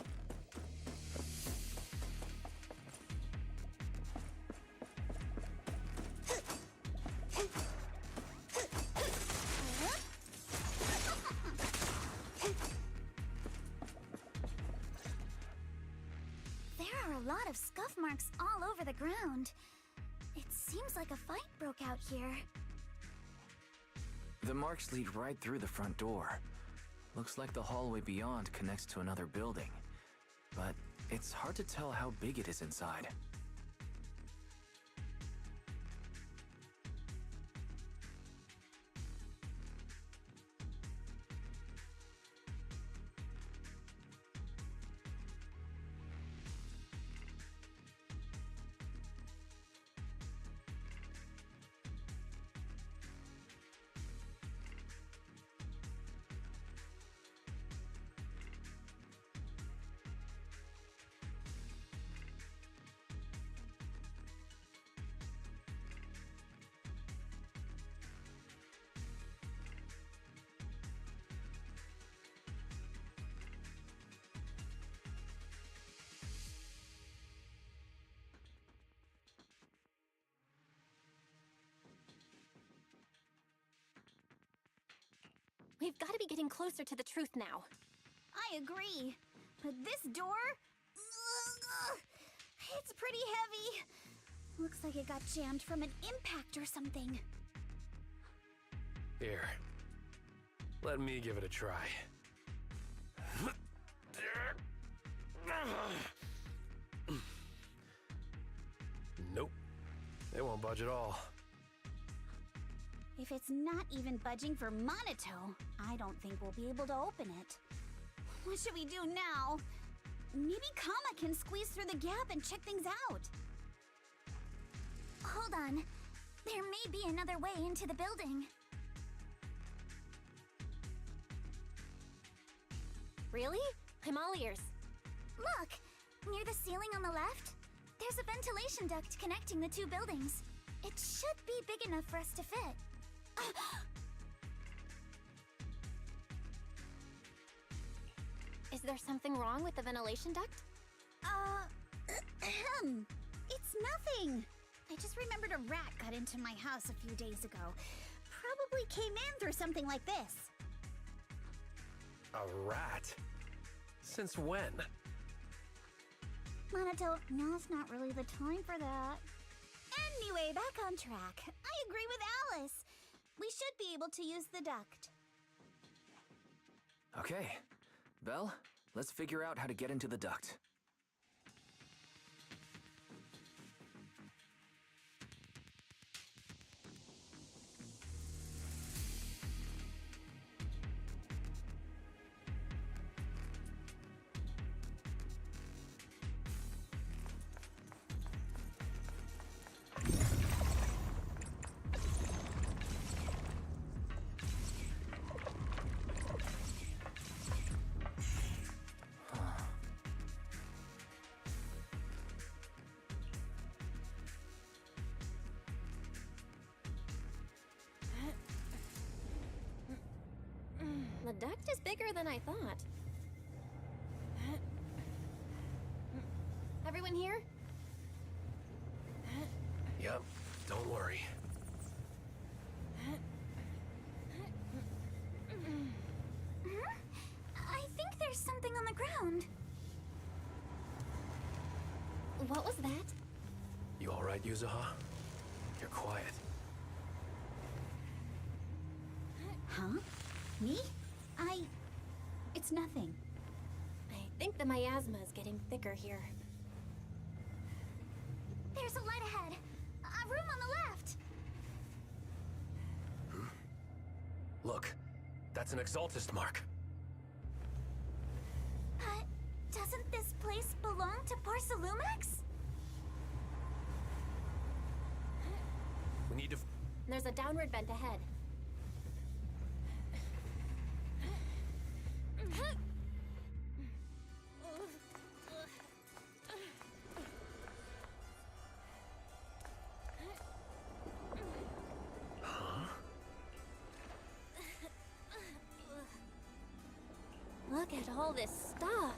There are a lot of scuff marks all over the ground. It seems like a fight broke out here. The marks lead right through the front door. Looks like the hallway beyond connects to another building. But it's hard to tell how big it is inside. We've got to be getting closer to the truth now. I agree. But this door? It's pretty heavy. Looks like it got jammed from an impact or something. Here. Let me give it a try. Nope. It won't budge at all. If it's not even budging for Monito, I don't think we'll be able to open it. What should we do now? Maybe Kama can squeeze through the gap and check things out. Hold on. There may be another way into the building. Really? I'm all ears. Look! Near the ceiling on the left, there's a ventilation duct connecting the two buildings. It should be big enough for us to fit. Is there something wrong with the ventilation duct? It's nothing. just remembered a rat got into my house a few days ago. Probably came in through something like this. A rat? Since when? Monato, now's not really the time for that. Anyway, back on track. I agree with Alice. We should be able to use the duct. Okay. Belle, let's figure out how to get into the duct. The duct is bigger than I thought. Everyone here? Yep, don't worry. I think there's something on the ground. What was that? You alright, Yuzuha? You're quiet. Huh? Me? It's nothing. I think the miasma is getting thicker here. There's a light ahead. A room on the left. Look, that's an Exaltist mark. But doesn't this place belong to Porcelumex? We need to... There's a downward vent ahead. Look at all this stuff.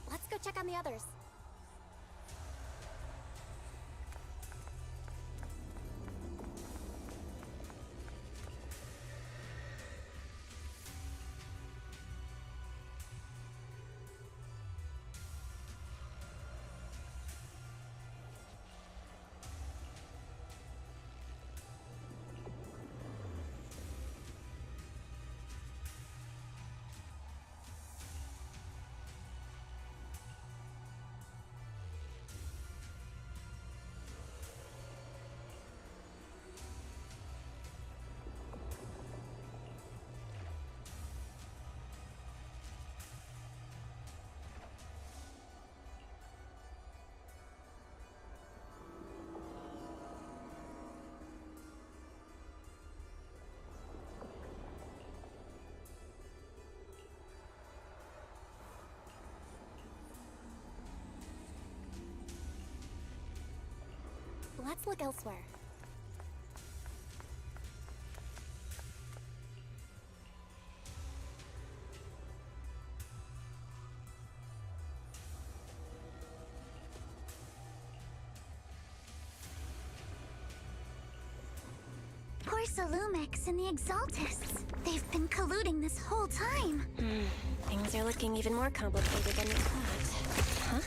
Let's go check on the others. Let's look elsewhere. Porsalumex and the Exaltists. They've been colluding this whole time. Things are looking even more complicated than we thought. Huh?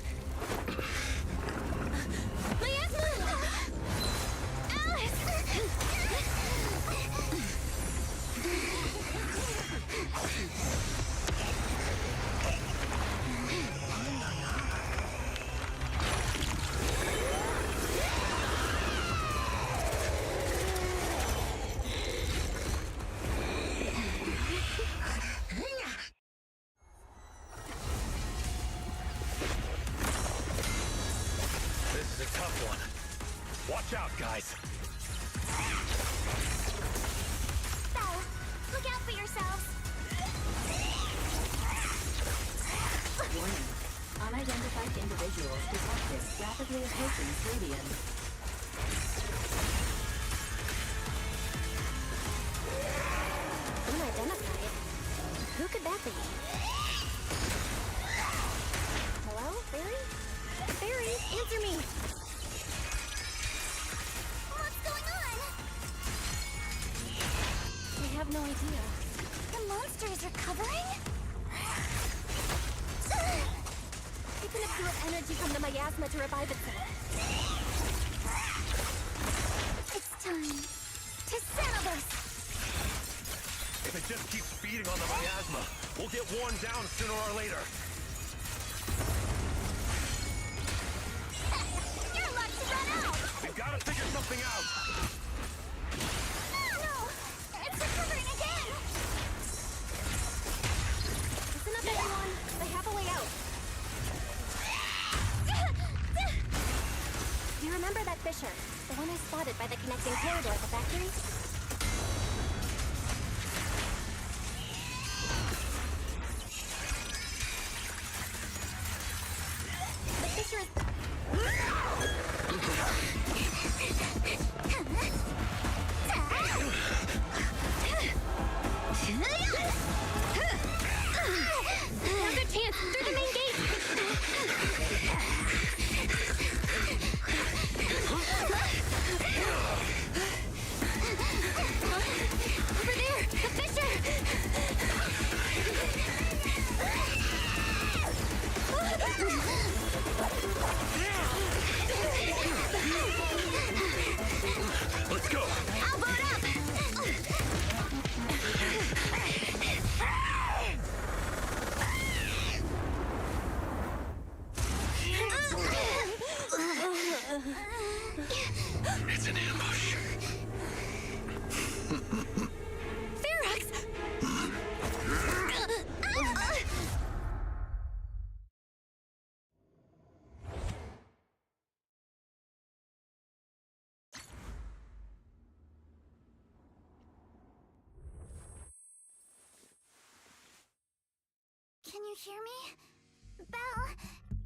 This is a tough one. Watch out, guys. Belle, look out for yourselves. Warning. Unidentified individuals detected rapidly approaching Stadium. Unidentified? Who could that be? Hello, Fairy? Fairy, answer me! What's going on? I have no idea. The monster is recovering? It's an absorb energy from the miasma to revive itself. It's time to settle this. If it just keeps feeding on the miasma, we'll get worn down sooner or later. You're about to run out! We've got to figure something out! No! It's recovering again! Listen up, everyone. I have a way out. Do you remember that fissure? The one I spotted by the connecting corridor at the factory? The fissure is... Now's our chance! Through the main gate! Over there! The fissure! Let's go! I'll board up! It's an ambush. Ferox! Can you hear me? Belle,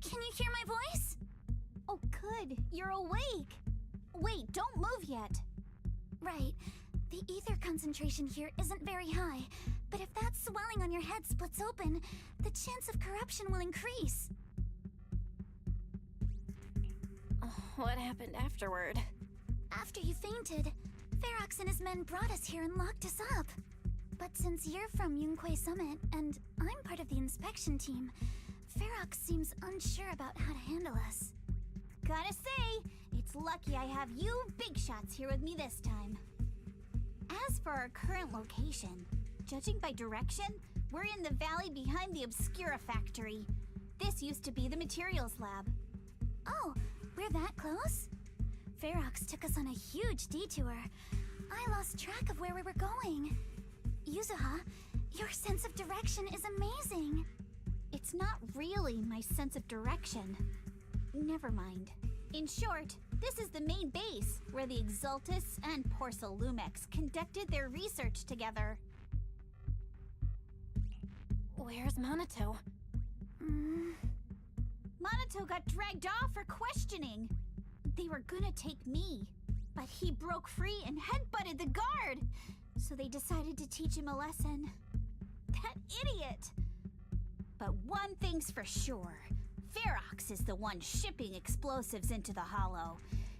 can you hear my voice? Oh, good. You're awake. Wait, don't move yet. Right. The ether concentration here isn't very high, but if that swelling on your head splits open, the chance of corruption will increase. What happened afterward? After you fainted, Ferox and his men brought us here and locked us up. But since you're from Yunque Summit, and I'm part of the inspection team, Ferox seems unsure about how to handle us. Gotta say, it's lucky I have you big shots here with me this time. As for our current location, judging by direction, we're in the valley behind the Obscura factory. This used to be the materials lab. Oh, we're that close? Ferox took us on a huge detour. I lost track of where we were going. Yuzuha, your sense of direction is amazing. It's not really my sense of direction. Never mind. In short, this is the main base, where the Exaltists and Porsalumex conducted their research together. Where's Monato? Monato got dragged off for questioning. They were gonna take me, But he broke free and headbutted the guard, so they decided to teach him a lesson. That idiot! But one thing's for sure. Ferox is the one shipping explosives into the Hollow,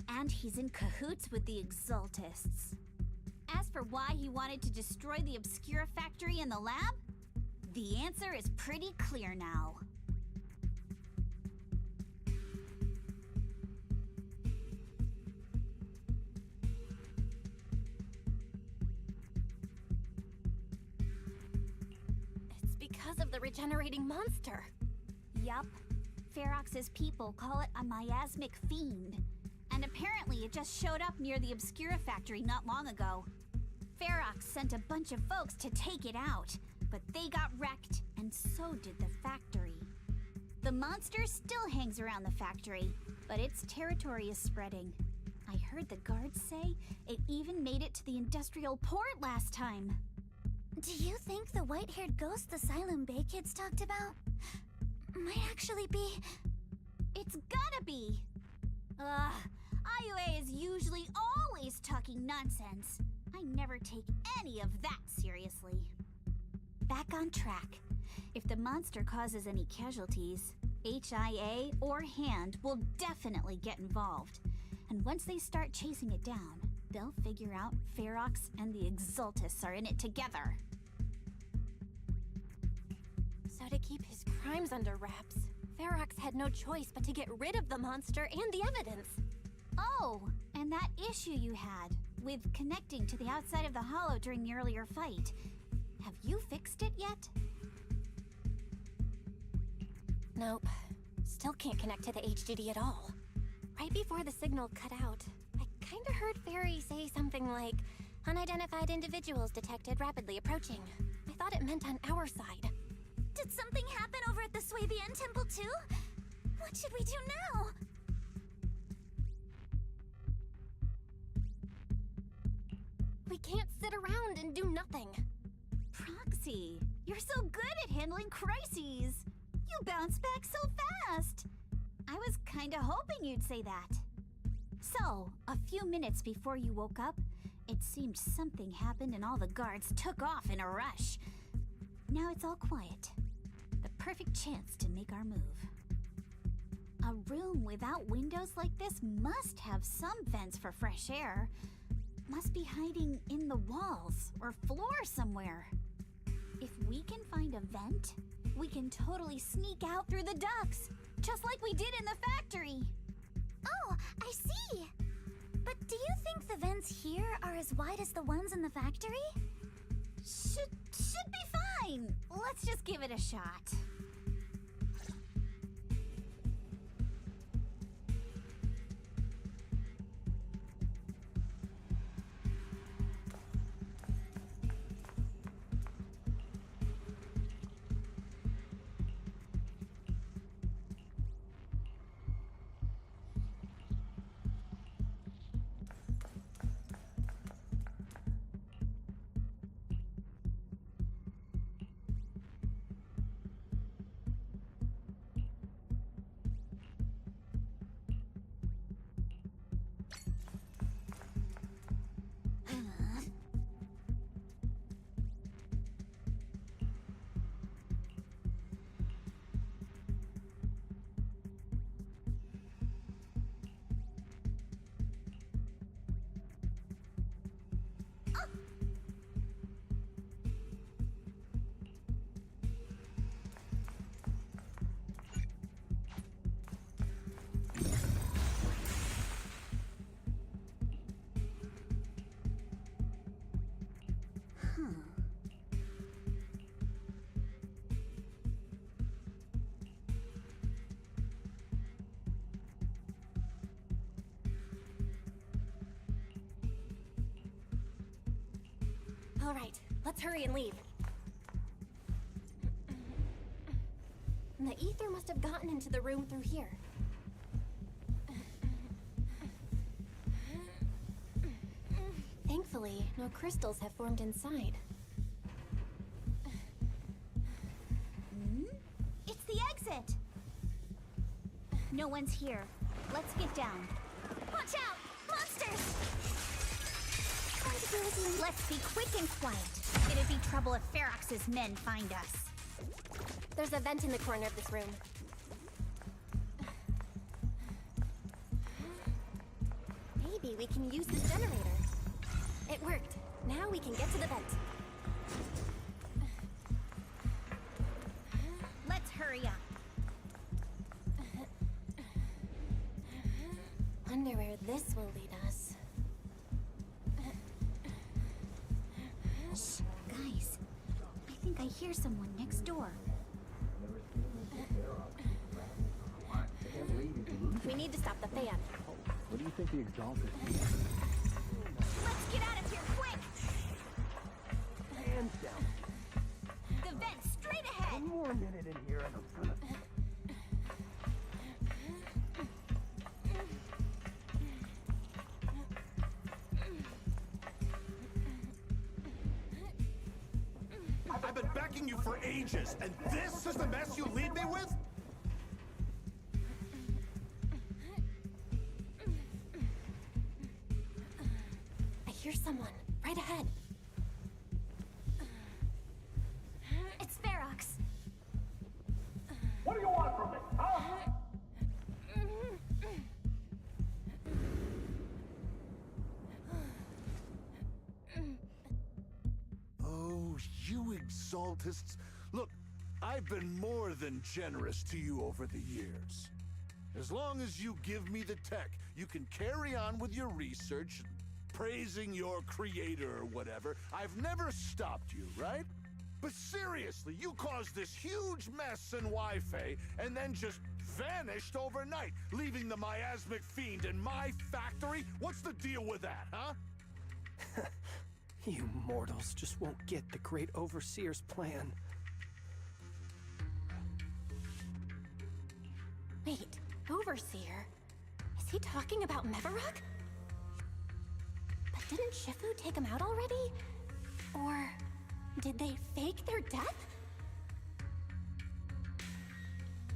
and he's in cahoots with the Exaltists. As for why he wanted to destroy the Obscura factory and the lab, the answer is pretty clear now. It's because of the regenerating monster. Yup. Ferox's people call it a miasmic fiend. And apparently it just showed up near the Obscura factory not long ago. Ferox sent a bunch of folks to take it out, but they got wrecked, and so did the factory. The monster still hangs around the factory, but its territory is spreading. I heard the guards say it even made it to the industrial port last time. Do you think the white-haired ghost the Asylum Bay kids talked about might actually be... It's gotta be! IUA is usually always talking nonsense. I never take any of that seriously. Back on track. If the monster causes any casualties, HIA or HAND will definitely get involved. And once they start chasing it down, they'll figure out Ferox and the Exaltists are in it together. So to keep his crimes under wraps, Ferox had no choice but to get rid of the monster and the evidence. Oh, and that issue you had with connecting to the outside of the Hollow during the earlier fight. Have you fixed it yet? Nope. Still can't connect to the HDD at all. Right before the signal cut out, I kinda heard Fairy say something like, "Unidentified individuals detected rapidly approaching." I thought it meant on our side. Did something happen over at the Swabian Temple too? What should we do now? We can't sit around and do nothing. Proxy, you're so good at handling crises. You bounce back so fast. I was kinda hoping you'd say that. So, a few minutes before you woke up, it seemed something happened and all the guards took off in a rush. Now it's all quiet. The perfect chance to make our move. A room without windows like this must have some vents for fresh air. Must be hiding in the walls or floor somewhere. If we can find a vent, we can totally sneak out through the ducts, just like we did in the factory. Oh, I see! But do you think the vents here are as wide as the ones in the factory? Should be fine. Let's just give it a shot. All right, let's hurry and leave. The ether must have gotten into the room through here. Thankfully, no crystals have formed inside. It's the exit! No one's here. Let's get down. Watch out! Monster! Try to do with you. Let's be quick and quiet. It'd be trouble if Ferox's men find us. There's a vent in the corner of this room. Maybe we can use this generator. It worked. Now we can get to the vent. Let's hurry up. Wonder where this will lead us. Shh, guys. I think I hear someone next door. We need to stop the fan. What do you think the exalt is? Let's get out of here, quick! Hands down. The vent, straight ahead! One more minute in here and I'm gonna... I've been backing you for ages, and this is the mess you lead me with? I hear someone right ahead. It's Ferox. What do you want from me, huh? Oh, you exaltists. Look, I've been more than generous to you over the years. As long as you give me the tech, you can carry on with your research and praising your creator or whatever. I've never stopped you, right? But seriously, you caused this huge mess in Wi-Fi and then just vanished overnight, leaving the miasmic fiend in my factory? What's the deal with that, huh? You mortals just won't get the Great Overseer's plan. Wait, Overseer? Is he talking about Mevarok? But didn't Shifu take him out already? Or did they fake their death?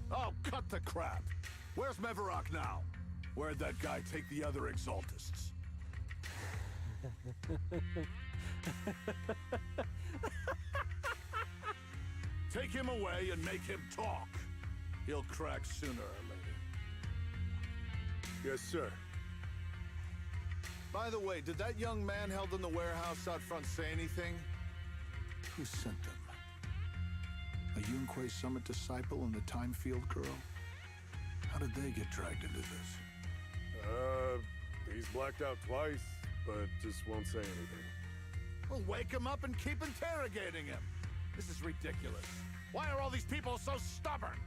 Oh, cut the crap. Where's Mevarok now? Where'd that guy take the other exaltists? Take him away and make him talk. He'll crack sooner or later. Yes, sir. By the way, did that young man held in the warehouse out front say anything? Who sent them? A Yunque Summit disciple and the Time Field girl? How did they get dragged into this? He's blacked out twice, but just won't say anything. Well, wake him up and keep interrogating him. This is ridiculous. Why are all these people so stubborn?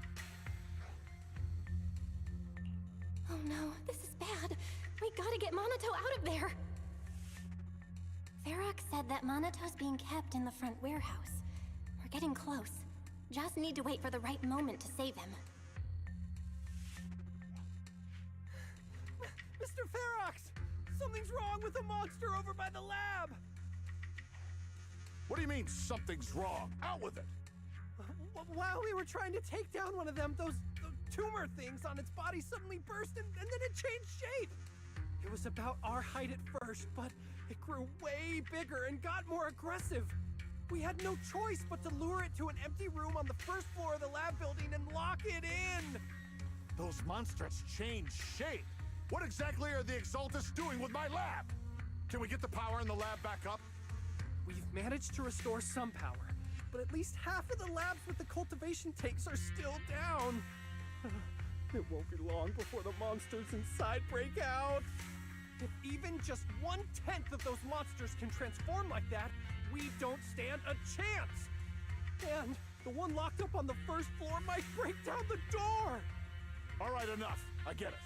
Oh no, this is bad. We gotta get Monato out of there. Ferox said that Monato's being kept in the front warehouse. We're getting close. Just need to wait for the right moment to save him. Mr. Ferox! Something's wrong with the monster over by the lab! What do you mean, something's wrong? Out with it! While we were trying to take down one of them, those tumor things on its body suddenly burst and then it changed shape. It was about our height at first, but it grew way bigger and got more aggressive. We had no choice but to lure it to an empty room on the first floor of the lab building and lock it in. Those monsters changed shape. What exactly are the Exaltists doing with my lab? Can we get the power in the lab back up? We've managed to restore some power, but at least half of the labs with the cultivation tanks are still down. It won't be long before the monsters inside break out. If even just 1/10 of those monsters can transform like that, we don't stand a chance. And the one locked up on the first floor might break down the door. All right, enough. I get it.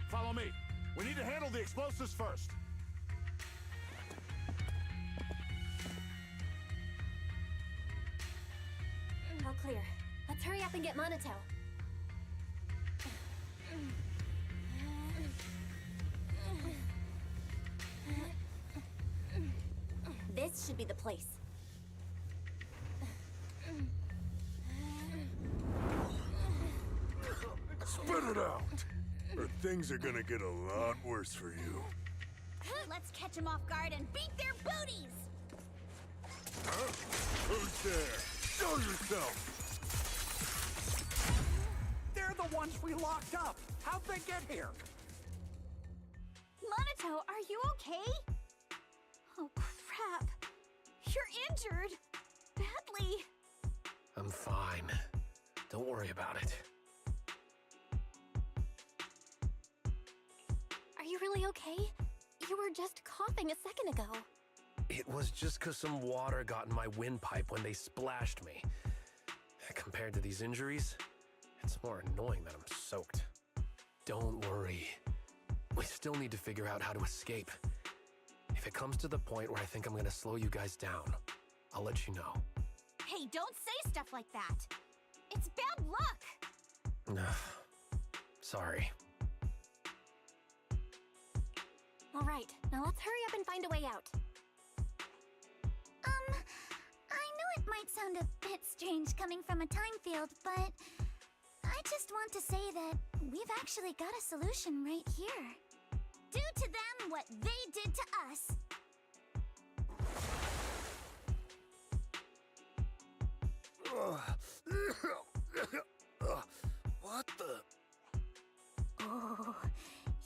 Follow me. We need to handle the explosives first. All clear. Let's hurry up and get Monato. This should be the place. Spit it out, or things are gonna get a lot worse for you. Let's catch them off guard and beat their booties! Huh? Who's there? Show yourself! They're the ones we locked up. How'd they get here? Monato, are you okay? Oh, crap. You're injured. Badly. I'm fine. Don't worry about it. Are you really okay? You were just coughing a second ago. It was just 'cause some water got in my windpipe when they splashed me. Compared to these injuries, it's more annoying that I'm soaked. Don't worry. We still need to figure out how to escape. If it comes to the point where I think I'm gonna slow you guys down, I'll let you know. Hey, don't say stuff like that. It's bad luck. Sorry. All right, now let's hurry up and find a way out. I know it might sound a bit strange coming from a time field, but I just want to say that we've actually got a solution right here. Do to them what they did to us. What the? Oh,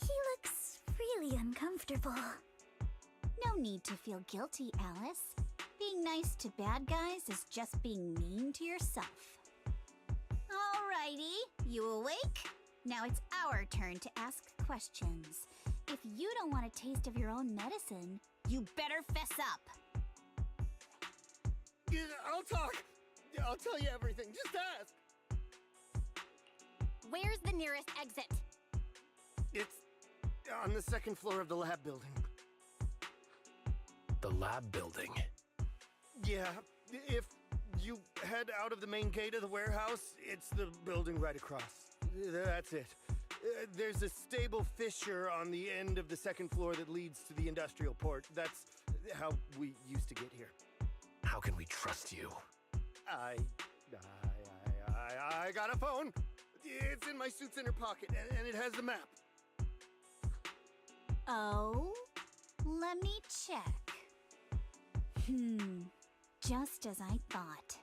he looks really uncomfortable. No need to feel guilty, Alice. Being nice to bad guys is just being mean to yourself. Alrighty, you awake? Now it's our turn to ask questions. If you don't want a taste of your own medicine, you better fess up. Yeah, I'll talk. I'll tell you everything. Just ask. Where's the nearest exit? It's on the second floor of the lab building. The lab building? Yeah, if you head out of the main gate of the warehouse, it's the building right across. That's it. There's a stable fissure on the end of the second floor that leads to the industrial port. That's how we used to get here. How can we trust you? I got a phone. It's in my suit's inner pocket, and it has the map. Oh, let me check. Just as I thought.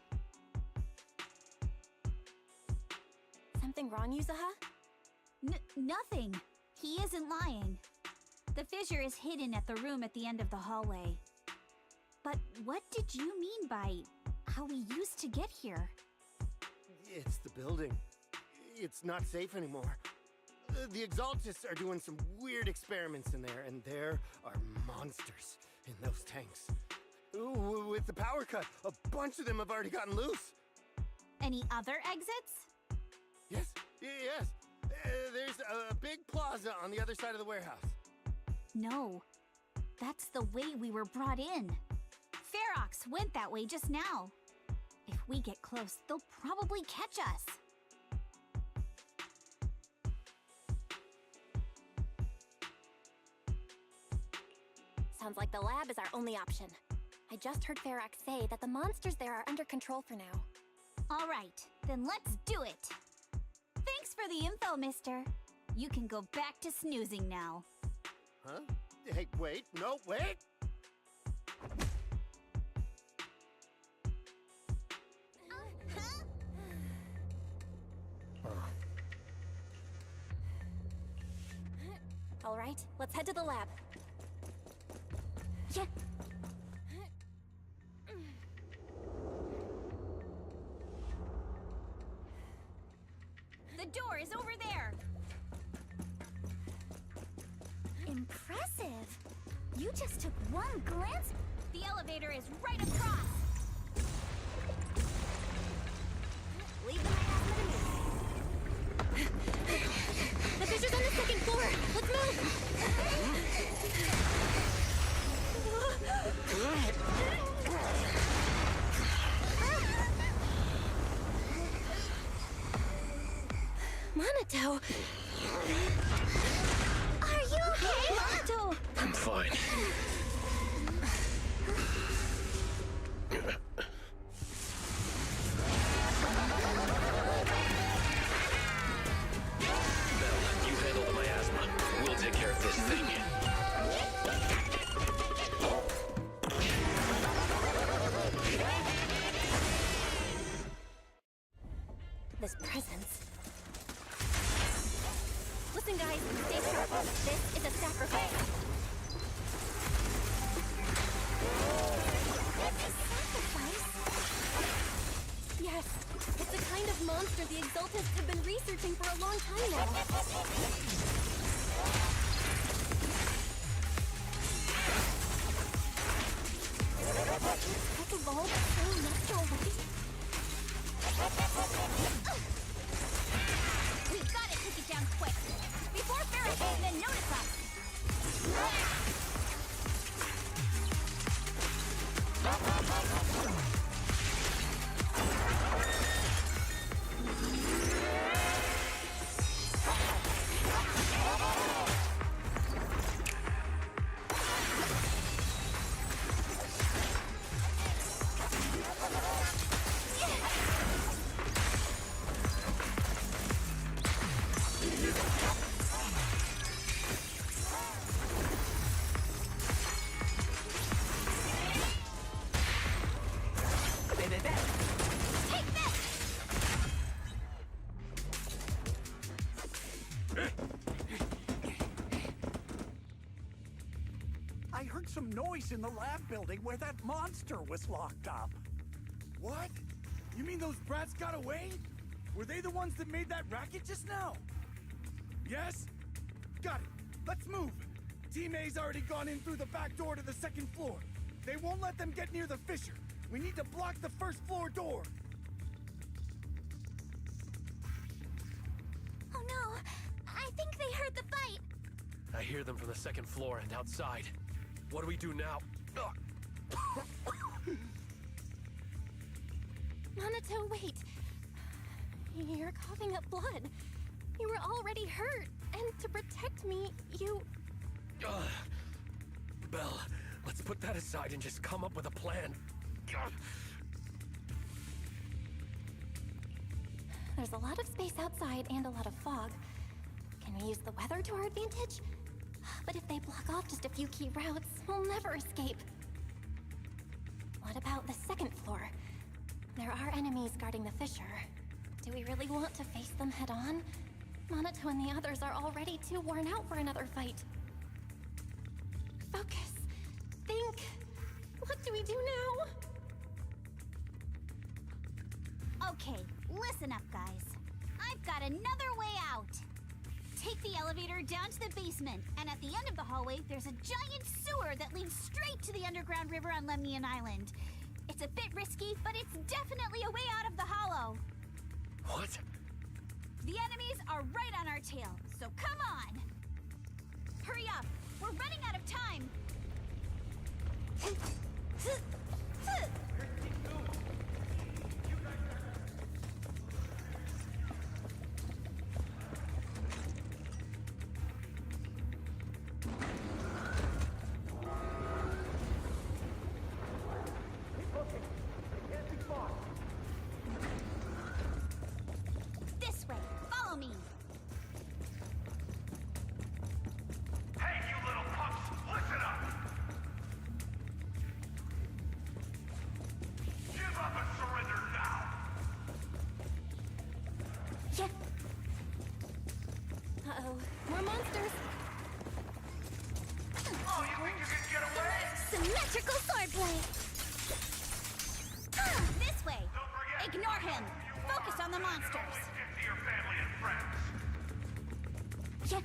Something wrong, Yuzuha? Nothing. He isn't lying. The fissure is hidden at the room at the end of the hallway. But what did you mean by how we used to get here? It's the building. It's not safe anymore. The Exaltists are doing some weird experiments in there, and there are monsters in those tanks. Ooh, with the power cut, a bunch of them have already gotten loose. Any other exits? Yes. There's a big plaza on the other side of the warehouse. No, that's the way we were brought in. Ferox went that way just now. If we get close, they'll probably catch us. Sounds like the lab is our only option. I just heard Ferox say that the monsters there are under control for now. All right, then let's do it. Thanks for the info, mister. You can go back to snoozing now. Huh? Hey, wait. No, wait! All right, let's head to the lab. Yeah. The door is over there. Impressive. You just took one glance. The elevator is right across. Leave the miasma to me. The fissure's on the second floor. Let's move. Monato! Are you okay, Monato? I'm fine. Belle, you handle the miasma. We'll take care of this thing. this presence. Listen, guys, stay sharp. This is a sacrifice. Sacrifice? Yes, it's a kind of monster the Exaltists have been researching for a long time now. It's evolved so natural way. We've got to take it down quick, before Ferris notice us. I heard some noise in the lab building where that monster was locked up. What? You mean those brats got away? Were they the ones that made that racket just now? Yes? Got it. Let's move. Team A's already gone in through the back door to the second floor. They won't let them get near the fissure. We need to block the first floor door. Oh no! I think they heard the fight! I hear them from the second floor and outside. What do we do now? Minato, wait. You're coughing up blood. You were already hurt, and to protect me, you... Belle, let's put that aside and just come up with a plan. There's a lot of space outside and a lot of fog. Can we use the weather to our advantage? But if they block off just a few key routes, we'll never escape. What about the second floor? There are enemies guarding the fissure. Do we really want to face them head on? Minato and the others are already too worn out for another fight. Focus. Think. What do we do now? Okay, listen up, guys. I've got another way out. Take the elevator down to the basement, and at the end of the hallway, there's a giant sewer that leads straight to the underground river on Lemnian Island. It's a bit risky, but it's definitely a way out of the hollow. What? The enemies are right on our tail, so come on! Hurry up! We're running out of time! This way! Follow me! Hey, you little punks! Listen up! Give up and surrender now! Yeah. Uh-oh. More monsters! Oh, you think you can get away? Symmetrical swordplay! This way! Ignore him! Focus on the monsters! Get to your family and friends. Yeah.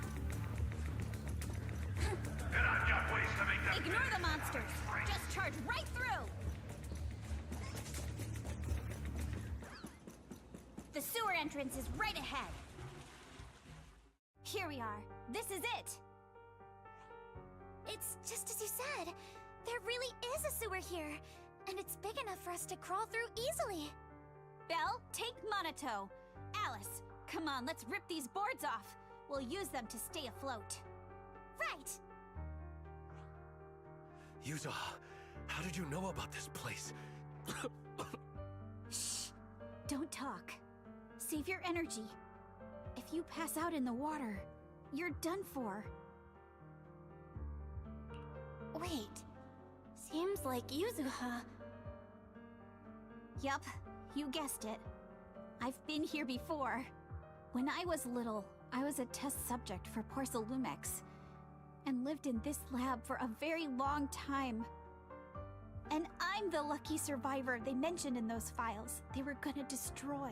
And I've got ways to make them... Ignore the monsters! Just charge right through! The sewer entrance is right ahead. Here we are. This is it. It's just as you said. There really is a sewer here. And it's big enough for us to crawl through easily. Belle, take Minato. Alice, come on, let's rip these boards off. We'll use them to stay afloat. Right. Yuza, how did you know about this place? Shh. Don't talk. Save your energy. If you pass out in the water, you're done for. Wait. Seems like Yuzuha. Yup, you guessed it. I've been here before. When I was little, I was a test subject for Porcelumex, and lived in this lab for a very long time. And I'm the lucky survivor they mentioned in those files they were gonna destroy.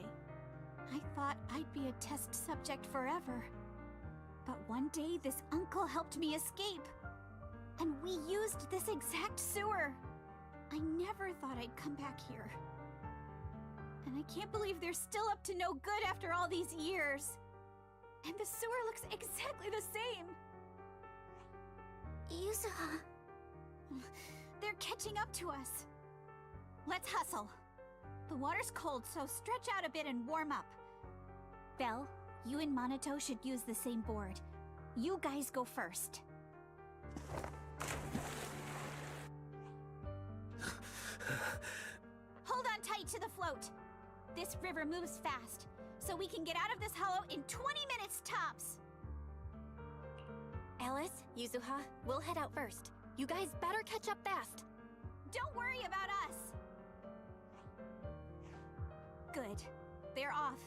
I thought I'd be a test subject forever. But one day, this uncle helped me escape. And we used this exact sewer. I never thought I'd come back here. And I can't believe they're still up to no good after all these years. And the sewer looks exactly the same. Yuzuha. They're catching up to us. Let's hustle. The water's cold, so stretch out a bit and warm up. Belle, you and Monato should use the same board. You guys go first. Hold on tight to the float. This river moves fast, so we can get out of this hollow in 20 minutes tops. Alice, Yuzuha, we'll head out first. You guys better catch up fast. Don't worry about us. Good. They're off.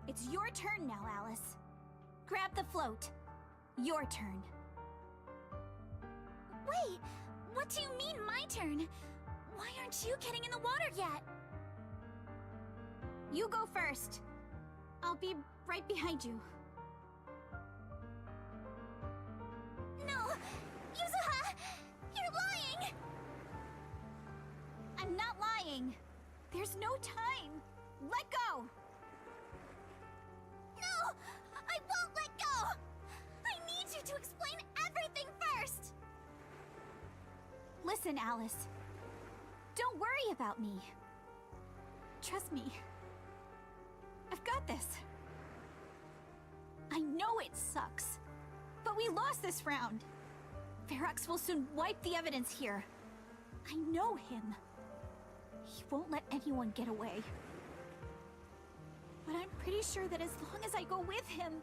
It's your turn now, Alice. Grab the float. Your turn. Wait, what do you mean my turn? Why aren't you getting in the water yet? You go first. I'll be right behind you. No! Yuzuha! You're lying! I'm not lying. There's no time. Let go! No! I won't let go! I need you to explain everything first! Listen, Alice. Don't worry about me. Trust me. I've got this. I know it sucks, but we lost this round. Ferox will soon wipe the evidence here. I know him. He won't let anyone get away. But I'm pretty sure that as long as I go with him,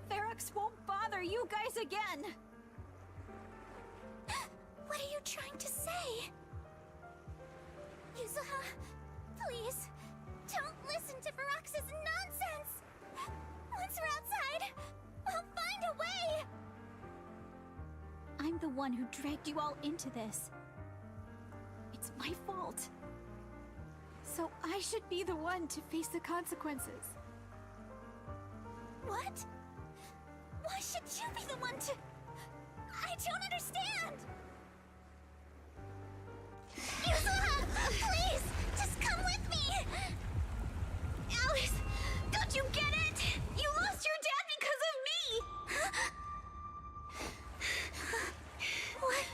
Ferox won't bother you guys again. What are you trying to say? Yuzuha, please, don't listen to Ferox's nonsense! Once we're outside, we'll find a way! I'm the one who dragged you all into this. It's my fault. So I should be the one to face the consequences. What? Why should you be the one to... I don't understand! Yuzuha, please, just come with me! Alice, don't you get it? You lost your dad because of me! What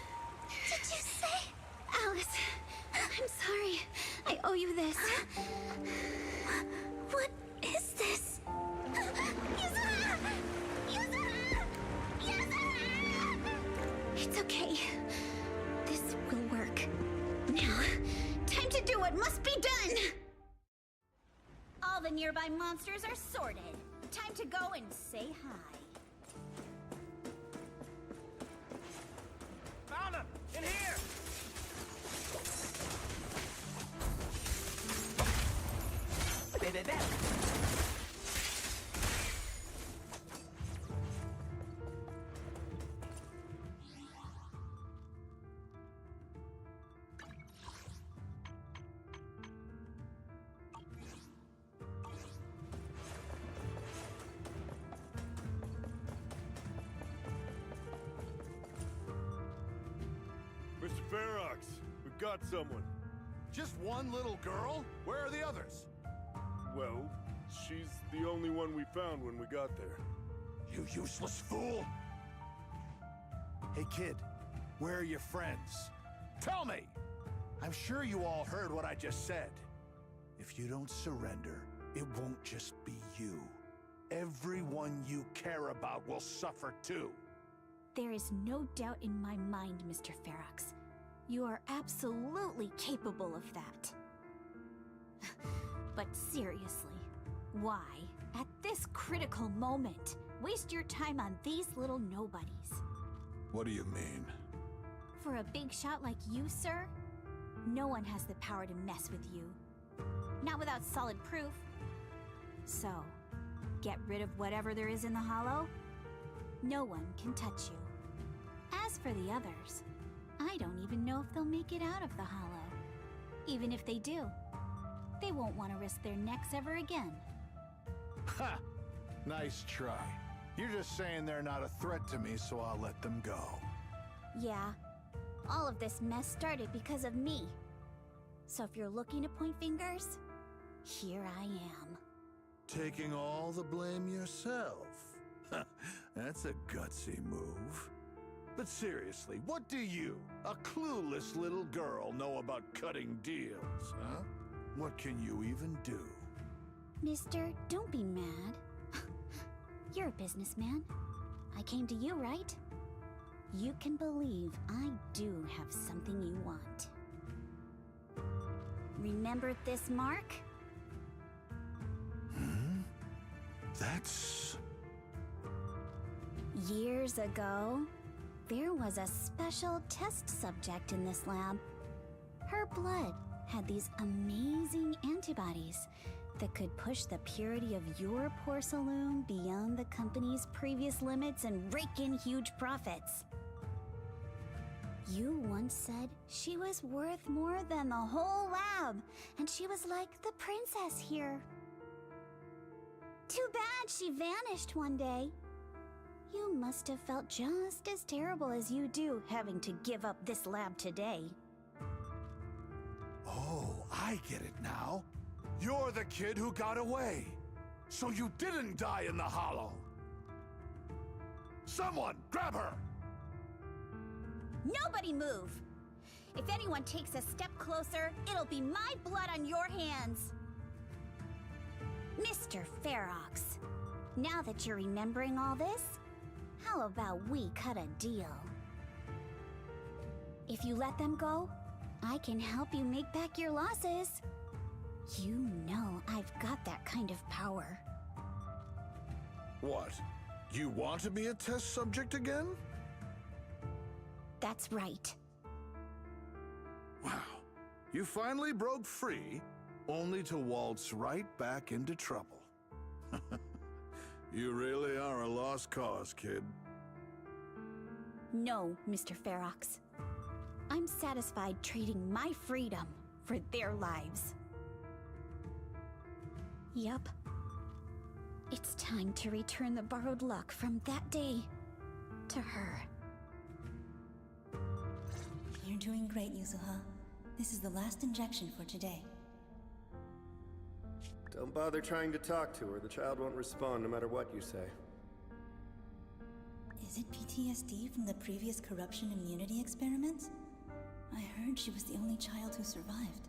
did you say? Alice, I'm sorry. I owe you this. What is this? Yuzuha! Yuzuha! Yuzuha! It's okay. This will work. Now, time to do what must be done! All the nearby monsters are sorted. Time to go and say hi. Found him! In here! Mr. Ferox, we've got someone. Just one little girl? Where are the others? Well, she's the only one we found when we got there. You useless fool! Hey kid, where are your friends? Tell me! I'm sure you all heard what I just said. If you don't surrender, it won't just be you. Everyone you care about will suffer too. There is no doubt in my mind, Mr. Ferox. You are absolutely capable of that. But seriously, why, at this critical moment, waste your time on these little nobodies? What do you mean? For a big shot like you, sir, no one has the power to mess with you. Not without solid proof. So, get rid of whatever there is in the hollow? No one can touch you. As for the others, I don't even know if they'll make it out of the hollow. Even if they do, they won't want to risk their necks ever again. Ha! Nice try. You're just saying they're not a threat to me, so I'll let them go. Yeah, all of this mess started because of me. So if you're looking to point fingers, here I am. Taking all the blame yourself. That's a gutsy move. But seriously, what do you, a clueless little girl, know about cutting deals, huh? What can you even do? Mister, don't be mad. You're a businessman. I came to you, right? You can believe I do have something you want. Remember this mark? That's... Years ago, there was a special test subject in this lab. Her blood had these amazing antibodies that could push the purity of your porcelain beyond the company's previous limits and rake in huge profits. You once said she was worth more than the whole lab, and she was like the princess here. Too bad she vanished one day. You must have felt just as terrible as you do having to give up this lab today. Oh, I get it now. You're the kid who got away. So you didn't die in the hollow. Someone, grab her! Nobody move! If anyone takes a step closer, it'll be my blood on your hands! Mr. Ferox, now that you're remembering all this, how about we cut a deal? If you let them go, I can help you make back your losses. You know I've got that kind of power. What? You want to be a test subject again? That's right. Wow. You finally broke free, only to waltz right back into trouble. You really are a lost cause, kid. No, Mr. Ferox. I'm satisfied trading my freedom for their lives. Yup. It's time to return the borrowed luck from that day to her. You're doing great, Yuzuha. This is the last injection for today. Don't bother trying to talk to her. The child won't respond no matter what you say. Is it PTSD from the previous corruption immunity experiments? I heard she was the only child who survived.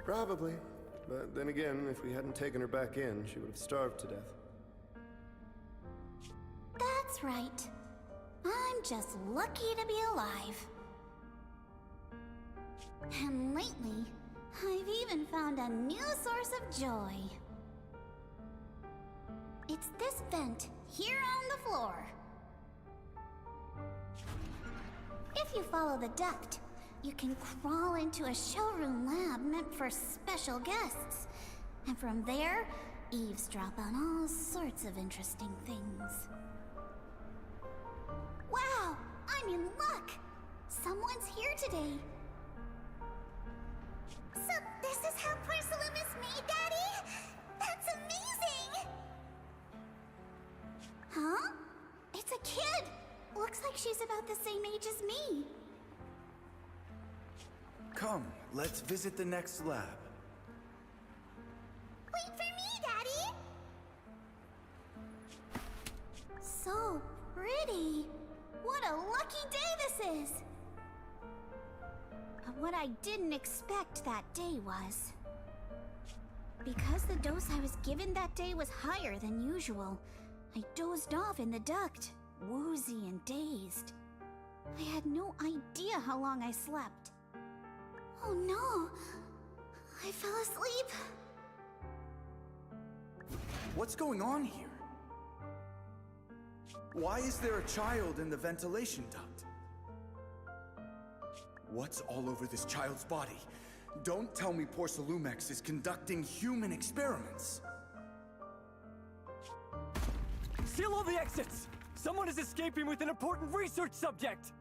Probably. But then again, if we hadn't taken her back in, she would have starved to death. That's right. I'm just lucky to be alive. And lately, I've even found a new source of joy. It's this vent here on the floor. If you follow the duct, you can crawl into a showroom lab meant for special guests. And from there, eavesdrop on all sorts of interesting things. Wow, I'm in luck! Someone's here today. So this is how porcelain is made, Daddy? That's amazing! Huh? It's a kid! Looks like she's about the same age as me. Come, let's visit the next lab. Wait for me, Daddy! So pretty. What a lucky day this is! But what I didn't expect that day was... because the dose I was given that day was higher than usual, I dozed off in the duct, woozy and dazed. I had no idea how long I slept. Oh no! I fell asleep. What's going on here? Why is there a child in the ventilation duct? What's all over this child's body? Don't tell me Porcelumex is conducting human experiments. Seal all the exits! Someone is escaping with an important research subject!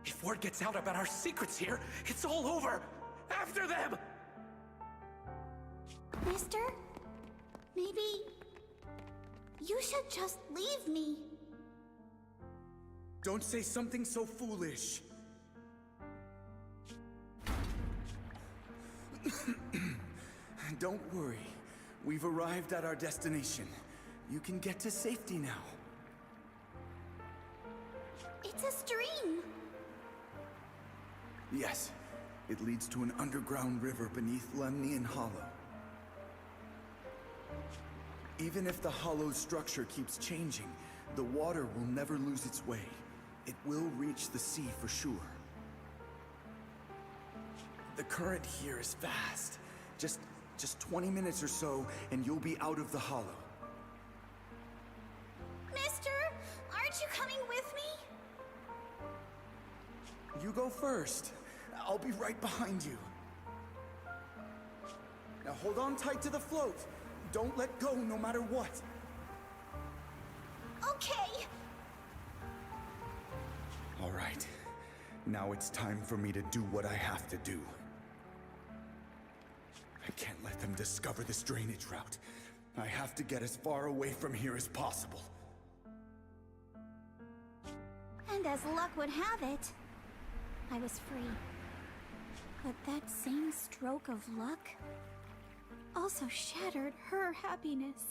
If word gets out about our secrets here, it's all over! After them! Mister? Maybe... you should just leave me. Don't say something so foolish. Don't worry. We've arrived at our destination. You can get to safety now. It's a stream. Yes, it leads to an underground river beneath Lemnian Hollow. Even if the hollow's structure keeps changing, the water will never lose its way. It will reach the sea for sure. The current here is fast. Just 20 minutes or so, and you'll be out of the hollow. Mister, aren't you coming with me? You go first. I'll be right behind you. Now hold on tight to the float. Don't let go no matter what. Okay. All right. Now it's time for me to do what I have to do. I can't let them discover this drainage route. I have to get as far away from here as possible. And as luck would have it, I was free. But that same stroke of luck also shattered her happiness.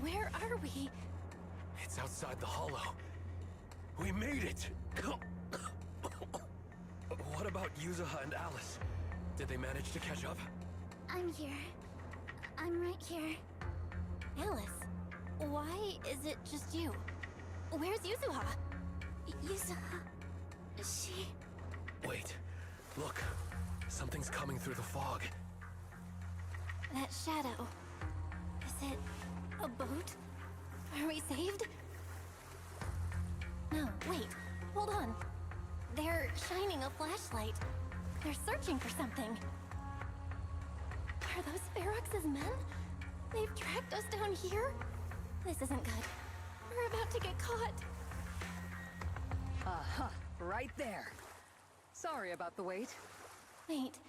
Where are we? It's outside the hollow. We made it! What about Yuzuha and Alice? Did they manage to catch up? I'm here. I'm right here. Alice, why is it just you? Where's Yuzuha? Yuzuha... she... Wait. Look. Something's coming through the fog. That shadow. Is it a boat? Are we saved? No, wait. Hold on. They're shining a flashlight. They're searching for something. Are those Ferox's men? They've tracked us down here? This isn't good. We're about to get caught. Aha, right there. Sorry about the wait. Wait,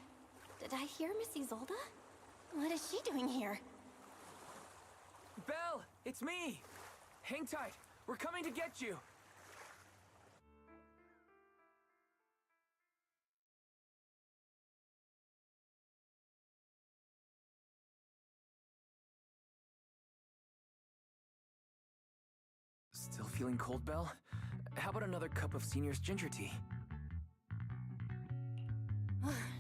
did I hear Miss Isolde? What is she doing here? Belle, it's me! Hang tight, we're coming to get you! Still feeling cold, Belle? How about another cup of Senior's ginger tea?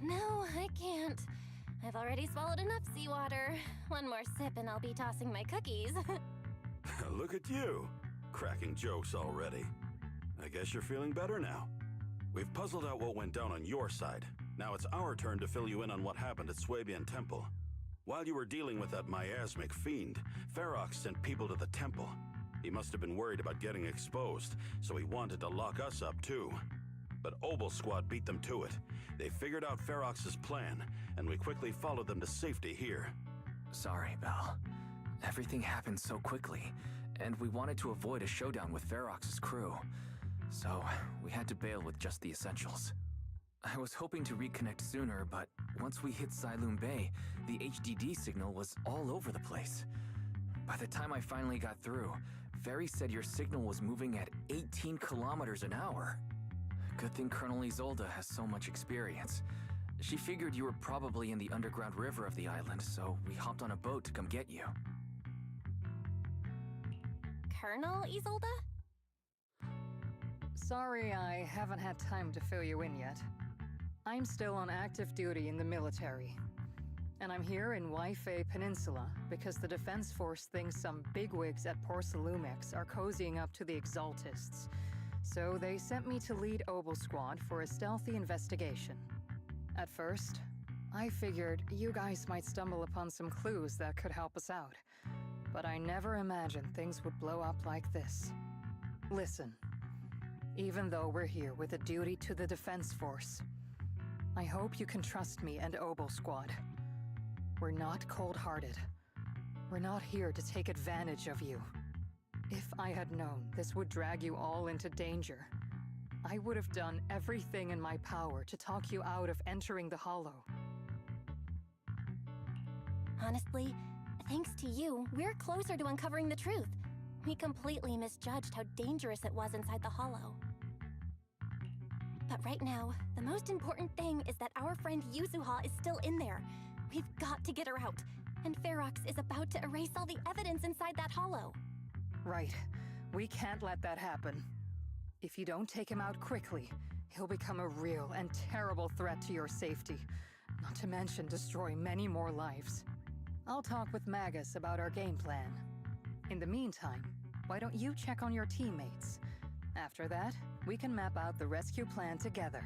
No, I can't. I've already swallowed enough seawater. One more sip and I'll be tossing my cookies. Look at you, cracking jokes already. I guess you're feeling better now. We've puzzled out what went down on your side. Now it's our turn to fill you in on what happened at Swabian Temple. While you were dealing with that miasmic fiend, Ferox sent people to the temple. He must have been worried about getting exposed, so he wanted to lock us up too. But Obel's squad beat them to it. They figured out Ferox's plan, and we quickly followed them to safety here. Sorry, Belle. Everything happened so quickly, and we wanted to avoid a showdown with Ferox's crew. So, we had to bail with just the essentials. I was hoping to reconnect sooner, but once we hit Sailoon Bay, the HDD signal was all over the place. By the time I finally got through, Ferry said your signal was moving at 18 kilometers an hour. Good thing Colonel Isolde has so much experience. She figured you were probably in the underground river of the island, so we hopped on a boat to come get you. Colonel Isolde? Sorry I haven't had time to fill you in yet. I'm still on active duty in the military. And I'm here in Wi-Fi Peninsula because the Defense Force thinks some bigwigs at Porcelumex are cozying up to the Exaltists. So they sent me to lead Obel Squad for a stealthy investigation. At first, I figured you guys might stumble upon some clues that could help us out. But I never imagined things would blow up like this. Listen, even though we're here with a duty to the Defense Force, I hope you can trust me and Obel Squad. We're not cold-hearted. We're not here to take advantage of you. If I had known this would drag you all into danger, I would have done everything in my power to talk you out of entering the Hollow. Honestly, thanks to you, we're closer to uncovering the truth. We completely misjudged how dangerous it was inside the Hollow. But right now, the most important thing is that our friend Yuzuha is still in there. We've got to get her out. And Ferox is about to erase all the evidence inside that Hollow. Right. We can't let that happen. If you don't take him out quickly, he'll become a real and terrible threat to your safety. Not to mention destroy many more lives. I'll talk with Magus about our game plan. In the meantime, why don't you check on your teammates? After that, we can map out the rescue plan together.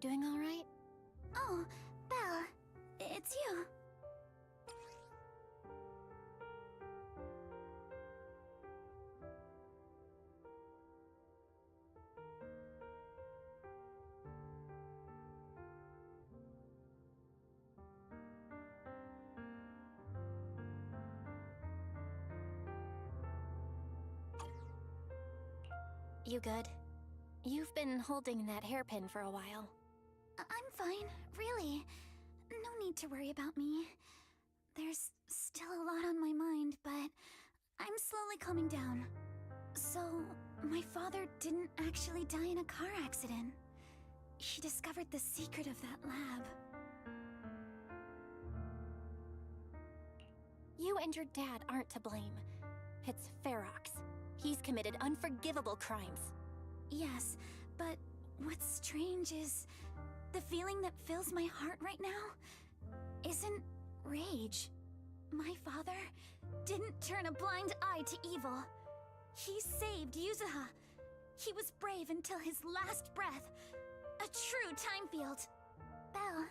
doing all right? Oh, Belle, it's you. You good? You've been holding that hairpin for a while. I'm fine, really. No need to worry about me. There's still a lot on my mind, but I'm slowly calming down. So, my father didn't actually die in a car accident. He discovered the secret of that lab. You and your dad aren't to blame. It's Ferox. He's committed unforgivable crimes. Yes, but what's strange is the feeling that fills my heart right now isn't rage. My father didn't turn a blind eye to evil. He saved Yuzuha. He was brave until his last breath. A true time field. Belle,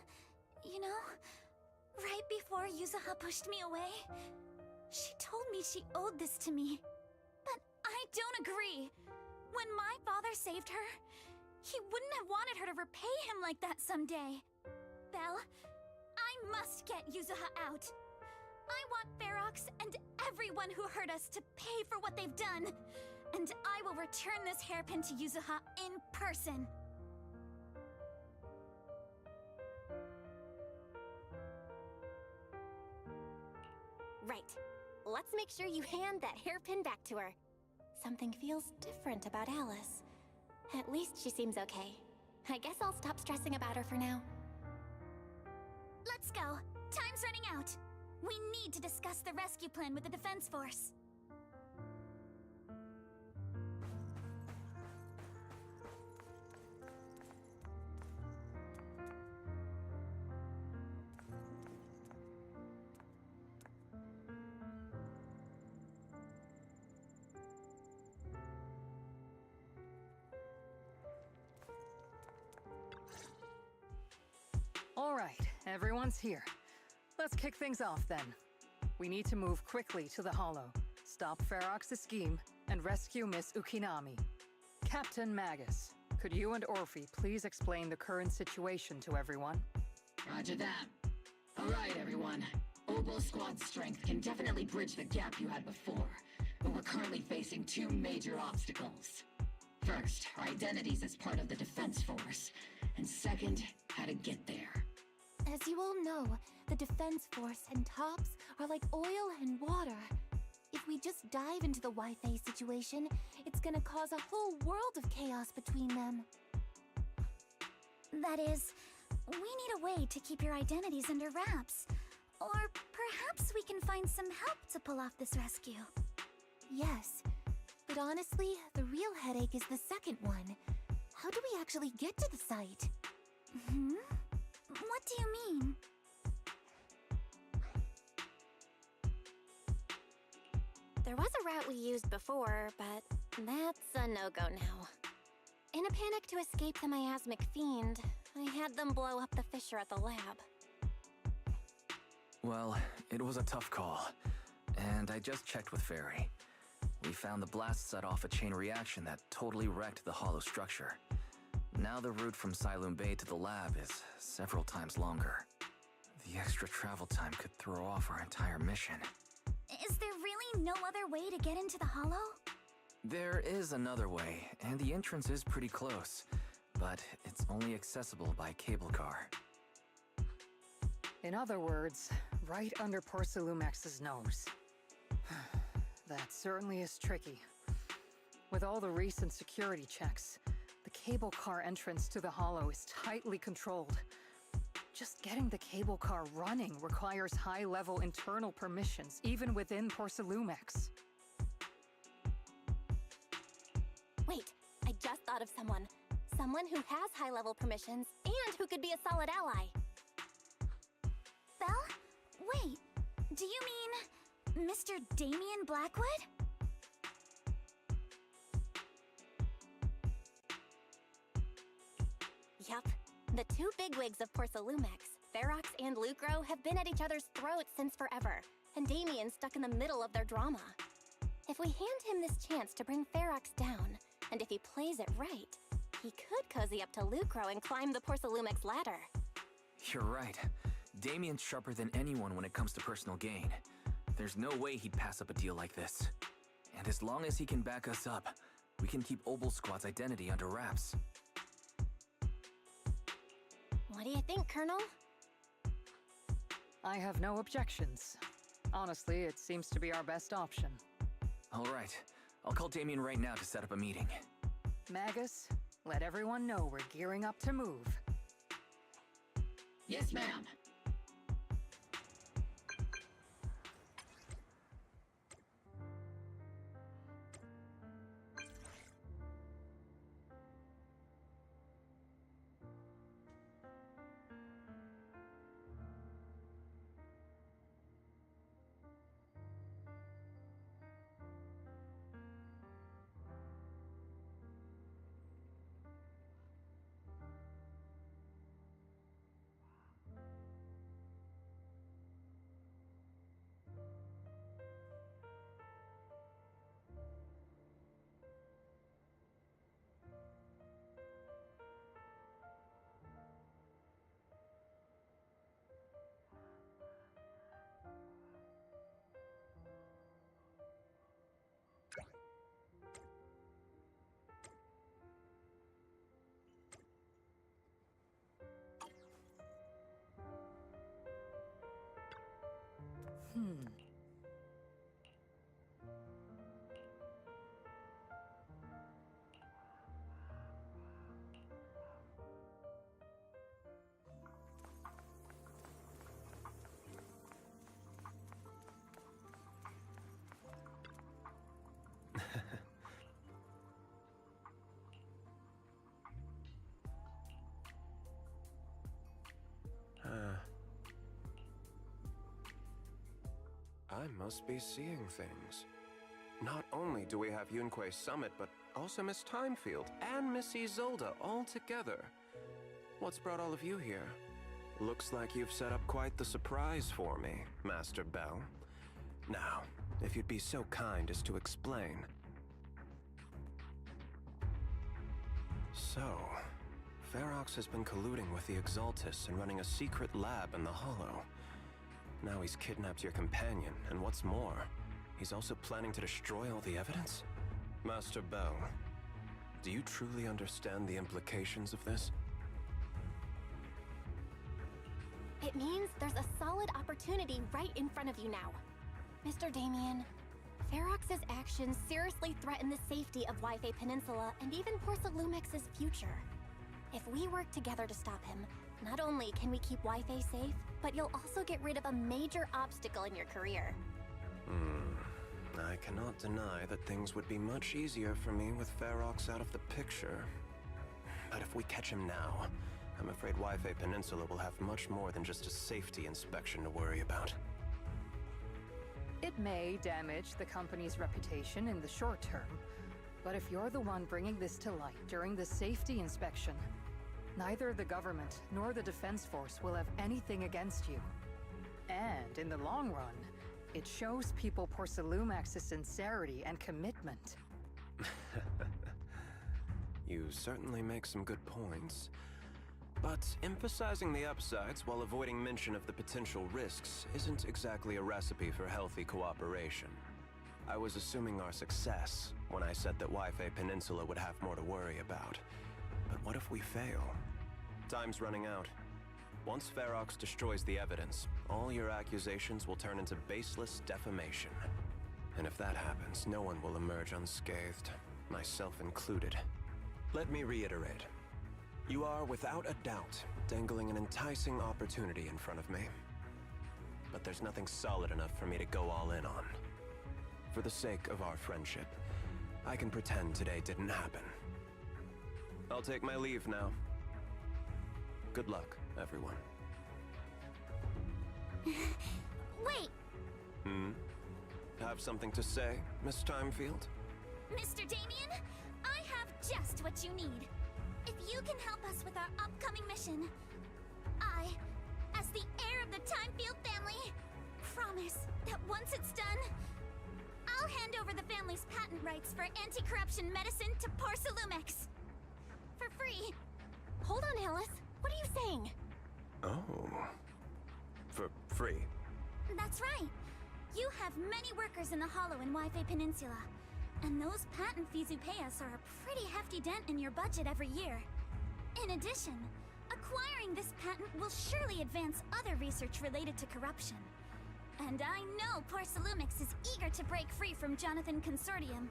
you know, right before Yuzuha pushed me away, she told me she owed this to me. But I don't agree. When my father saved her, he wouldn't have wanted her to repay him like that someday. Belle, I must get Yuzuha out. I want Ferox and everyone who hurt us to pay for what they've done. And I will return this hairpin to Yuzuha in person. Right. Let's make sure you hand that hairpin back to her. Something feels different about Alice. At least she seems okay. I guess I'll stop stressing about her for now. Let's go. Time's running out. We need to discuss the rescue plan with the Defense Force. All right, everyone's here. Let's kick things off then. We need to move quickly to the Hollow, stop Ferox's scheme, and rescue Miss Ukinami. Captain Magus, could you and Orphe please explain the current situation to everyone? Roger that. Alright, everyone. Oboe Squad's strength can definitely bridge the gap you had before, but we're currently facing two major obstacles. First, our identities as part of the Defense Force, and second, how to get there. As you all know, the Defense Force and TOPS are like oil and water. If we just dive into the Wi-Fi situation, it's gonna cause a whole world of chaos between them. That is, we need a way to keep your identities under wraps. Or perhaps we can find some help to pull off this rescue. Yes, but honestly, the real headache is the second one. How do we actually get to the site? What do you mean? There was a route we used before, but that's a no-go now. In a panic to escape the miasmic fiend, I had them blow up the fissure at the lab. Well, it was a tough call, and I just checked with Fairy. We found the blast set off a chain reaction that totally wrecked the hollow structure. Now the route from Siloon Bay to the lab is several times longer. The extra travel time could throw off our entire mission. Is there really no other way to get into the Hollow? There is another way, and the entrance is pretty close, but it's only accessible by cable car. In other words, right under Porcelumex's nose. That certainly is tricky. With all the recent security checks, the cable car entrance to the Hollow is tightly controlled. Just getting the cable car running requires high-level internal permissions, even within Porcelumex. Wait, I just thought of someone. Someone who has high-level permissions and who could be a solid ally. Belle? Wait, do you mean Mr. Damien Blackwood? Yup, The two bigwigs of Porcelumex, Ferox and Lucro, have been at each other's throats since forever, and Damien's stuck in the middle of their drama. If we hand him this chance to bring Ferox down, and if he plays it right, he could cozy up to Lucro and climb the Porcelumex ladder. You're right. Damien's sharper than anyone when it comes to personal gain. There's no way he'd pass up a deal like this. And as long as he can back us up, we can keep Obel Squad's identity under wraps. What do you think, Colonel? I have no objections. Honestly, it seems to be our best option. All right. I'll call Damien right now to set up a meeting. Magus, let everyone know we're gearing up to move. Yes, ma'am. I must be seeing things. Not only do we have Yunque's summit, but also Miss Timefield and Miss Isolde all together. What's brought all of you here? Looks like you've set up quite the surprise for me, Master Bell. Now, if you'd be so kind as to explain. So, Ferox has been colluding with the Exaltus and running a secret lab in the Hollow. Now he's kidnapped your companion, and what's more, he's also planning to destroy all the evidence? Master Bell, do you truly understand the implications of this? It means there's a solid opportunity right in front of you now. Mr. Damien, Ferox's actions seriously threaten the safety of Wi-Fi Peninsula and even Porcelumex's future. If we work together to stop him, not only can we keep Wi-Fi safe, but you'll also get rid of a major obstacle in your career. I cannot deny that things would be much easier for me with Ferox out of the picture. But if we catch him now, I'm afraid Wi-Fi Peninsula will have much more than just a safety inspection to worry about. It may damage the company's reputation in the short term, but if you're the one bringing this to light during the safety inspection, neither the government nor the Defense Force will have anything against you. And in the long run, it shows people Porcelumex's sincerity and commitment. You certainly make some good points. But emphasizing the upsides while avoiding mention of the potential risks isn't exactly a recipe for healthy cooperation. I was assuming our success when I said that Wi-Fi Peninsula would have more to worry about. But what if we fail? Time's running out. Once Ferox destroys the evidence, all your accusations will turn into baseless defamation. And if that happens, no one will emerge unscathed, myself included. Let me reiterate. You are, without a doubt, dangling an enticing opportunity in front of me. But there's nothing solid enough for me to go all in on. For the sake of our friendship, I can pretend today didn't happen. I'll take my leave now. Good luck, everyone. Wait! Have something to say, Miss Timefield? Mr. Damien, I have just what you need. if you can help us with our upcoming mission, I, as the heir of the Timefield family, promise that once it's done, I'll hand over the family's patent rights for anti-corruption medicine to Porcelumex. For free. Hold on, Alice. What are you saying? Oh. For free? That's right. You have many workers in the Hollow and Wi-Fi Peninsula, and those patent fees you pay us are a pretty hefty dent in your budget every year. In addition, acquiring this patent will surely advance other research related to corruption. And I know Porcelumix is eager to break free from Jonathan Consortium.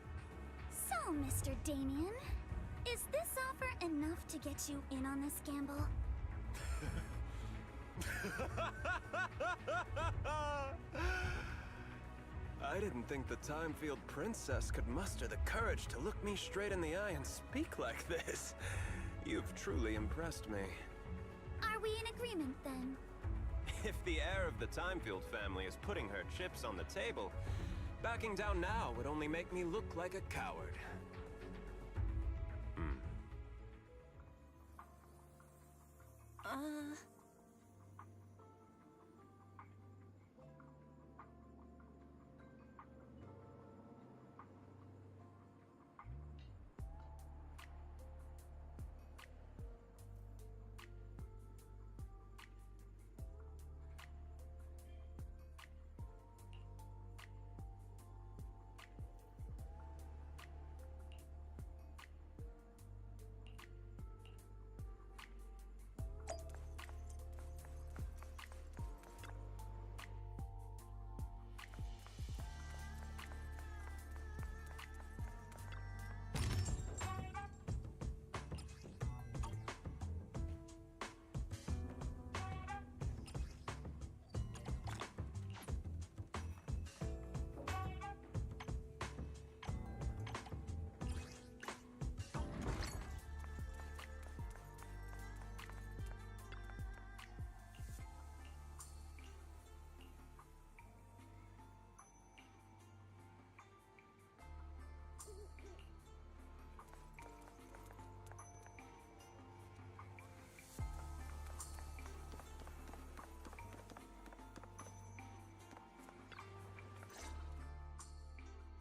So, Mr. Damien, is this offer enough to get you in on this gamble? I didn't think the Timefield Princess could muster the courage to look me straight in the eye and speak like this. You've truly impressed me. Are we in agreement, then? If the heir of the Timefield family is putting her chips on the table, backing down now would only make me look like a coward.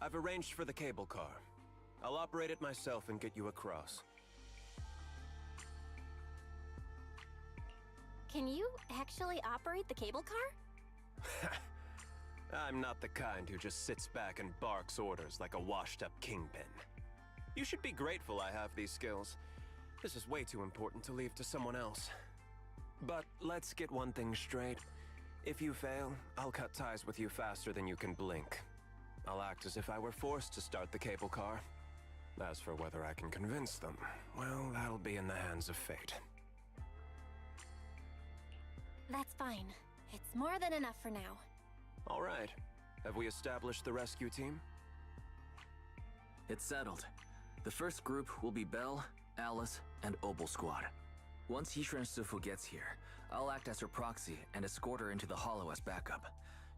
I've arranged for the cable car. I'll operate it myself and get you across. Can you actually operate the cable car? I'm not the kind who just sits back and barks orders like a washed-up kingpin. You should be grateful I have these skills. This is way too important to leave to someone else. But let's get one thing straight. If you fail, I'll cut ties with you faster than you can blink. I'll act as if I were forced to start the cable car. As for whether I can convince them, well, that'll be in the hands of fate. That's fine. It's more than enough for now. All right. Have we established the rescue team? It's settled. The first group will be Belle, Alice, and Obel Squad. Once Yishuan Sifu gets here, I'll act as her proxy and escort her into the Hollow as backup.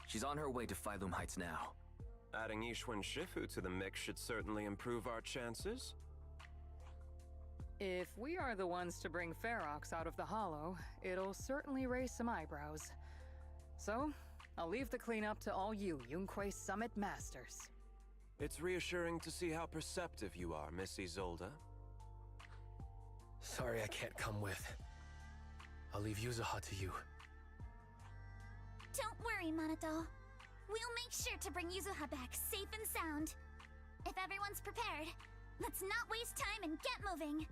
She's on her way to Phylum Heights now. Adding Yishuan Shifu to the mix should certainly improve our chances. If we are the ones to bring Ferox out of the Hollow, it'll certainly raise some eyebrows. So, I'll leave the cleanup to all you Yunque Summit Masters. It's reassuring to see how perceptive you are, Miss Isolde. Sorry I can't come with. I'll leave Yuzuha to you. Don't worry, Manato. We'll make sure to bring Yuzuha back safe and sound. If everyone's prepared, let's not waste time and get moving.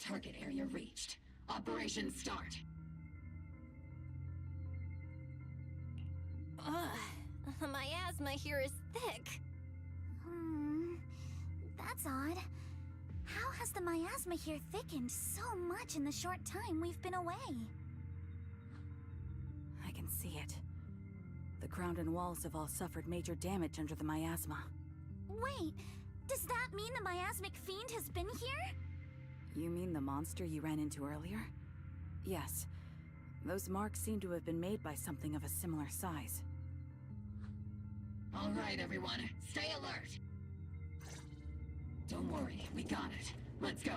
Target area reached. Operation start. Ugh, my asthma here is thick. That's odd. How has the miasma here thickened so much in the short time we've been away? see it. The ground and walls have all suffered major damage under the miasma. Wait, does that mean the miasmic fiend has been here? You mean the monster you ran into earlier? Yes. Those marks seem to have been made by something of a similar size. All right, everyone, stay alert. Don't worry, we got it. Let's go.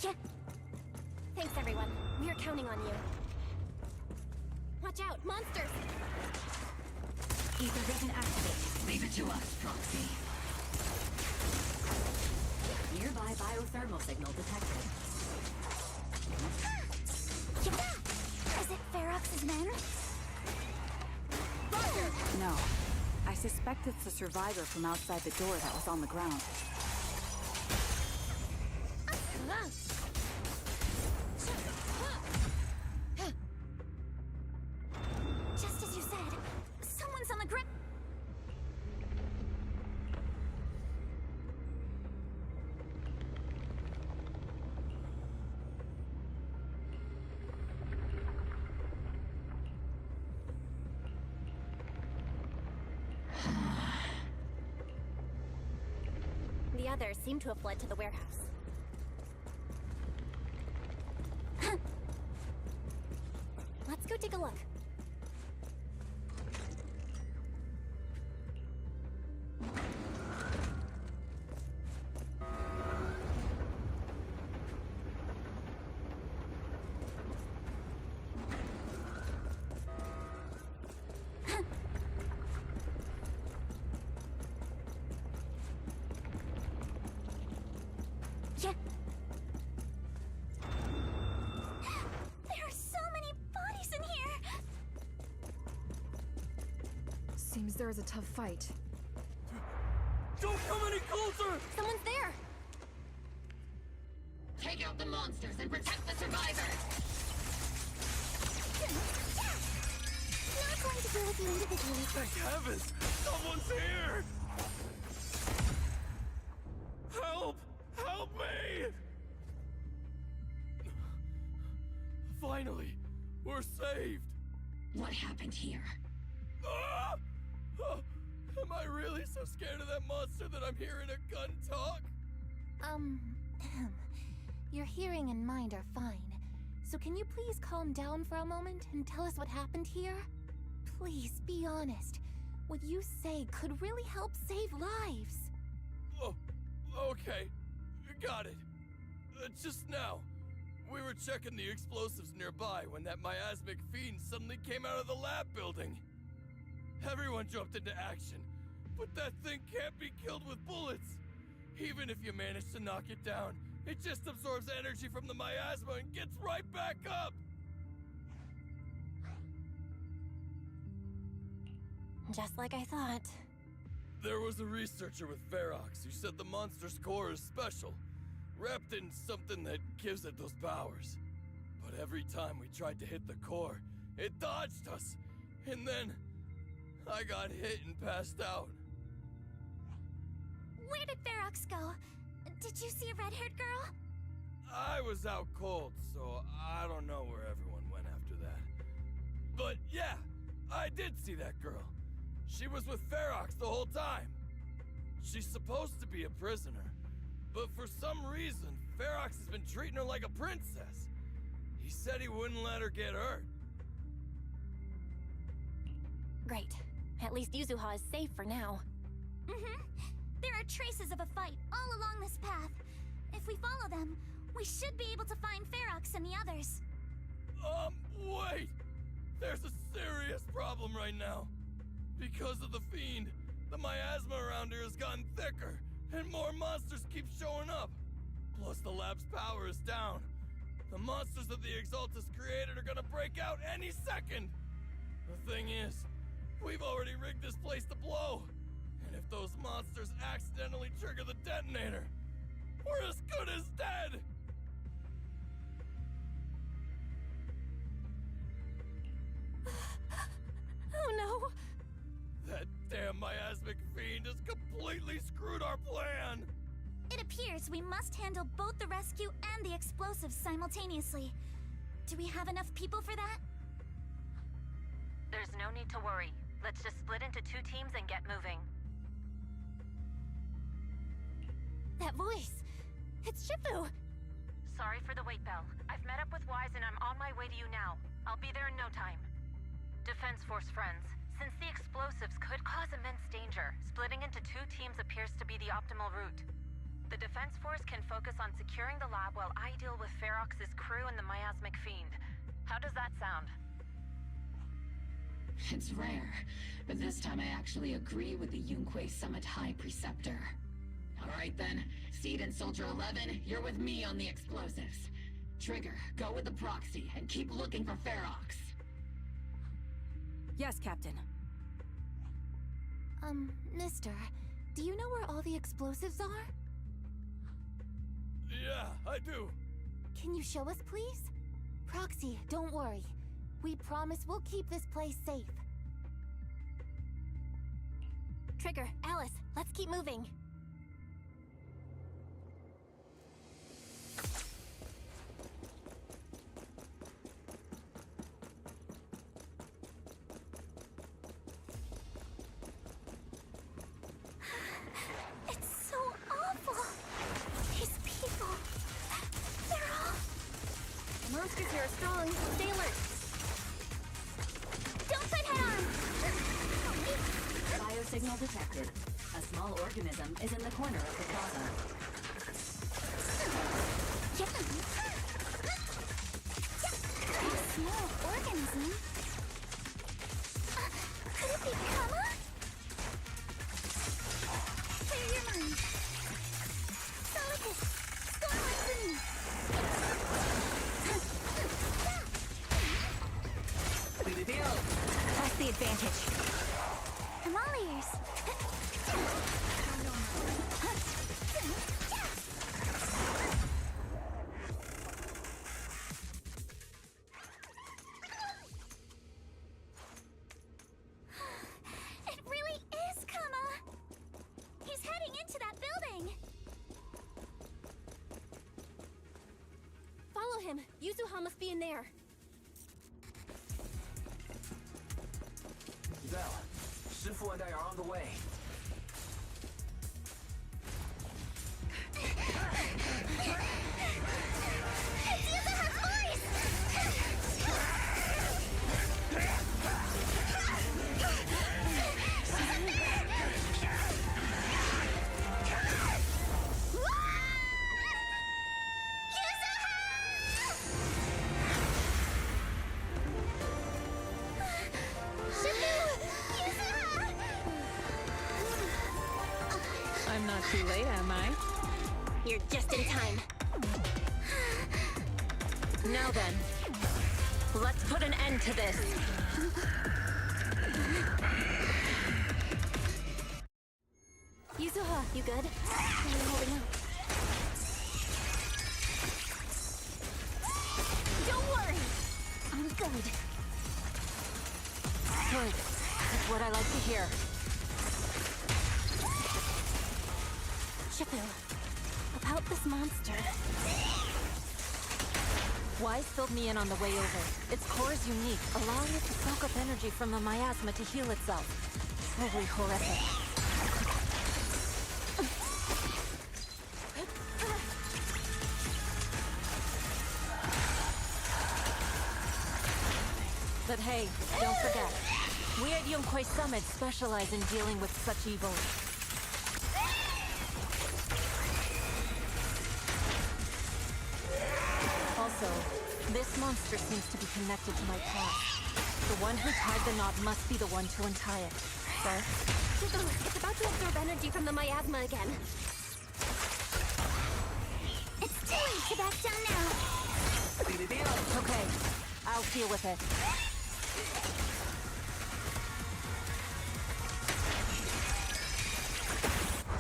Yeah. Thanks, everyone. We're counting on you. Watch out, monsters! Ether vision activated. Leave it to us, Proxy. Nearby biothermal signal detected. Yeah! Is it Ferox's men? Roger! No. I suspect it's the survivor from outside the door that was on the ground. Just as you said, someone's on the ground. The others seem to have fled to the warehouse. Let's go take a look. Yeah. There are so many bodies in here. Seems there is a tough fight. Don't come any closer! Someone's there! Take out the monsters and protect the survivor! Not going to deal with you individually. Thank heavens! Someone's here! Help! Help me! Finally, we're saved! What happened here? Ah! Oh, am I really so scared of that monster that I'm hearing a gun talk? Your hearing and mind are fine. So can you please calm down for a moment and tell us what happened here? Please, be honest. What you say could really help save lives. Oh, okay. Got it. Just now, we were checking the explosives nearby when that miasmic fiend suddenly came out of the lab building. Everyone jumped into action, but that thing can't be killed with bullets. Even if you manage to knock it down, it just absorbs energy from the miasma and gets right back up. Just like I thought. There was a researcher with Ferox who said the monster's core is special, wrapped in something that gives it those powers. But every time we tried to hit the core, it dodged us, and then I got hit and passed out. Where did Ferox go? Did you see a red-haired girl? I was out cold, so I don't know where everyone went after that. But yeah, I did see that girl. She was with Ferox the whole time. She's supposed to be a prisoner, but for some reason, Ferox has been treating her like a princess. He said he wouldn't let her get hurt. Great. At least Yuzuha is safe for now. Mm-hmm. There are traces of a fight all along this path. If we follow them, we should be able to find Ferox and the others. Wait! There's a serious problem right now. Because of the fiend, the miasma around here has gotten thicker, and more monsters keep showing up. Plus the lab's power is down. The monsters that the Exaltus created are gonna break out any second. The thing is, we've already rigged this place to blow. And if those monsters accidentally trigger the detonator, we're as good as dead! Oh no! That damn miasmic fiend has completely screwed our plan! It appears we must handle both the rescue and the explosives simultaneously. Do we have enough people for that? There's no need to worry. Let's just split into 2 teams and get moving. That voice! It's Shifu! Sorry for the wait, Belle. I've met up with Wise and I'm on my way to you now. I'll be there in no time. Defense Force friends, since the explosives could cause immense danger, splitting into 2 teams appears to be the optimal route. The Defense Force can focus on securing the lab while I deal with Ferox's crew and the miasmic fiend. How does that sound? It's rare, but this time I actually agree with the Yunque Summit High Preceptor. Alright then, Seed and Soldier 11, you're with me on the explosives. Trigger, go with the proxy and keep looking for Ferox. Yes, Captain. Mister, do you know where all the explosives are? Yeah, I do. Can you show us, please? Proxy, don't worry. We promise we'll keep this place safe. Trigger, Alice, let's keep moving. It's so awful. These people. They're all. The monsters here are strong. Stay alert. Don't put head on! Biosignal detected. A small organism is in the corner of the plaza. A small organism? Could it be Kama? Clear your mind. Solicus, storm on That's the advantage. I'm all ears. It really is Kama. He's heading into that building. Follow him. Yuzuha must be in there. Belle, Shifu and I are on the way. It's Yuzuha's voice! I'm not too late, am I? You're just in time. Now then, let's put an end to this. Yuzuha, you good? How are you holding up? Don't worry! I'm good. Good. That's what I like to hear. Shifu, about this monster. Wise filled me in on the way over. Its core is unique, allowing it to soak up energy from the miasma to heal itself. Truly horrific. But hey, don't forget, we at Yunque Summit specialize in dealing with such evil. Also, this monster seems to be connected to my past. The one who tied the knot must be the one to untie it. Sir? Shifu, it's about to absorb energy from the miasma again. It's too late to back down now. Okay, I'll deal with it.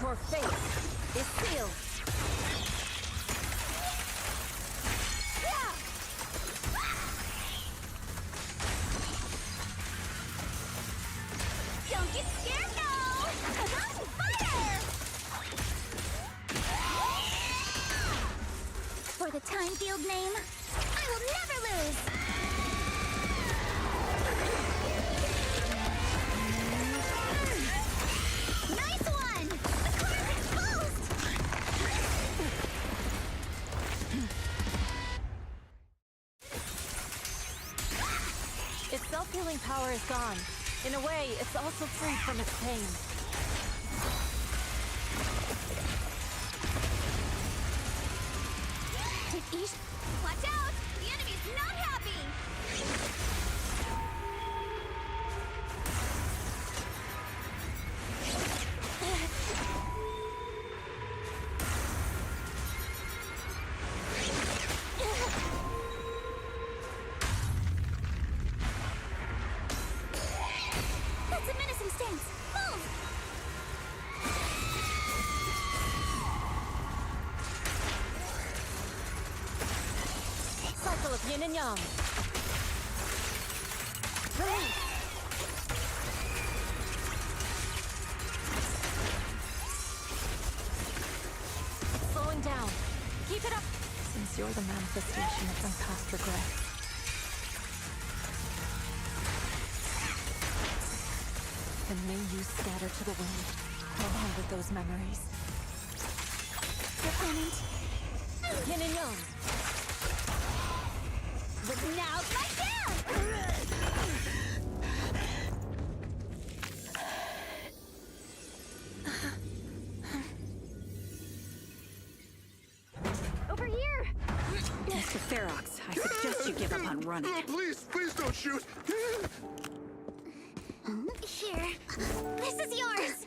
Your fate is sealed. Don't get scared now! Fire! For the time field name, I will never lose! healing power is gone. In a way, it's also freed from its pain. Watch out! The enemy's not happy! That's a menacing stance! Move! Cycle of yin and yang. Release. Slowing down. Keep it up. Since you're the manifestation of my past regrets. Then may you scatter to the wind, along with those memories. Your opponent. Yin and yang. But now's my chance! Over here! Mr. Ferox, I suggest you give up on running. Oh, please don't shoot! Here. This is yours!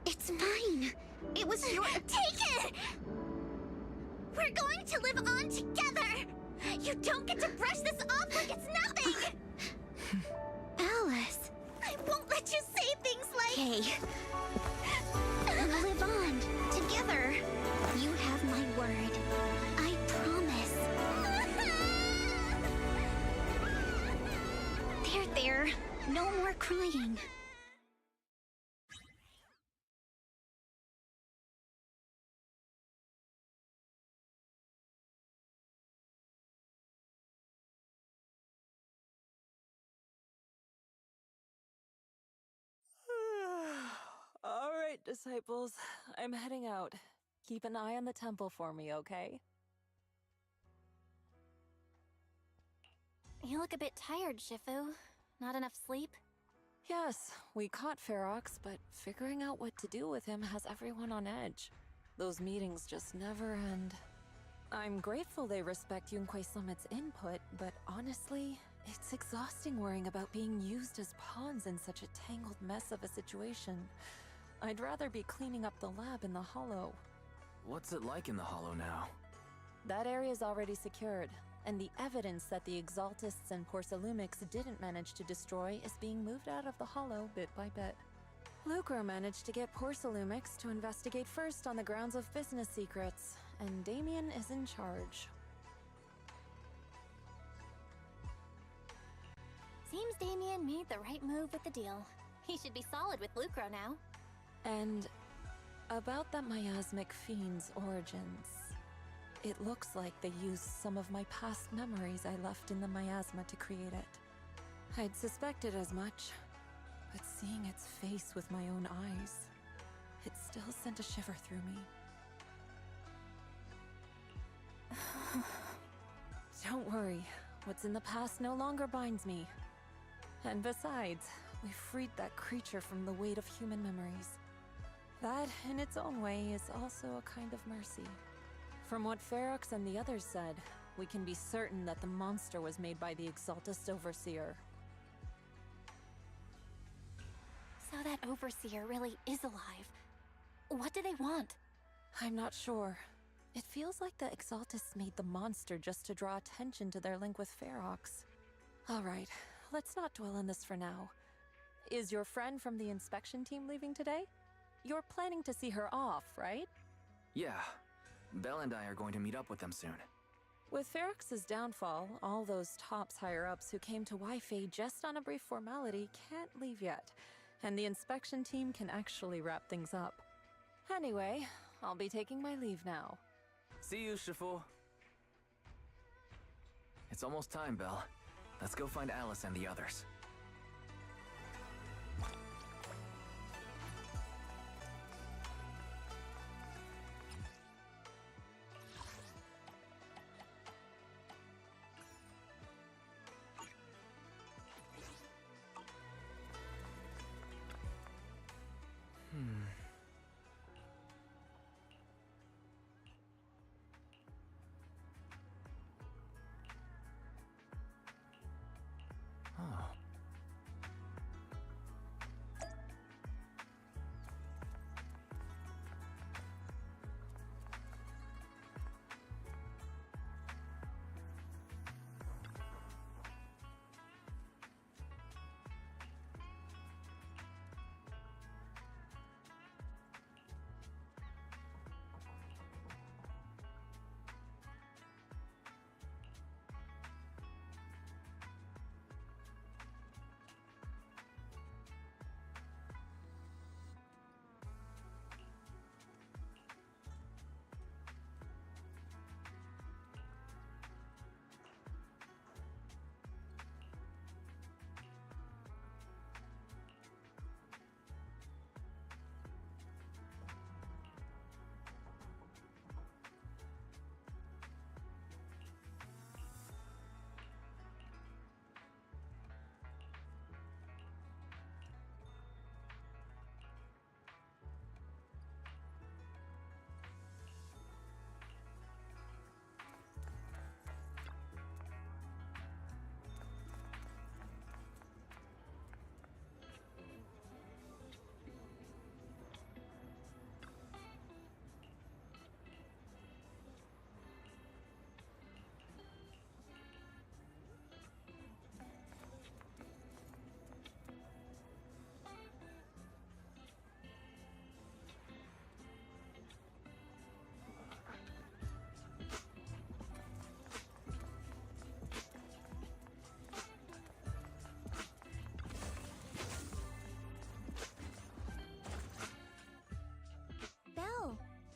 It's mine. It was your— Take it! We're going to live on together! You don't get to brush this off like it's nothing! Alice, I won't let you say things like— Hey. We'll live on, together. You have my word. I promise. There. No more crying. All right, disciples. I'm heading out. Keep an eye on the temple for me, okay? You look a bit tired, Shifu. Not enough sleep? Yes, we caught Ferox, but figuring out what to do with him has everyone on edge. Those meetings just never end. I'm grateful they respect Yunquei Summit's input, but honestly, it's exhausting worrying about being used as pawns in such a tangled mess of a situation. I'd rather be cleaning up the lab in the Hollow. What's it like in the Hollow now? That area's already secured, and the evidence that the Exaltists and Porcelumics didn't manage to destroy is being moved out of the Hollow bit by bit. Lucro managed to get Porcelumics to investigate first on the grounds of business secrets, and Damien is in charge. Seems Damien made the right move with the deal. He should be solid with Lucro now. And about that miasmic fiend's origins. It looks like they used some of my past memories I left in the miasma to create it. I'd suspected as much, but seeing its face with my own eyes, it still sent a shiver through me. Don't worry, what's in the past no longer binds me. And besides, we freed that creature from the weight of human memories. That, in its own way, is also a kind of mercy. From what Ferox and the others said, we can be certain that the monster was made by the Exaltist Overseer. So that Overseer really is alive. What do they want? I'm not sure. It feels like the Exaltists made the monster just to draw attention to their link with Ferox. Alright, let's not dwell on this for now. Is your friend from the inspection team leaving today? You're planning to see her off, right? Yeah. Belle and I are going to meet up with them soon. With Ferox's downfall, all those tops higher-ups who came to Wi-Fi just on a brief formality can't leave yet, and the inspection team can actually wrap things up. Anyway, I'll be taking my leave now. See you, Shifu. It's almost time, Belle. Let's go find Alice and the others.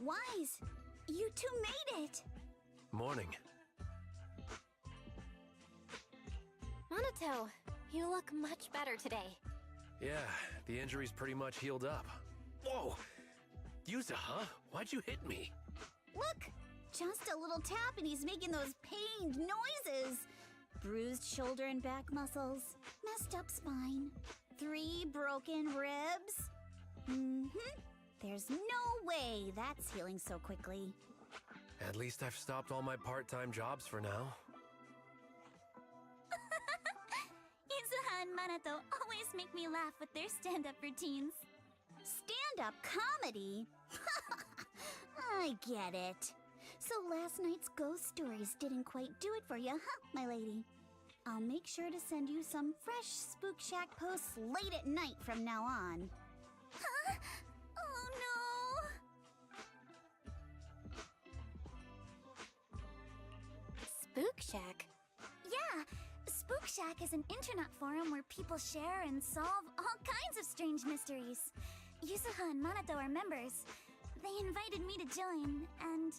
Wise, you two made it! Morning. Monato, you look much better today. Yeah, the injury's pretty much healed up. Whoa! Yuza, huh? Why'd you hit me? Look! Just a little tap and he's making those pained noises. Bruised shoulder and back muscles, messed up spine, 3 broken ribs. There's no way that's healing so quickly. At least I've stopped all my part-time jobs for now. Yuzuha and Manato always make me laugh with their stand-up routines. Stand-up comedy? I get it. So last night's ghost stories didn't quite do it for you, huh, my lady? I'll make sure to send you some fresh Spook Shack posts late at night from now on. Huh? Oh no! Spook Shack? Yeah, Spook Shack is an internet forum where people share and solve all kinds of strange mysteries. Yuzuha and Manato are members. They invited me to join, and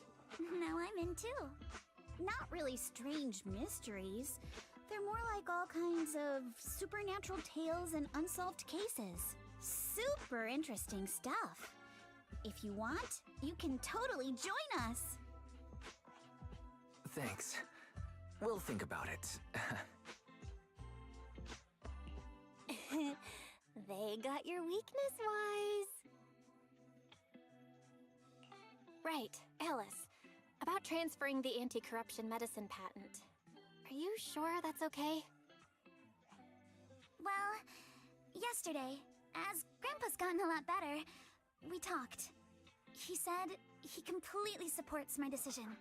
now I'm in too. Not really strange mysteries. They're more like all kinds of supernatural tales and unsolved cases. Super interesting stuff. If you want, you can totally join us. Thanks. We'll think about it. They got your weakness, Wise. Right, Alice. About transferring the anti-corruption medicine patent. Are you sure that's okay? Well, yesterday, as Grandpa's gotten a lot better, we talked. He said he completely supports my decision.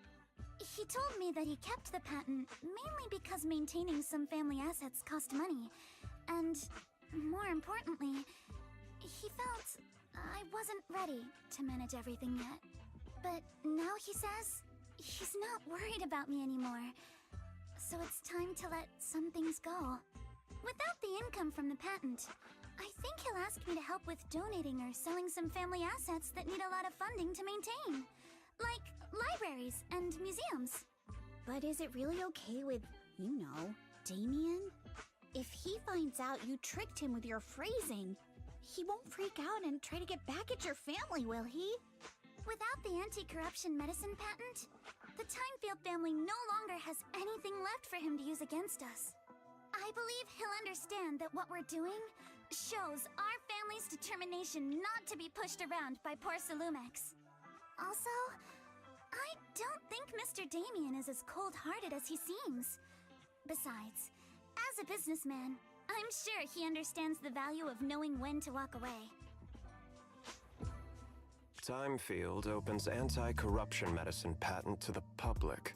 He told me that he kept the patent mainly because maintaining some family assets cost money, and more importantly, he felt I wasn't ready to manage everything yet. But now he says he's not worried about me anymore, so it's time to let some things go. Without the income from the patent, I think he'll ask me to help with donating or selling some family assets that need a lot of funding to maintain. Like libraries and museums. But is it really okay with, you know, Damien? If he finds out you tricked him with your phrasing, he won't freak out and try to get back at your family, will he? Without the anti-corruption medicine patent, the Timefield family no longer has anything left for him to use against us. I believe he'll understand that what we're doing shows our family's determination not to be pushed around by poor Salumex. Also, I don't think Mr. Damien is as cold-hearted as he seems. Besides, as a businessman, I'm sure he understands the value of knowing when to walk away. Timefield opens anti-corruption medicine patent to the public.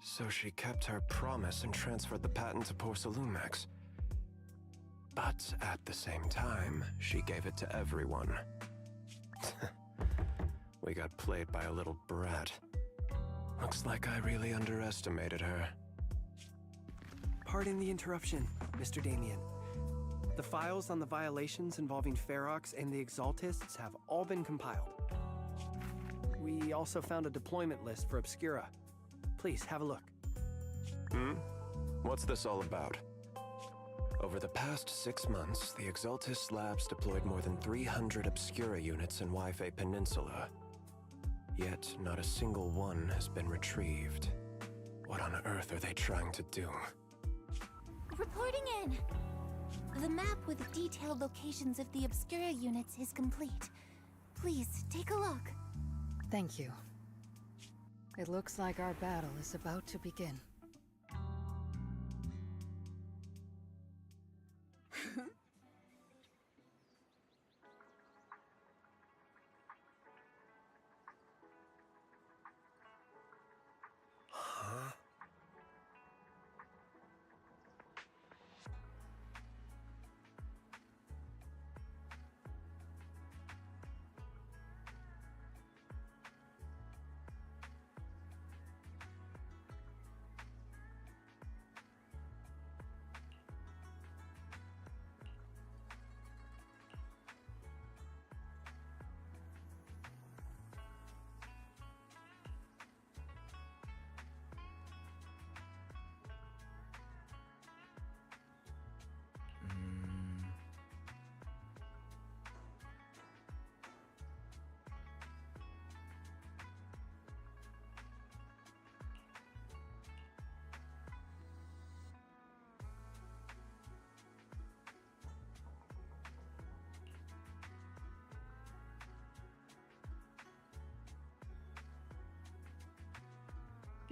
So she kept her promise and transferred the patent to Porcelumex. But at the same time, she gave it to everyone. We got played by a little brat. Looks like I really underestimated her. Pardon the interruption, Mr. Damien. The files on the violations involving Ferox and the Exaltists have all been compiled. We also found a deployment list for Obscura. Please, have a look. What's this all about? Over the past 6 months, the Exaltist Labs deployed more than 300 Obscura units in Wi-Fi Peninsula. Yet, not a single one has been retrieved. What on earth are they trying to do? Reporting in! The map with detailed locations of the Obscura units is complete. Please, take a look. Thank you. It looks like our battle is about to begin.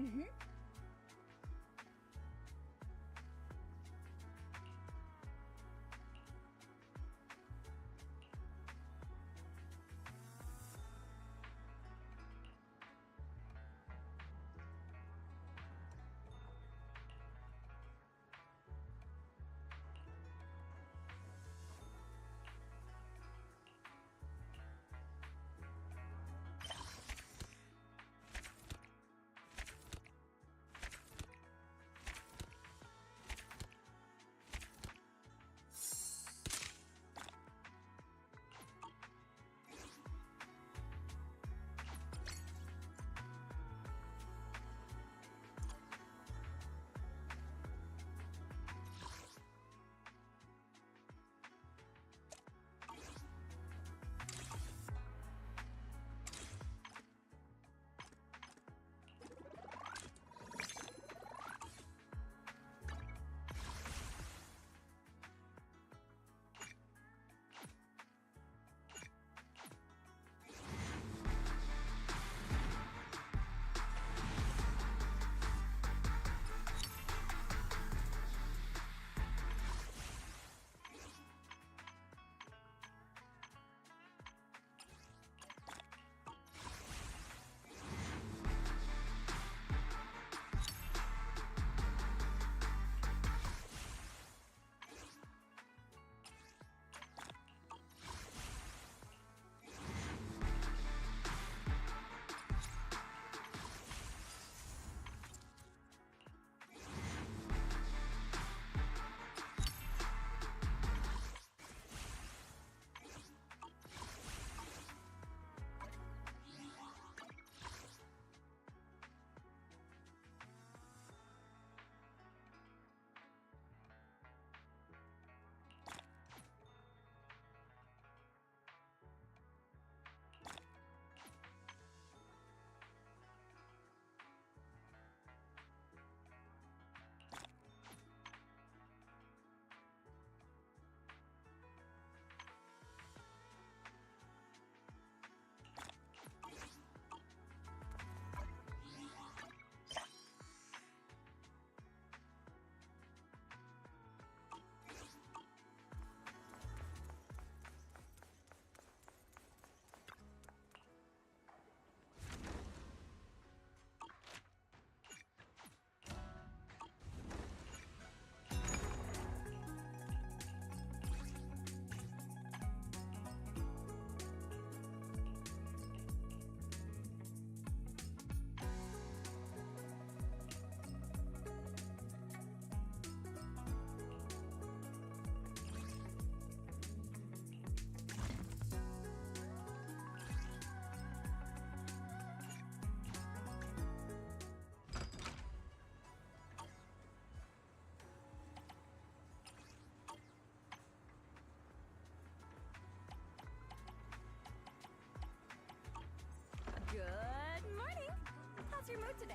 Mm-hmm. Good morning. How's your mood today?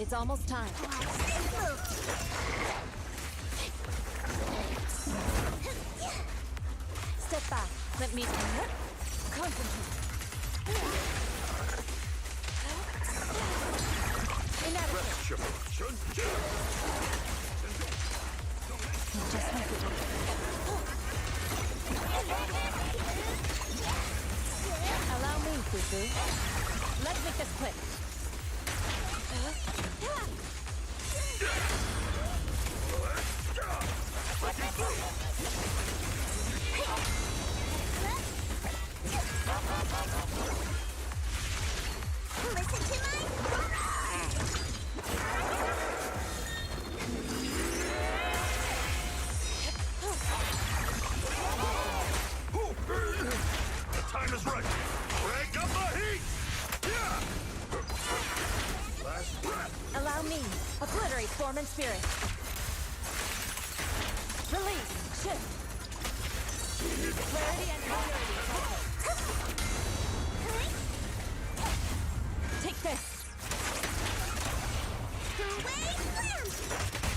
It's almost time. Step back. Let me concentrate. Inadequate. Just make it. Allow me, Fufu. Let's make this quick. Listen to my The time is right. Crank up the heat! Yeah! Last breath. Allow me. Obliterate form and spirit. Release. Shift. Clarity and clarity. Take this. Two-way slam!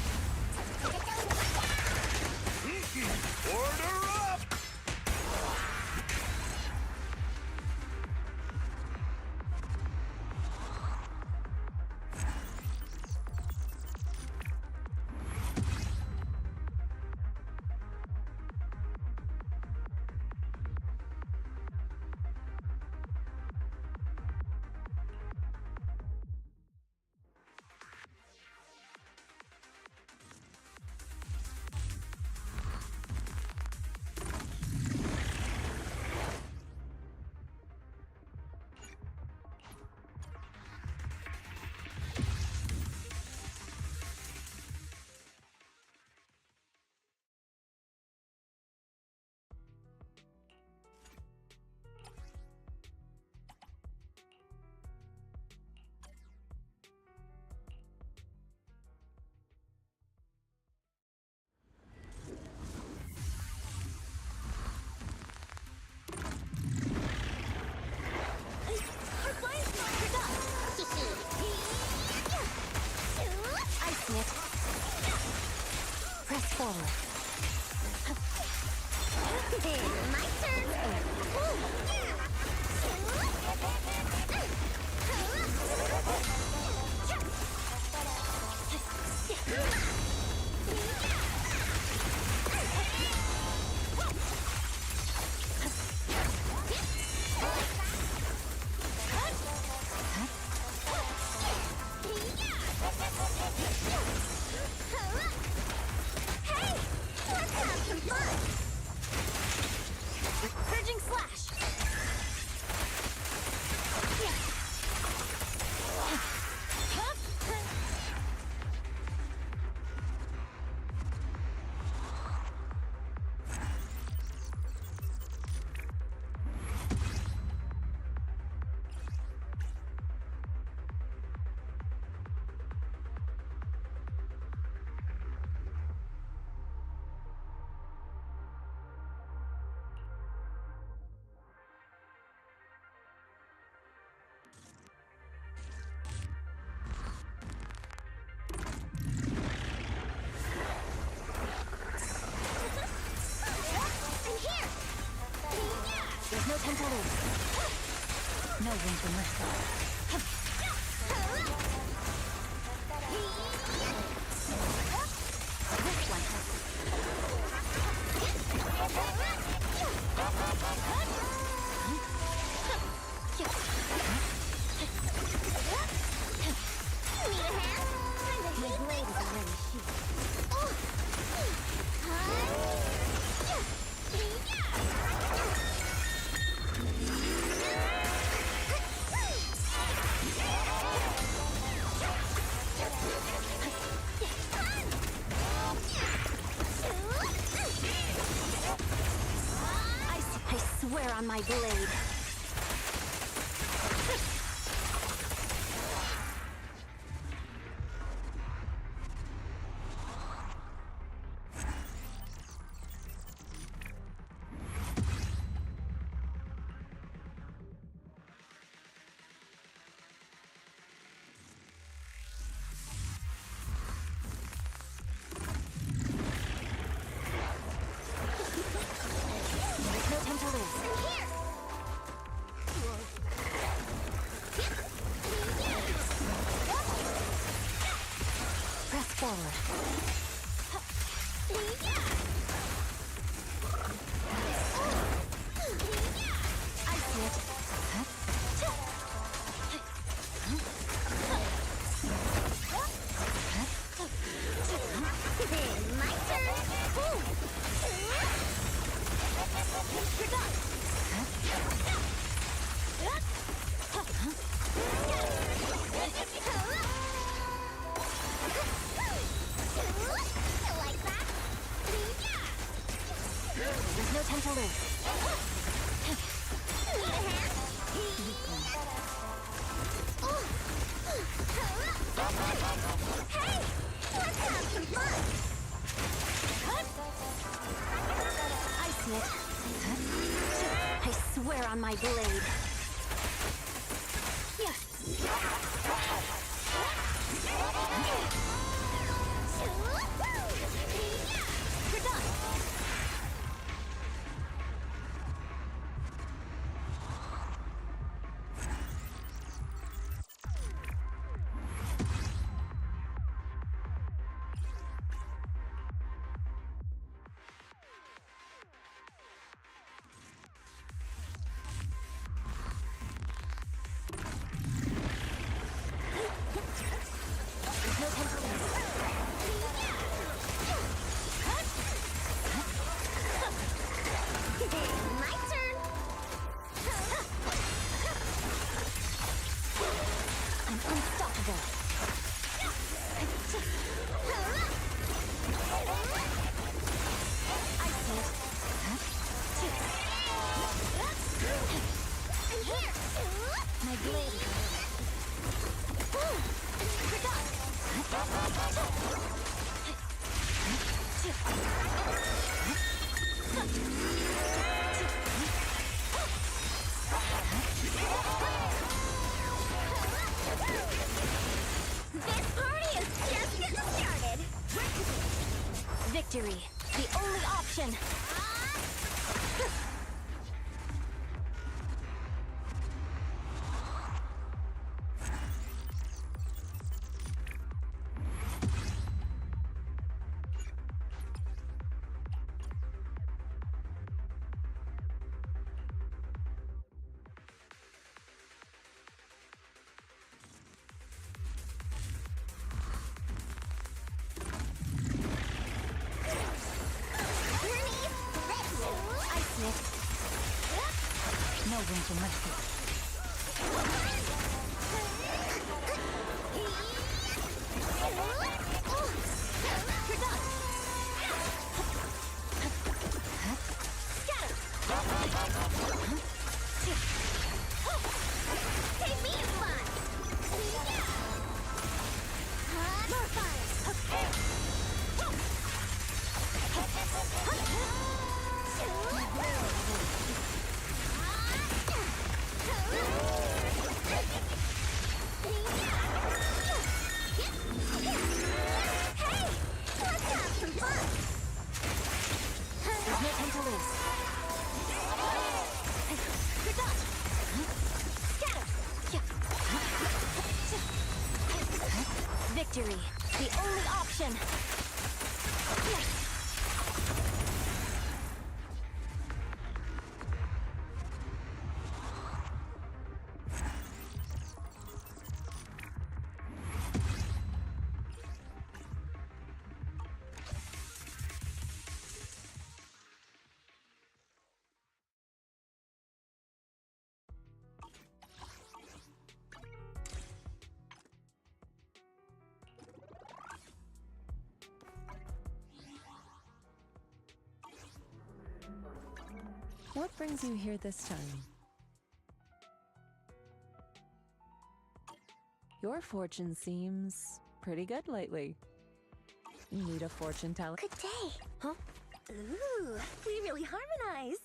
forward. My turn. Hey, let's have some fun. Purging slash. There's no time to lose. No room for mercy. This one hurts. Need a hand? My blade is already sheathed. I swear on my blade. Press forward. I see it. My turn. You're done. Like that? There's no time to lose. Need a hand? Hey! Let's have some fun! I see it. I swear on my blade. You're done. My turn. I'm unstoppable. I see it. I'm here. My blade is This party is just getting started. Victory, the only option! No room for mercy. Take me in fun! More fire! Victory, the only option! What brings you here this time? Your fortune seems pretty good lately. You need a fortune teller. Good day. Huh? Ooh, we really harmonize.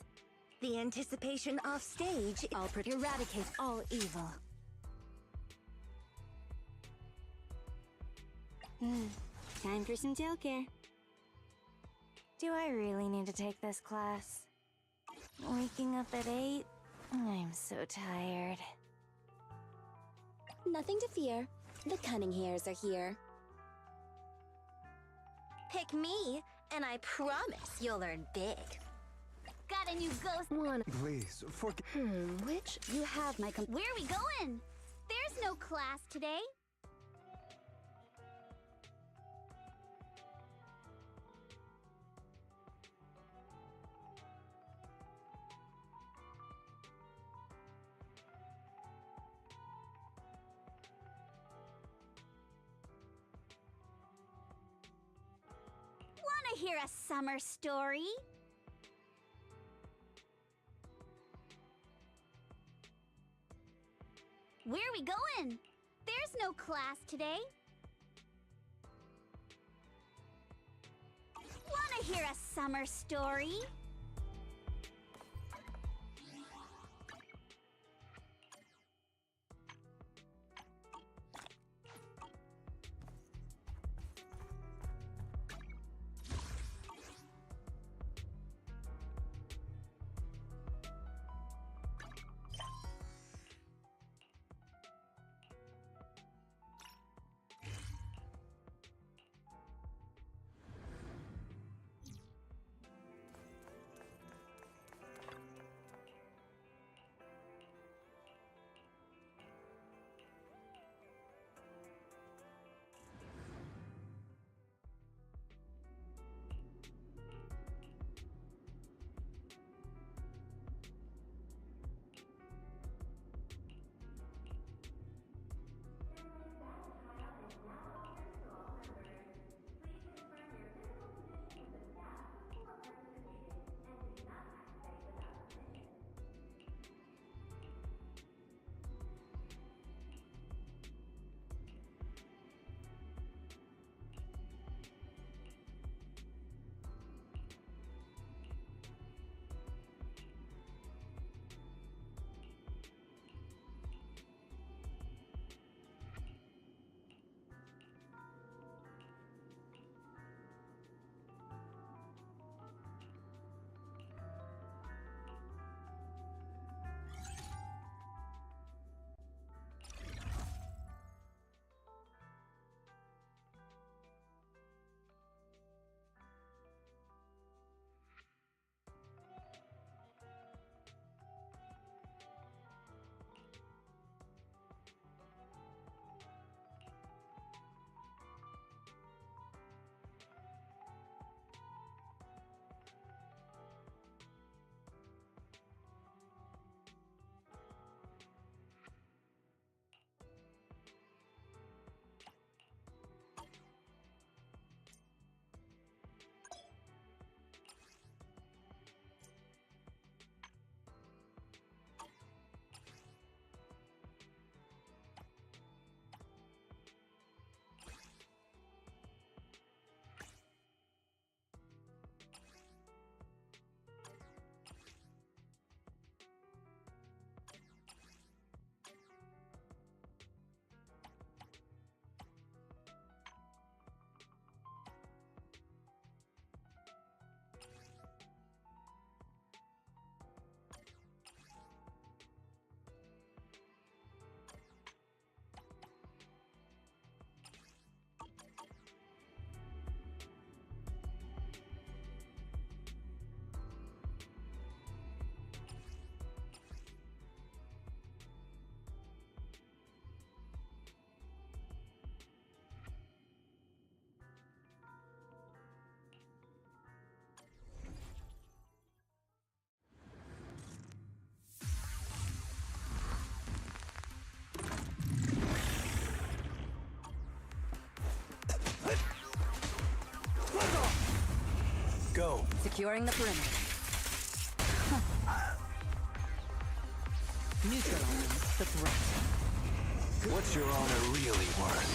The anticipation off stage. I'll eradicate all evil. Time for some tail care. Do I really need to take this class? Waking up at 8? I'm so tired. Nothing to fear. The cunning hairs are here. Pick me, and I promise you'll learn big. Got a new ghost. One. Please, forget. Which you have my Where are we going? There's no class today. Wanna hear a summer story? Where are we going? There's no class today. Wanna hear a summer story? Securing the perimeter. Neutralizing the threat. What's your honor really worth?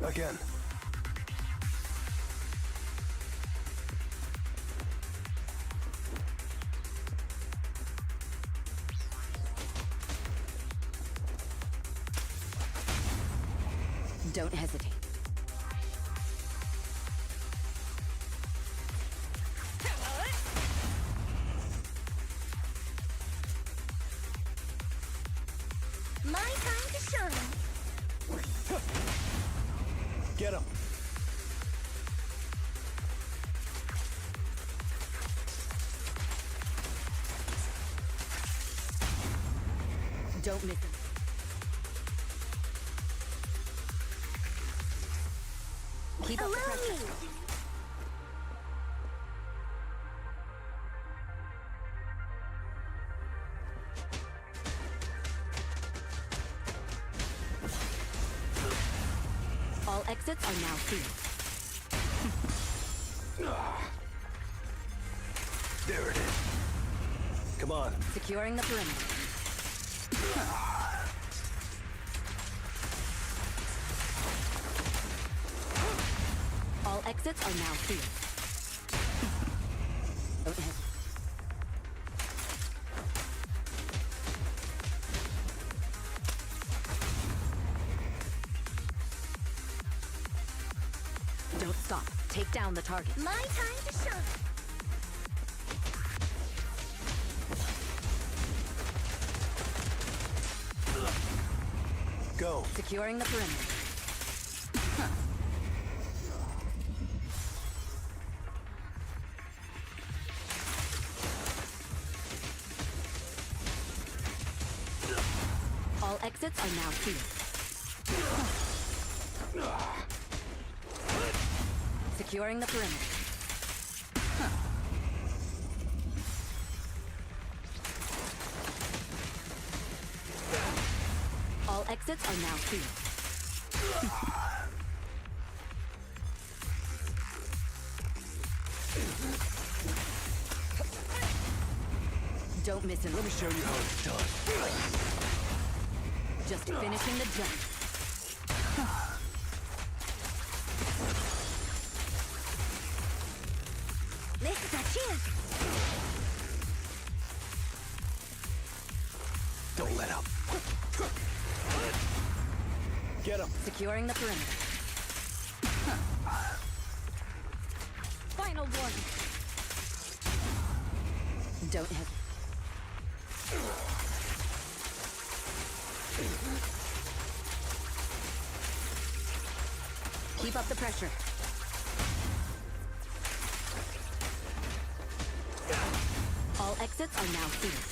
Again. Don't hesitate. My time to shine. Get him. Don't miss him. Keep up the pressure. All exits are now sealed. There it is. Come on. Securing the perimeter. All exits are now sealed. Don't hesitate. Don't stop. Take down the target. My time to shine. Go. Securing the perimeter. All exits are now sealed. Securing the perimeter. All exits are now sealed. Don't miss him. Let me show you how it's done. Just finishing the jump. This is our chance. Don't let up. Get him. Securing the perimeter. Final warning. Don't hesitate. Keep up the pressure. All exits are now sealed.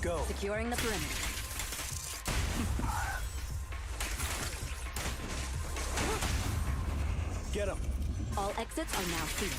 Go. Securing the perimeter. Get him. All exits are now sealed.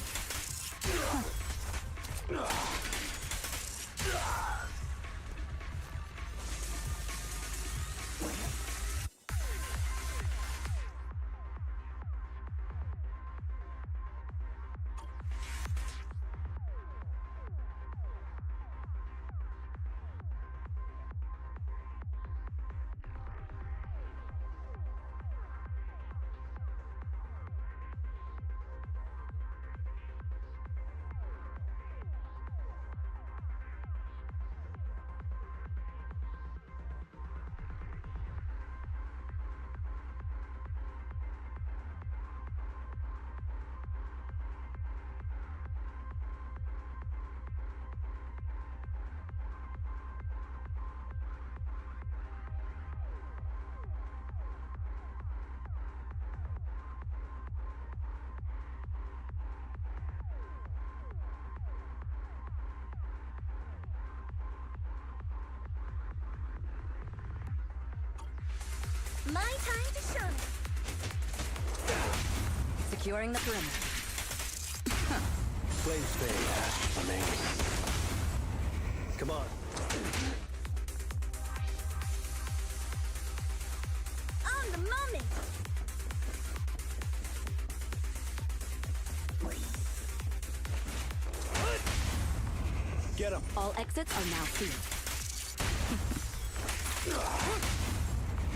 My time to shine. Securing the perimeter. Flame fade, ash remains. Come on. On the moment! Get him. All exits are now sealed.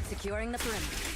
Securing the perimeter.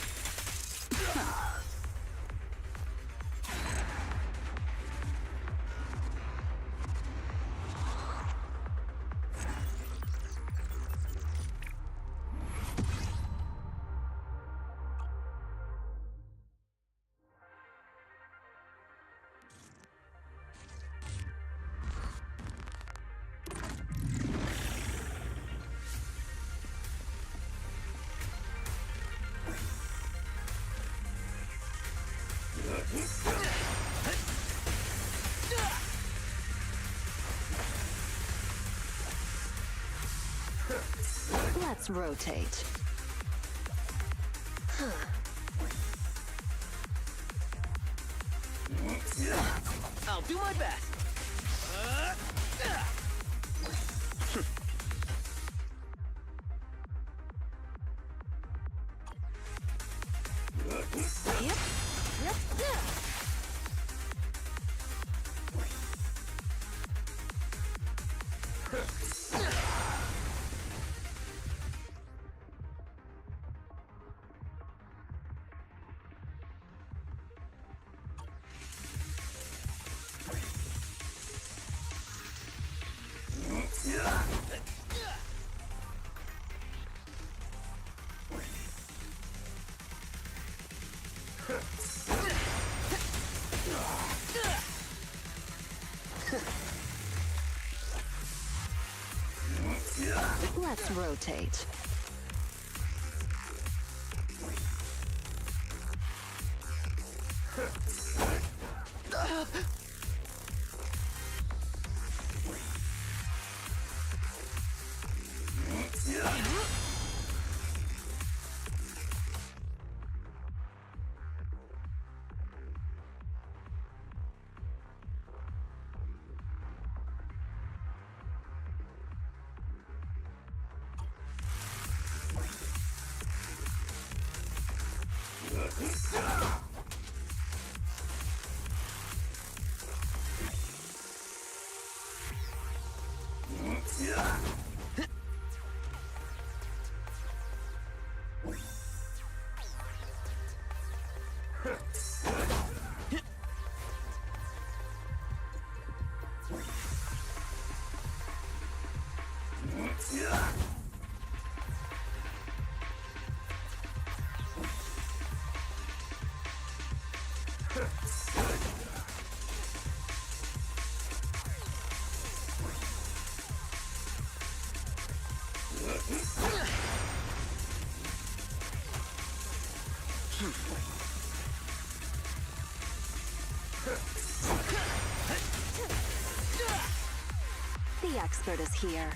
Let's rotate. I'll do my best. Let's rotate. The expert is here.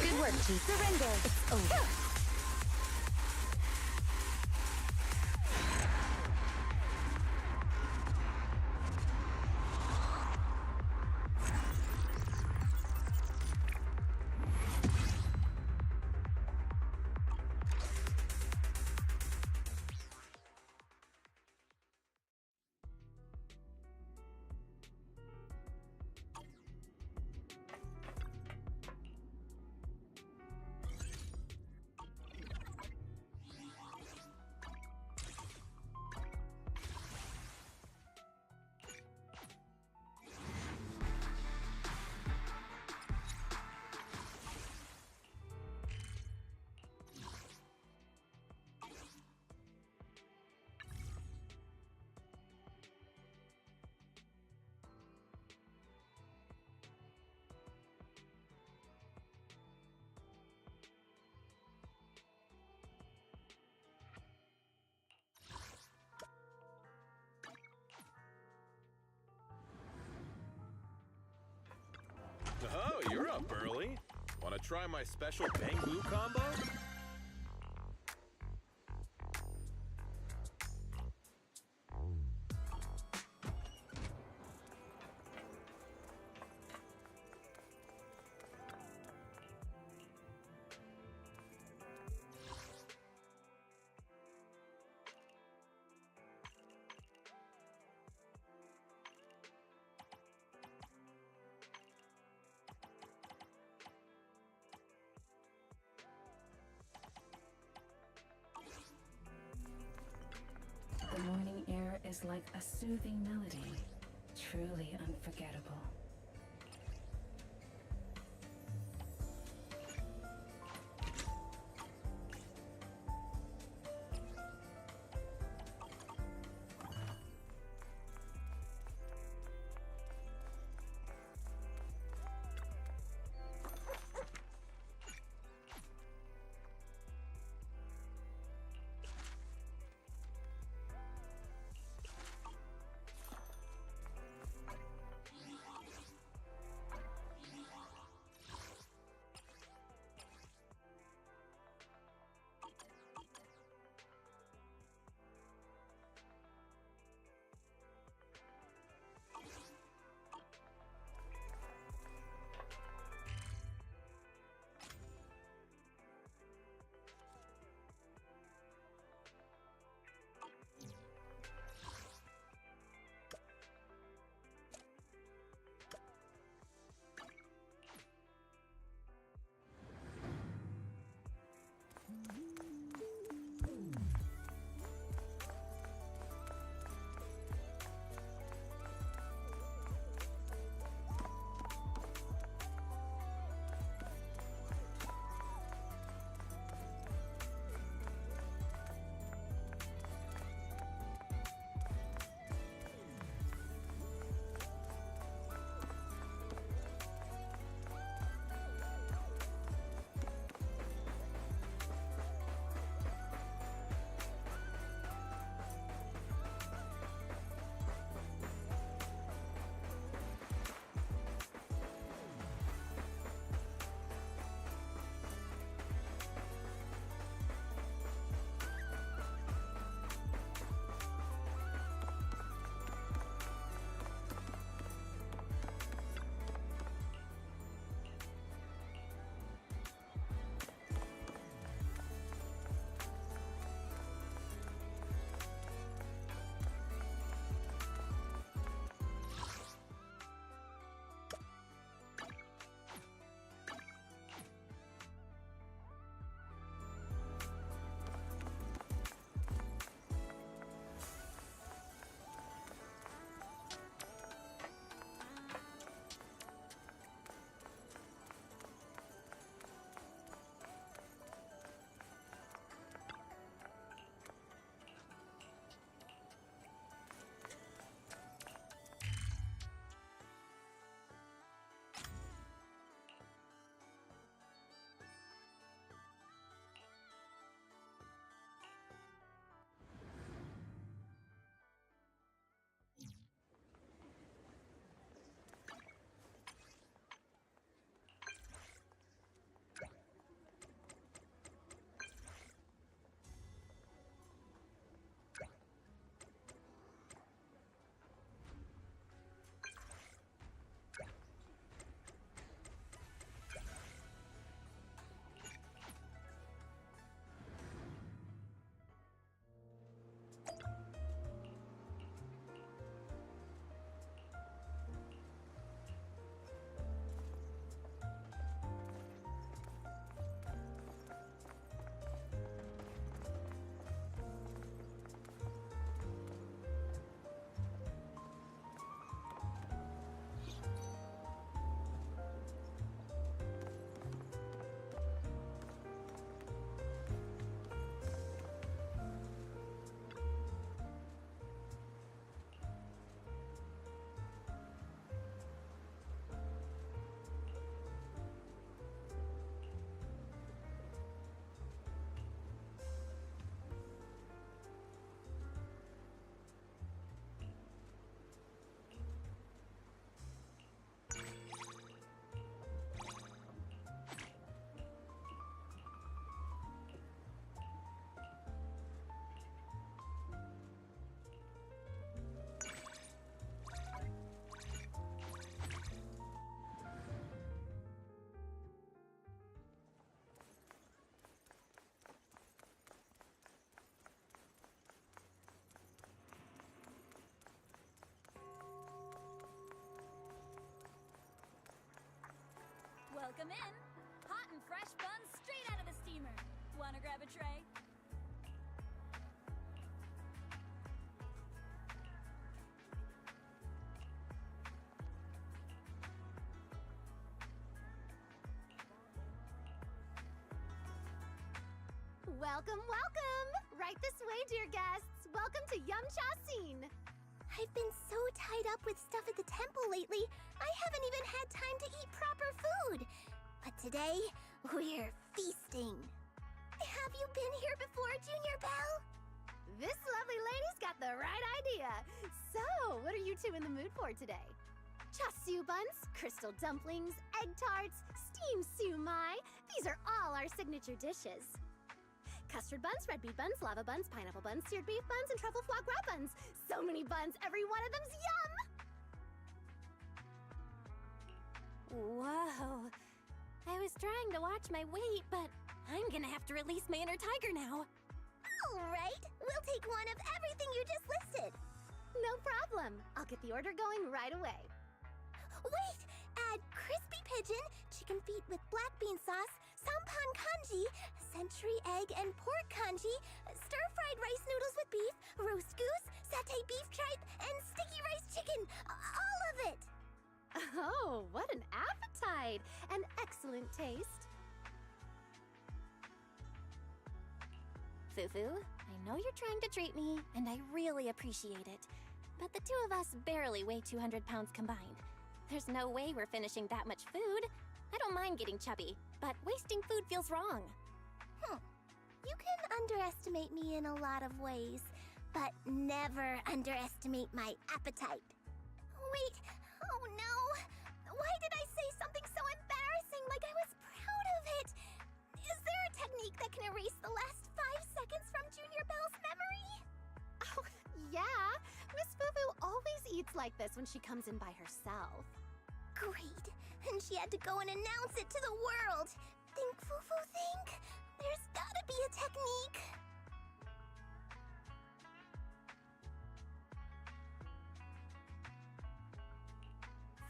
Good work, Chief. Surrender. It's over. try my special Bangbu combo? The morning air is like a soothing melody, truly unforgettable. Welcome in. Hot and fresh buns straight out of the steamer. Wanna grab a tray? Welcome, welcome! Right this way, dear guests. Welcome to Yum Cha Scene. I've been so tied up with stuff at the temple lately, I haven't even had time to eat proper food. But today, we're feasting. Have you been here before, Junior Belle? This lovely lady's got the right idea. So, what are you two in the mood for today? Chassu buns, crystal dumplings, egg tarts, steamed siu-mai. These are all our signature dishes. Custard buns, red beet buns, lava buns, pineapple buns, seared beef buns, and truffle foie gras buns. So many buns, every one of them's yum! Whoa. I was trying to watch my weight, but I'm gonna have to release my inner tiger now. All right, we'll take one of everything you just listed. No problem. I'll get the order going right away. Wait! Add crispy pigeon, chicken feet with black bean sauce, sampan kanji, century egg and pork kanji, stir-fried rice noodles with beef, roast goose, satay beef tripe, and sticky rice chicken. All of it! Oh, what an appetite! And excellent taste. Fufu, I know you're trying to treat me, and I really appreciate it. But the two of us barely weigh 200 pounds combined. There's no way we're finishing that much food. I don't mind getting chubby, but wasting food feels wrong. You can underestimate me in a lot of ways, but never underestimate my appetite. Wait, oh no! Why did I say something so embarrassing like I was proud of it? Is there a technique that can erase the last 5 seconds from Junior Belle's memory? Oh, yeah. Miss Fufu always eats like this when she comes in by herself. Great. And she had to go and announce it to the world. Think, Fufu, think. There's gotta be a technique.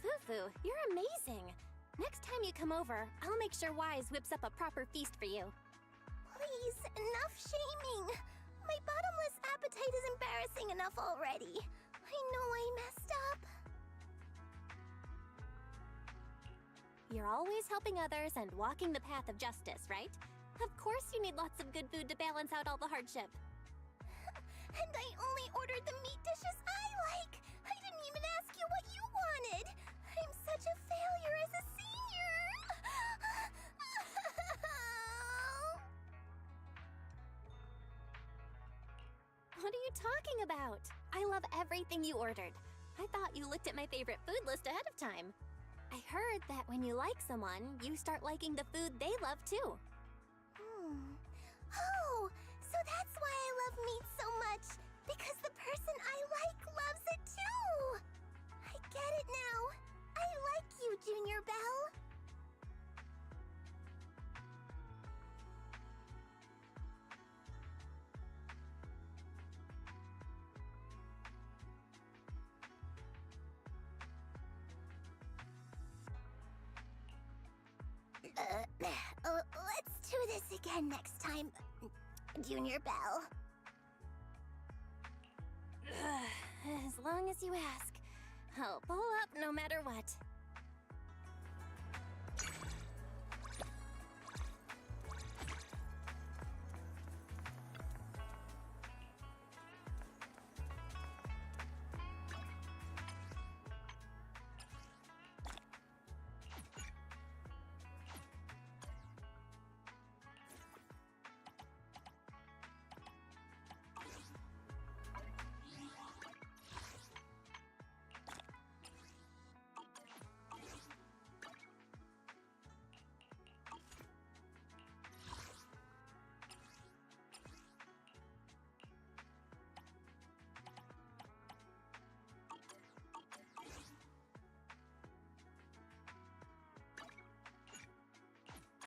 Fufu, you're amazing. Next time you come over, I'll make sure Wise whips up a proper feast for you. Please, enough shaming. My bottomless appetite is embarrassing enough already. I know I messed up. You're always helping others and walking the path of justice, right? Of course you need lots of good food to balance out all the hardship. And I only ordered the meat dishes I like. I didn't even ask you what you wanted. I'm such a failure as a senior. What are you talking about? I love everything you ordered. I thought you looked at my favorite food list ahead of time. I heard that when you like someone, you start liking the food they love too. Oh, so that's why I love meat so much. Because the person I like loves it too. I get it now. I like you, Junior Belle. Let's do this again next time, Junior Belle. As long as you ask. I'll pull up no matter what.